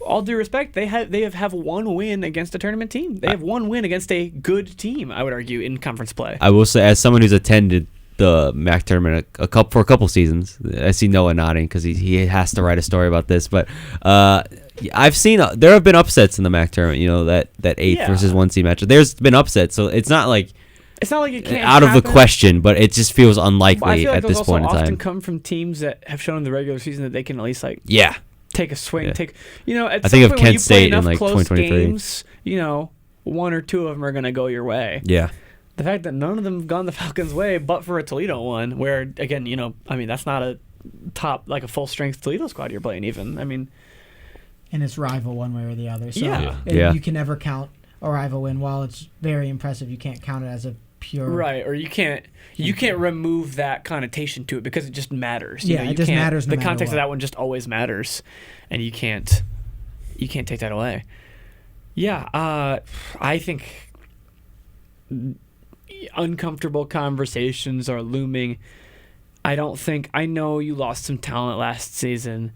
all due respect, they have one win against a tournament team. They have one win against a good team, I would argue, in conference play. I will say, as someone who's attended the MAC tournament for a couple seasons, I see Noah nodding because he has to write a story about this. But I've seen there have been upsets in the MAC tournament. You know, that 8th versus 1 seed matchup. There's been upsets, so it's not like it can't out happen. Of the question, but it just feels unlikely at this point in time. Often come from teams that have shown in the regular season that they can at least take a swing. I think of Kent State in like 2023. Games, you know, 1 or 2 of them are going to go your way. Yeah. The fact that none of them have gone the Falcons' way, but for a Toledo one, where again, you know, I mean, that's not a top, like a full strength Toledo squad you're playing even. I mean, and it's rival one way or the other. So you can never count a rival win. While it's very impressive, you can't count it as a pure or you can't remove that connotation to it because it just matters. It just matters. The context of that one just always matters, and you can't take that away. Yeah, I think uncomfortable conversations are looming. I know you lost some talent last season.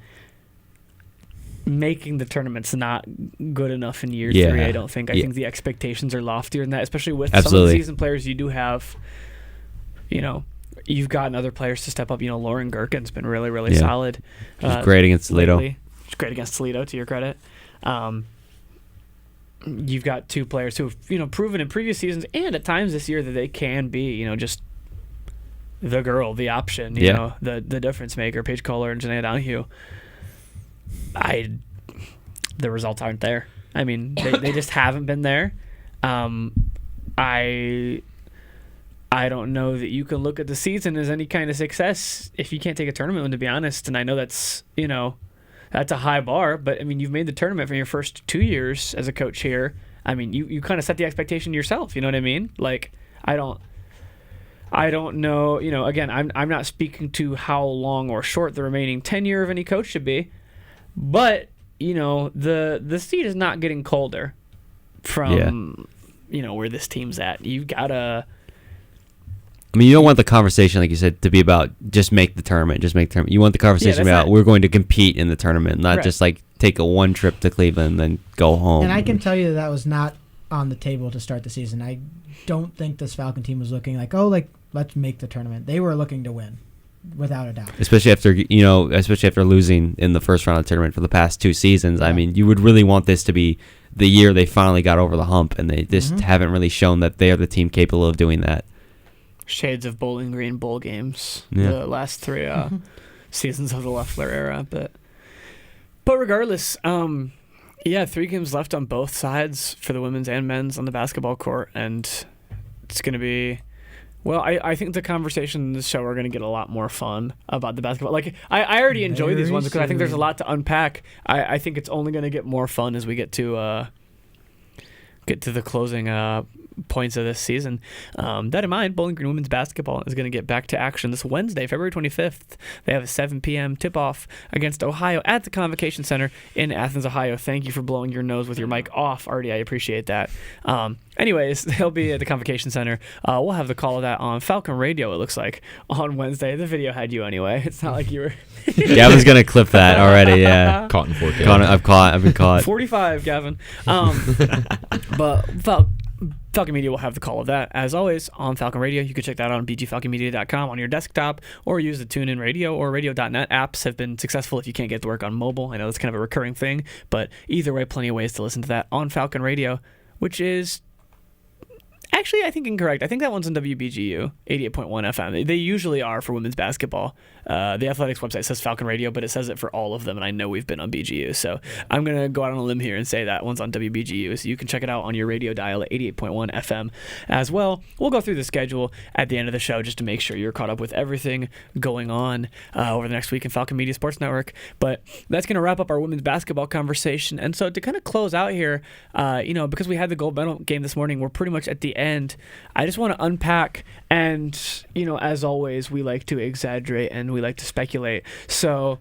Making the tournament's not good enough in year 3, I don't think. I think the expectations are loftier than that, especially with some of the seasoned players you do have. You know, you've gotten other players to step up. You know, Lauren Gherkin's been really, really solid. She's great against Toledo. She's great against Toledo, to your credit. You've got 2 players who have, you know, proven in previous seasons and at times this year that they can be, you know, just the girl, the option, you know, the difference maker, Paige Kohler and Janaea Donahue. The results aren't there. I mean, they just haven't been there. I don't know that you can look at the season as any kind of success if you can't take a tournament win, to be honest. And I know that's, you know, that's a high bar, but I mean, you've made the tournament for your first 2 years as a coach here. I mean, you kind of set the expectation yourself. You know what I mean? Like, I don't know. You know, again, I'm not speaking to how long or short the remaining tenure of any coach should be. But, you know, the seat is not getting colder from, you know, where this team's at. You've got to I mean, you don't want the conversation, like you said, to be about just make the tournament. You want the conversation about we're going to compete in the tournament, not just like take a one trip to Cleveland and then go home. And I can tell you that was not on the table to start the season. I don't think this Falcon team was looking like, let's make the tournament. They were looking to win, without a doubt. Especially after losing in the first round of the tournament for the past 2 seasons. Yeah. I mean, you would really want this to be the year they finally got over the hump, and they just haven't really shown that they are the team capable of doing that. Shades of Bowling Green bowl games, the last 3 seasons of the Loeffler era, but regardless, 3 games left on both sides for the women's and men's on the basketball court, and it's going to be. Well, I think the conversation in this show are going to get a lot more fun about the basketball. Like, I already enjoy these ones because I think there's a lot to unpack. I think it's only going to get more fun as we get to the closing points of this season. That in mind, Bowling Green women's basketball is going to get back to action this Wednesday, February 25th. They have a 7 p.m. tip-off against Ohio at the Convocation Center in Athens, Ohio. Thank you for blowing your nose with your mic off, Artie. I appreciate that. Anyways, they'll be at the Convocation Center. We'll have the call of that on Falcon Radio, it looks like, on Wednesday. The video had you anyway. It's not like you were... Gavin's going to clip that already, yeah. Caught in 4K. I've been caught. 45, Gavin. But Falcon Media will have the call of that, as always, on Falcon Radio. You can check that out on bgfalconmedia.com on your desktop, or use the TuneIn Radio or Radio.net. Apps have been successful if you can't get to work on mobile. I know that's kind of a recurring thing, but either way, plenty of ways to listen to that on Falcon Radio, which is... Actually, I think incorrect. I think that one's on WBGU, 88.1 FM. They usually are for women's basketball. The Athletics website says Falcon Radio, but it says it for all of them, and I know we've been on BGU. So I'm going to go out on a limb here and say that one's on WBGU. So you can check it out on your radio dial at 88.1 FM as well. We'll go through the schedule at the end of the show just to make sure you're caught up with everything going on over the next week in Falcon Media Sports Network. But that's going to wrap up our women's basketball conversation. And so to kind of close out here, because we had the gold medal game this morning, we're pretty much at the end. I just want to unpack, and as always, we like to exaggerate and we like to speculate, so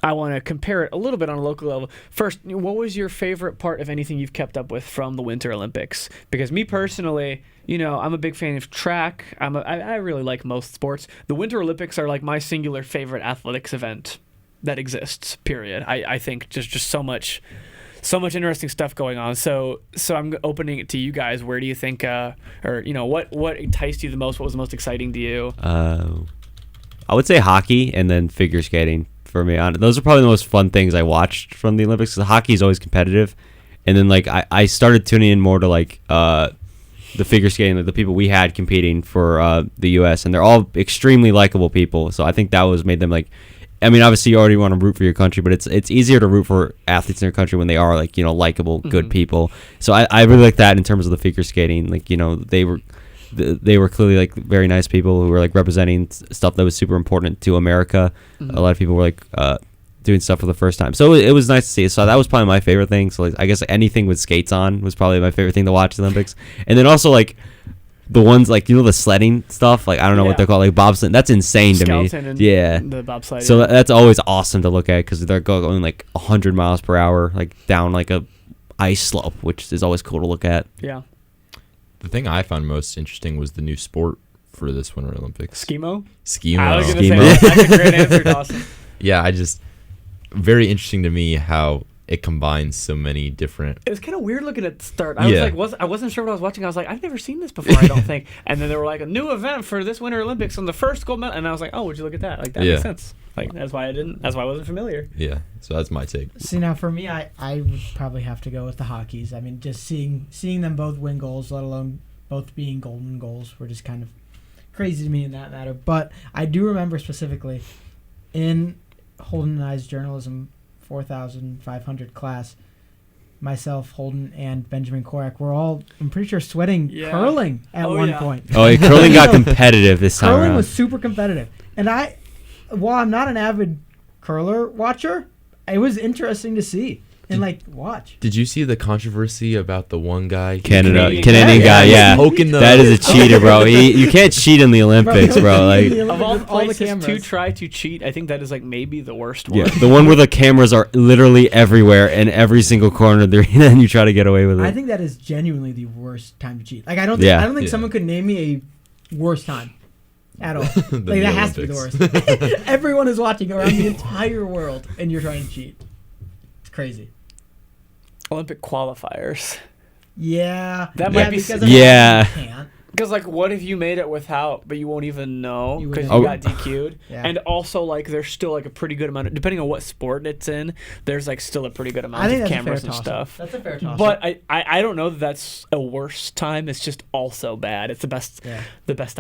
I want to compare it a little bit on a local level. First, what was your favorite part of anything you've kept up with from the Winter Olympics? Because me personally, I'm a big fan of track. I really like most sports. The Winter Olympics are like my singular favorite athletics event that exists, period. I think just so much interesting stuff going on. So I'm opening it to you guys. Where do you think, what enticed you the most? What was the most exciting to you? I would say hockey and then figure skating for me. Those are probably the most fun things I watched from the Olympics. Hockey is always competitive. And then I started tuning in more to the figure skating, like the people we had competing for the U.S. And they're all extremely likable people. So I think that made them obviously you already want to root for your country, but it's easier to root for athletes in your country when they are likable, good people. So I really like that in terms of the figure skating. They were clearly very nice people who were representing stuff that was super important to America. Mm-hmm. A lot of people were doing stuff for the first time. So it was nice to see. So that was probably my favorite thing. So I guess anything with skates on was probably my favorite thing to watch the Olympics. And then also the ones the sledding stuff, I don't know what they're called, bobsled. That's insane to me. Yeah, the bobsled. So that's always awesome to look at because they're going 100 miles per hour, down a ice slope, which is always cool to look at. Yeah. The thing I found most interesting was the new sport for this Winter Olympics. Skimo. I was going to say that's a great answer, Dawson. Yeah, very interesting to me how it combines so many different... It was kind of weird looking at the start. I wasn't sure what I was watching. I was like, I've never seen this before, I don't think. And then they were a new event for this Winter Olympics on the first gold medal. And I was like, oh, would you look at that? That makes sense. That's why I wasn't familiar. Yeah, so that's my take. See, now for me, I would probably have to go with the Hockeys. I mean, just seeing them both win goals, let alone both being golden goals, were just kind of crazy to me in that matter. But I do remember specifically in Holden and I's journalism 4,500 class, myself, Holden, and Benjamin Korak were all, I'm pretty sure, sweating curling at one point. Oh, curling got competitive this time. Curling was super competitive. And while I'm not an avid curler watcher, it was interesting to see and watch. Did you see the controversy about the one guy? Canadian guy, yeah. That is a cheater, bro. You can't cheat in the Olympics, bro. Of all places to try to cheat, I think that is maybe the worst one. Yeah, the one where the cameras are literally everywhere in every single corner of the arena, and you try to get away with it. I think that is genuinely the worst time to cheat. I don't think someone could name me a worse time. at all. Like that has to be the worst. Everyone is watching around the entire world, and you're trying to cheat. It's crazy. Olympic qualifiers. Yeah, That might be because of Yeah. that, you can't. Because, like, what if you made it without, but you won't even know You because wouldn't. you got DQ'd? Yeah. And also, like, there's still, like, a pretty good amount of, depending on what sport it's in, there's, like, still a pretty good I amount think of that's cameras a and fair stuff. That's a fair toss. But I don't know that that's a worse time. It's just also bad. It's the best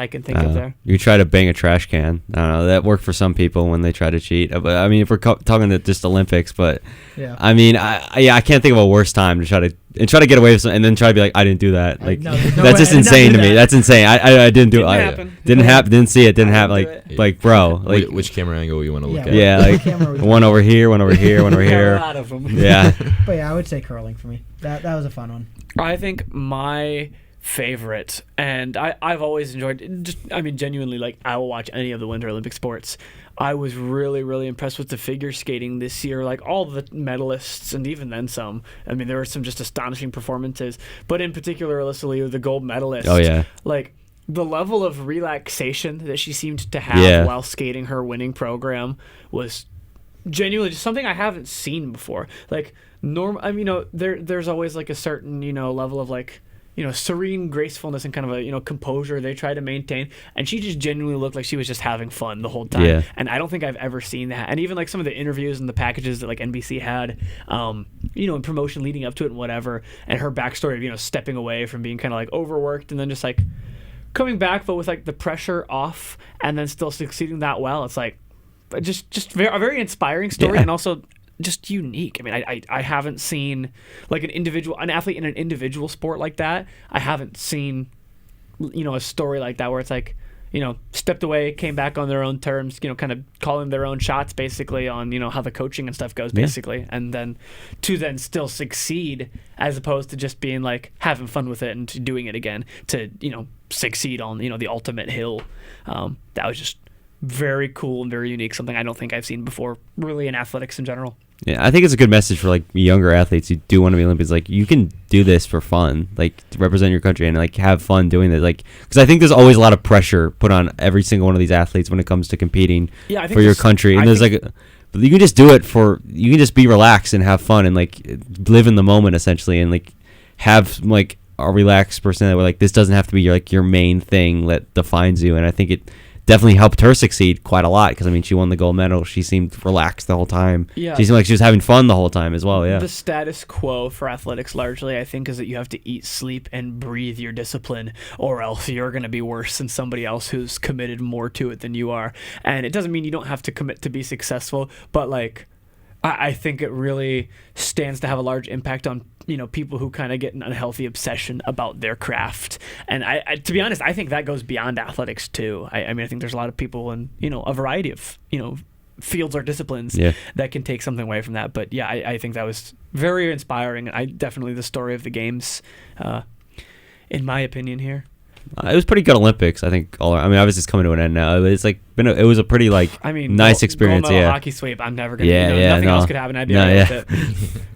I can think of there. You try to bang a trash can. I don't know. That worked for some people when they try to cheat. But I mean, if we're talking to just Olympics, but yeah. I mean, I can't think of a worse time to try to get away with something and then try to be like, I didn't do that. Like No, there's no that's way. just I did not insane do to me. that. That's insane. I didn't do Didn't it. happen. Didn't happen. Didn't see it. Didn't I happen. didn't do Like bro. Like which camera angle you want to look at? yeah, like camera we- one over here, one over here, one over There are a here. lot of them. Yeah. But yeah, I would say curling for me. That was a fun one. I think my favorite, and I've always enjoyed, genuinely, like, I will watch any of the Winter Olympic sports. I was really, really impressed with the figure skating this year, like all the medalists and even then some. I mean, there were some just astonishing performances, but in particular, Alyssa Liu, the gold medalist. Oh yeah. Like, the level of relaxation that she seemed to have while skating her winning program was genuinely just something I haven't seen before. Like, there's always like a certain, level of like, serene gracefulness and kind of a, composure they try to maintain. And she just genuinely looked like she was just having fun the whole time. Yeah. And I don't think I've ever seen that. And even like some of the interviews and the packages that like NBC had, in promotion leading up to it and whatever, and her backstory of, stepping away from being kind of like overworked and then just like coming back, but with like the pressure off and then still succeeding that well. It's like, a very inspiring story and also just unique. I mean, I haven't seen like an athlete in an individual sport like that. I haven't seen, a story like that where it's like, stepped away, came back on their own terms, kind of calling their own shots basically on, how the coaching and stuff goes basically. And then to still succeed as opposed to just being like having fun with it and to doing it again to, succeed on, the ultimate hill. That was just very cool and very unique. Something I don't think I've seen before really in athletics in general. Yeah, I think it's a good message for like younger athletes who do want to be Olympians. Like, you can do this for fun, like to represent your country and like have fun doing it. Like, because I think there's always a lot of pressure put on every single one of these athletes when it comes to competing for your country. And but you can just do it you can just be relaxed and have fun and like live in the moment essentially and like have like a relaxed personality where like this doesn't have to be your main thing that defines you. And I think it definitely helped her succeed quite a lot because I mean she won the gold medal. She seemed relaxed the whole time. Yeah. She seemed like she was having fun the whole time as well. Yeah. The status quo for athletics largely, I think, is that you have to eat, sleep, and breathe your discipline, or else you're going to be worse than somebody else who's committed more to it than you are. And it doesn't mean you don't have to commit to be successful, but like I think it really stands to have a large impact on people who kind of get an unhealthy obsession about their craft. And I to be honest, I think that goes beyond athletics too. I mean, I think there's a lot of people in a variety of fields or disciplines that can take something away from that. But yeah, I think that was very inspiring. I definitely the story of the games, in my opinion here. It was pretty good Olympics, I think. Obviously it's coming to an end now. It's like it was a pretty nice experience. Gold medal hockey sweep. I'm never gonna. Nothing else could happen. I'd be with it.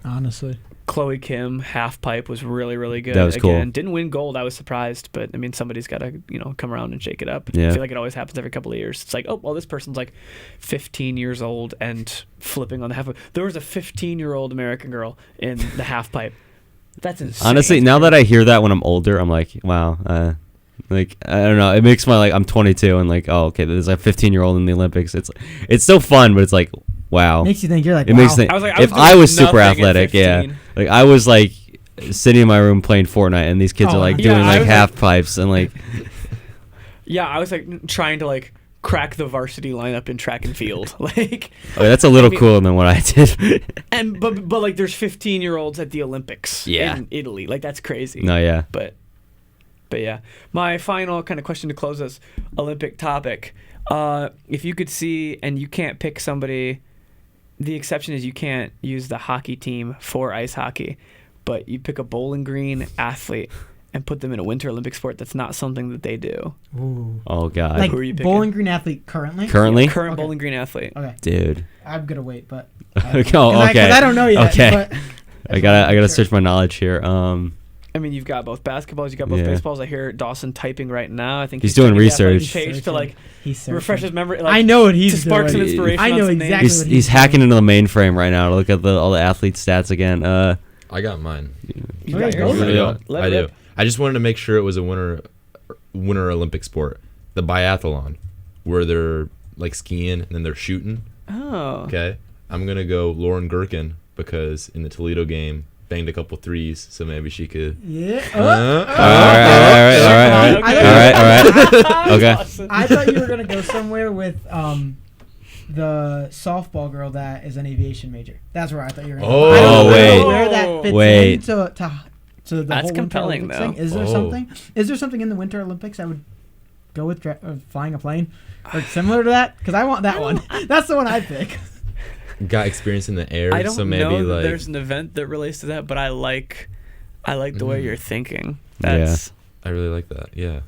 Honestly, Chloe Kim half pipe was really, really good. That was cool. Didn't win gold. I was surprised, but I mean, somebody's got to come around and shake it up. Yeah. I feel like it always happens every couple of years. It's like, oh well, this person's like 15 years old and flipping on the half. There was a 15-year-old American girl in the half pipe. That's insane. Honestly, now that I hear that when I'm older, I'm like, wow. Like, I don't know. It makes my I'm 22 and like, oh, okay, there's a 15-year-old in the Olympics. It's still fun, but it's like, wow. Makes you think. You're like, it wow. makes me. If I was super athletic, like I was like sitting in my room playing Fortnite, and these kids are like doing like half pipes and like. Yeah, I was like trying to like crack the varsity lineup in track and field. Like, that's a little cooler than what I did. And but like there's 15-year-olds at the Olympics in Italy. Like that's crazy. No, yeah. But yeah, my final kind of question to close this Olympic topic. If you could see, and you can't pick somebody, the exception is you can't use the hockey team for ice hockey, but you pick a Bowling Green athlete and put them in a Winter Olympic sport that's not something that they do. Ooh. Oh, God. Like who are you picking? Bowling Green athlete currently? Currently? Yeah, current Okay. Bowling Green athlete. Okay. Dude. I'm going to wait, but. Okay. Because I don't know yet. Okay. But I gotta search my knowledge here. I mean, you've got both basketballs, you've got both baseballs. I hear Dawson typing right now. I think He's doing trying to get that, like, research. page to like He's refresh his memory. Like, I know what he's to spark some doing. inspiration. I on know some names. exactly He's, what he's hacking into the mainframe right now to look at all the athlete stats again. I got mine. You Okay, got go yours? for it. Yeah, Let I it do. rip. I just wanted to make sure it was a winter Olympic sport. The biathlon, where they're like skiing and then they're shooting. Oh. Okay, I'm gonna go Lauren Gherkin because in the Toledo game banged a couple threes, so maybe she could. Yeah. All right. Okay. I thought you were gonna go somewhere with the softball girl that is an aviation major. That's where I thought you were gonna go. Oh, I don't wait. know where that fits Wait. into to the That's whole Winter compelling, Olympics though. thing. Is there Oh. something? Is there something in the Winter Olympics I would go with flying a plane or similar to that? Because I want that one. That's the one I'd pick. Got experience in the air, I don't so maybe know that like there's an event that relates to that, but I like the way you're thinking. That's I really like that. Yeah.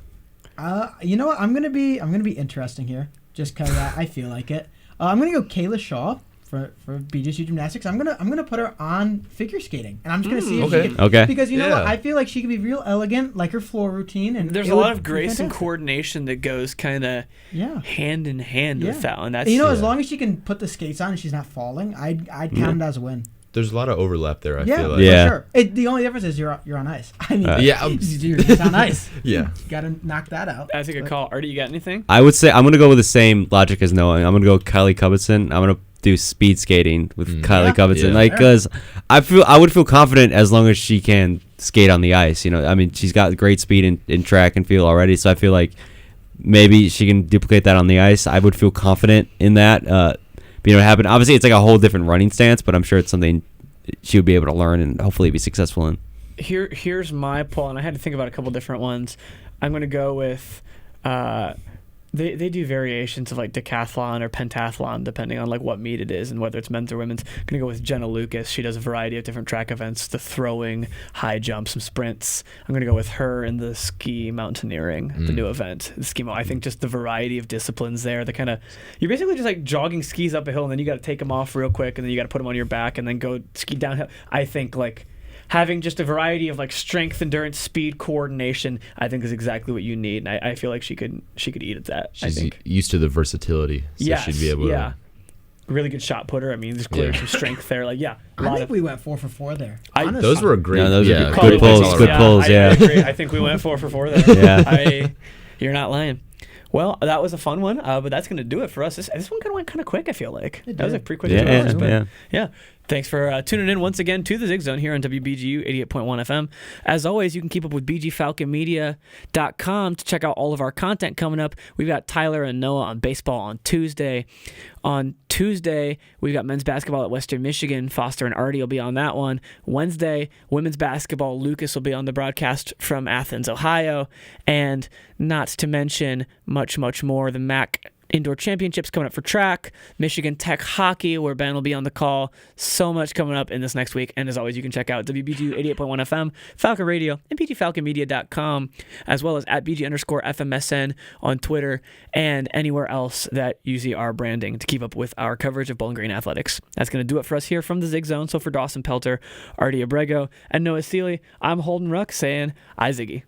You know what? I'm gonna be interesting here, just because I feel like it. I'm gonna go Kayla Shaw for BGSU gymnastics. I'm gonna put her on figure skating, and I'm just gonna see if okay. she can. Okay. Because you know what? Yeah. I feel like she could be real elegant, like her floor routine, and there's it a lot would of be grace and fantastic. coordination that goes kind of Yeah. hand in hand with Yeah. that one. That's You know, as Yeah. long as she can put the skates on and she's not falling, I'd count it as a win. There's a lot of overlap there. I Yeah, feel like. Yeah. for sure. The only difference is you're on ice. I mean, Yeah. you're just on ice. Yeah. You gotta knock that out. that's a good call. Artie, you got anything? I would say I'm gonna go with the same logic as Noah. I'm gonna go Kylie Covington. I'm gonna do speed skating with Kylie Yeah. Covington, Yeah. like because I would feel confident as long as she can skate on the ice. You know, I mean, she's got great speed in track and field already, so I feel like maybe she can duplicate that on the ice. I would feel confident in that. Being able to happen. Obviously, it's like a whole different running stance, but I'm sure it's something she would be able to learn and hopefully be successful in. Here's my poll, and I had to think about a couple different ones. I'm gonna go with they do variations of like decathlon or pentathlon depending on like what meet it is and whether it's men's or women's. I'm gonna go with Jenna Lucas. She does a variety of different track events: the throwing, high jump, some sprints. I'm gonna go with her in the ski mountaineering, the new event. The ski. I think just the variety of disciplines there. The kind of you're basically just like jogging skis up a hill and then you got to take them off real quick and then you got to put them on your back and then go ski downhill. I think like having just a variety of like strength, endurance, speed, coordination, I think is exactly what you need. And I feel like she could eat at that. I She's think. used to the versatility, so Yes, she'd be able yeah. to. Really good shot putter. I mean, there's clearly Yeah. some strength there. Like, yeah, a I lot think of. we went 4 for 4 there. I- Honestly. Those were great. No, those are good Probably pulls, was- good pulls, yeah. I agree. I think we went 4 for 4 there. Yeah. You're not lying. Well, that was a fun one, but that's going to do it for us. This one kind of went kind of quick, I feel like. It That was did. like pretty quick. Yeah, 2 hours, but yeah. Thanks for tuning in once again to the Zig Zone here on WBGU 88.1 FM. As always, you can keep up with bgfalconmedia.com to check out all of our content coming up. We've got Tyler and Noah on baseball on Tuesday. On Tuesday, we've got men's basketball at Western Michigan. Foster and Artie will be on that one. Wednesday, women's basketball. Lucas will be on the broadcast from Athens, Ohio. And not to mention much, much more. The MAC Indoor Championships coming up for track. Michigan Tech Hockey, where Ben will be on the call. So much coming up in this next week. And as always, you can check out WBGU 88.1 FM, Falcon Radio, and bgfalconmedia.com, as well as at BG_FMSN on Twitter and anywhere else that you see our branding to keep up with our coverage of Bowling Green athletics. That's going to do it for us here from the Zig Zone. So for Dawson Pelter, Artie Abrego, and Noah Seeley, I'm Holden Ruck saying, "I Ziggy."